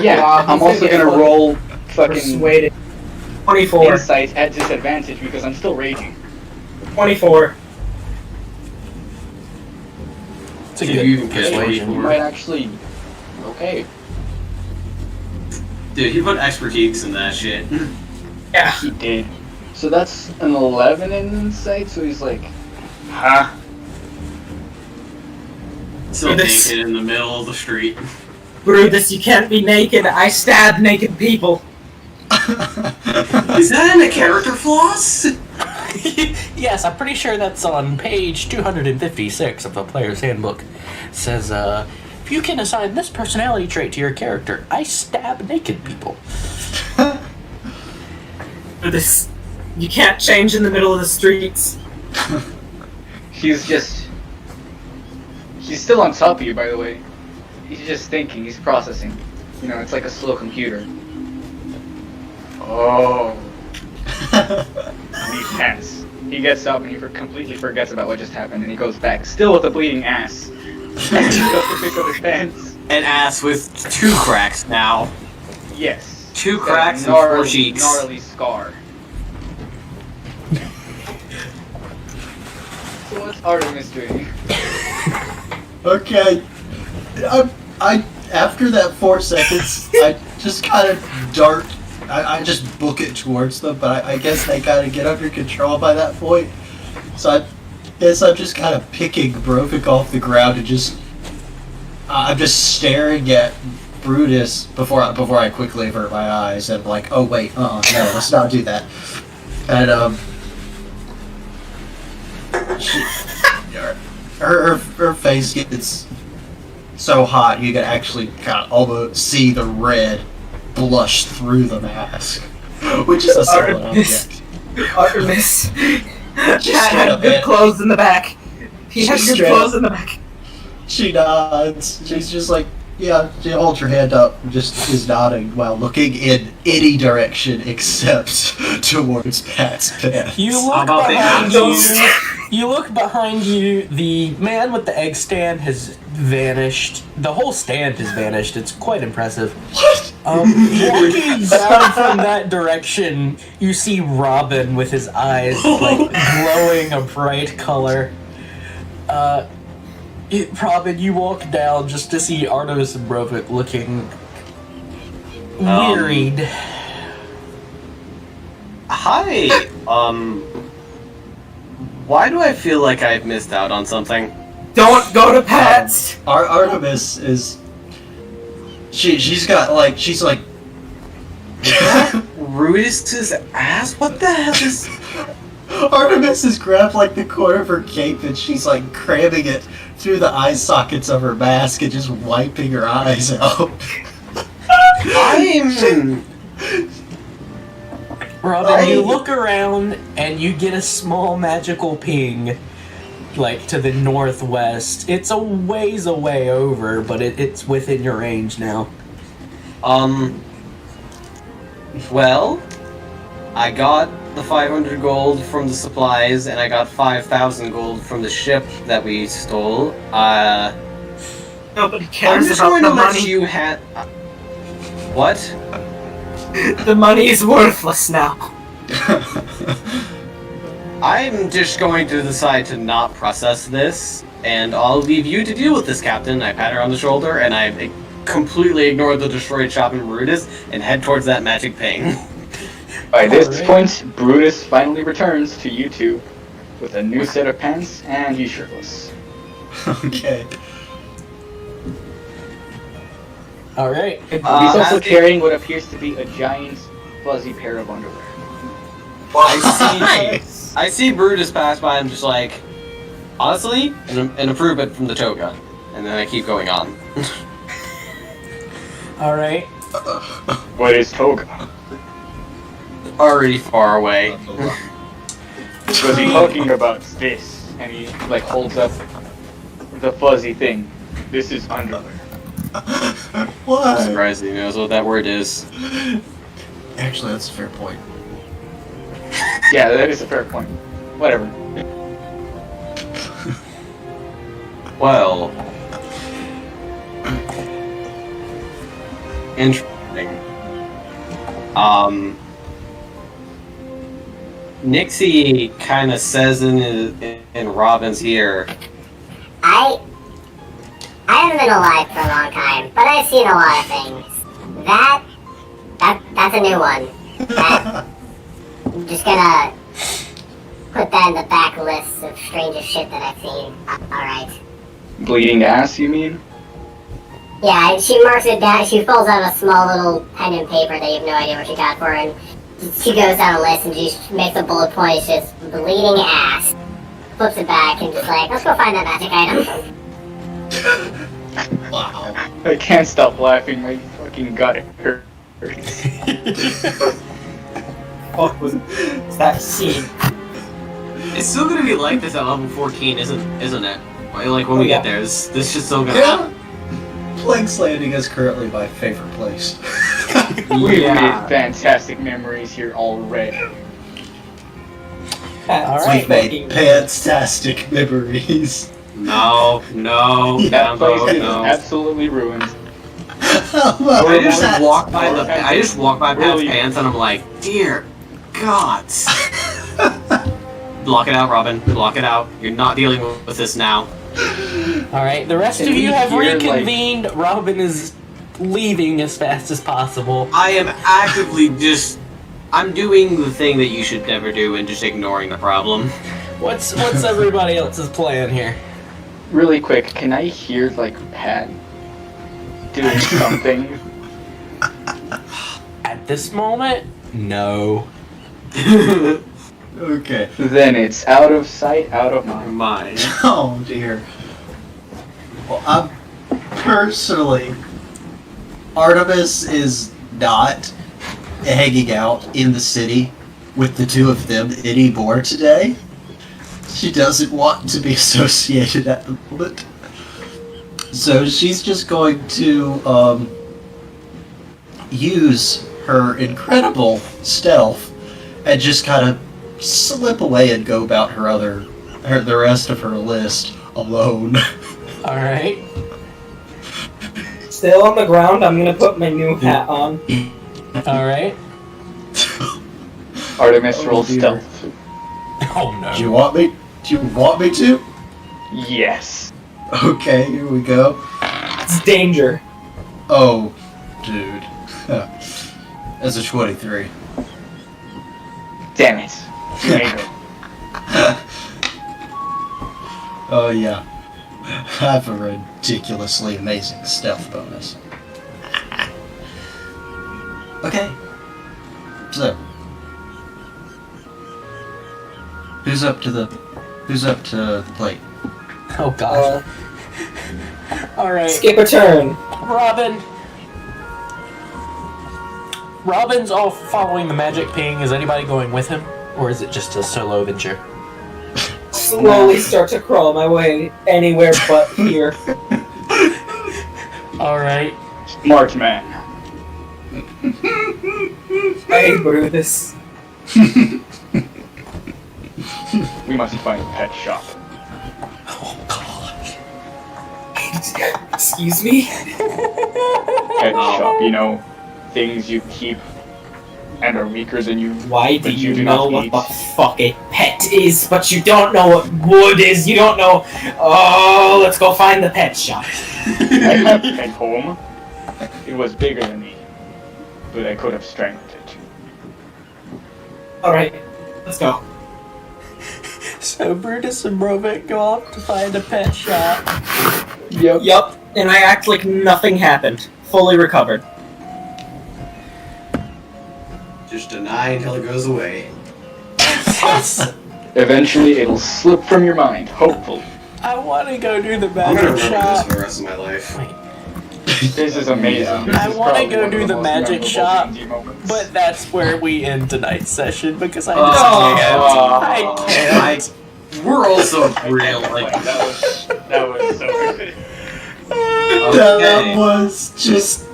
Yeah, I'm also gonna roll fucking Persuaded. 24. insight at disadvantage because I'm still raging. 24. It's a So good you can get persuasion. You might actually. Okay. Dude, he put expertise in that shit. Yeah. He did. So that's an 11 in insight, so he's like, huh? Still This- naked in the middle of the street. Brutus, you can't be naked. I stab naked people. Is that in the character flaws? Yes, I'm pretty sure that's on page 256 of the player's handbook. It says, if you can assign this personality trait to your character, I stab naked people. Brutus, you can't change in the middle of the streets. He's still on top of you, by the way. He's just thinking, he's processing. You know, it's like a slow computer. Oh. And he pants. He gets up and he completely forgets about what just happened, and he goes back, still with a bleeding ass. And he goes to pick up his pants. An ass with 2 cracks now. Yes. 2 Got a cracks and 4 gnarly, cheeks. gnarly scar. So what's Artemis doing? Okay. I after that 4 seconds, I just kind of dart. I just book it towards them, but I guess they kind of get under control by that point. So I guess I'm just kind of picking Brovik off the ground and just. I'm just staring at Brutus before I quickly avert my eyes and like, oh wait, no, let's not do that. And her face gets so hot you can actually kind of almost see the red blush through the mask, which is a solid object. Artemis. Pat straight had up good it. clothes in the back. He had Just good straight clothes up. in the back. She nods. She's just like, yeah, she holds her hand up, just is nodding while looking in any direction except towards Pat's pants. You look about the behind apples? you. You look behind you. The man with the egg stand has vanished. The whole stand has vanished. It's quite impressive. What? Walking down from that direction, you see Robin with his eyes like glowing a bright color. Robin, you walk down just to see Artemis and Brovik looking wearied. Hi. Why do I feel like I've missed out on something? Don't go to Pat's. Artemis is. She's like. Rudis's ass? What the hell is... Artemis has grabbed like the corner of her cape and she's like cramming it through the eye sockets of her mask and just wiping her eyes out. I'm... Robin, you look around and you get a small magical ping, like to the northwest. It's a ways away over, but it's within your range now. Well, I got the 500 gold from the supplies, and I got 5,000 gold from the ship that we stole. Nobody I'm cares just about going the to let money. you what? The money is worthless now. I'm just going to decide to not process this, and I'll leave you to deal with this, Captain. I pat her on the shoulder, and I completely ignore the destroyed shop in Brutus and head towards that magic ping. By this point, Brutus finally returns to you two with a new set of pants, and he's shirtless. Okay. Alright. He's also as the- carrying what appears to be a giant, fuzzy pair of underwear. I see Brutus pass by, I'm just like, honestly, an improvement from the toga. And then I keep going on. Alright. What is toga? Already far away. Was he talking about this? And he like holds up the fuzzy thing. This is underwear. I'm Why? surprised he knows what that word is. Actually, that's a fair point. Yeah, that is a fair point. Whatever. Well. Interesting. Nixie kind of says in Robin's ear, I haven't been alive for a long time, but I've seen a lot of things. That's a new one. I'm just gonna put that in the back list of strangest shit that I've seen. Alright. Bleeding ass, you mean? Yeah, she marks it down. She folds out a small little pen and paper that you have no idea what she got for her, and she goes down a list and she makes a bullet point. It's just bleeding ass. Flips it back and just like, let's go find that magic item. Wow. I can't stop laughing. My fucking gut hurts. What was that scene? it's still gonna be like this at level 14, isn't it? Like when we get there, this shit's still gonna Yeah. Plague's Landing is currently my favorite place. We've Yeah. made fantastic memories here already. Pat's We've fucking- made fantastic memories. No, That place is no. absolutely ruined. I just That's- walk by Pat's Really? pants and I'm like, dear God. Block it out, Robin. Block it out. You're not dealing with this now. Alright, the rest Can of we you have hear, like- reconvened. Robin is leaving as fast as possible. I am actively I'm doing the thing that you should never do and just ignoring the problem. What's everybody else's plan here? Really quick, can I hear like Pat doing something? At this moment, no. Okay. Then it's out of sight, out of mind. Mine. Oh dear. Well, I'm personally, Artemis is not hanging out in the city with the two of them anymore today. She doesn't want to be associated at the moment. So she's just going to use her incredible stealth and just kind of slip away and go about the rest of her list alone. Alright. Still on the ground, I'm gonna put my new hat on. Alright. Artemis Oh, rolls dear. stealth. Oh no. Do you want me? Do you want me to? Yes. Okay, here we go. It's danger. Oh, dude. That's a 23. Damn it. Made it. Oh yeah. I have a ridiculously amazing stealth bonus. Okay. So, who's up to the plate? Oh gosh. Alright. Skip a turn. Robin. Robin's all following the magic ping. Is anybody going with him? Or is it just a solo venture? Slowly start to crawl my way anywhere but here. Alright. Smart man. I brew this. We must find a pet shop. Oh gosh. Excuse me? Pet shop, you know, things you keep and are weaker than you. Why do But you you do know not what eat. the fuck a pet is, but you don't know what wood is? You don't know. Oh, let's go find the pet shop. I have a pet home. It was bigger than me, but I could have strangled it. Alright, let's go. So Brutus and Brovik go off to find a pet shop. Yep. Yup, and I act like nothing happened. Fully recovered. Just deny until it goes away. Eventually, it'll slip from your mind. Hopefully. I want to go do the I'm gonna magic remember this shop. for the rest of my life. This is amazing. This I is wanna probably go one do of the most magic memorable shop, D&D moments. But that's where we end tonight's session because I Oh. just can't. We're also real. Like, that was so good. That was just.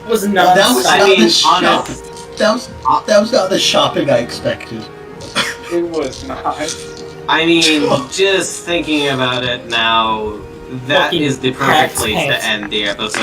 Was not. That was I not mean, the shop. honest. That was not the shopping I expected. It was not. I mean, just thinking about it now, that Fucking is the perfect cat's place pants. to end the episode.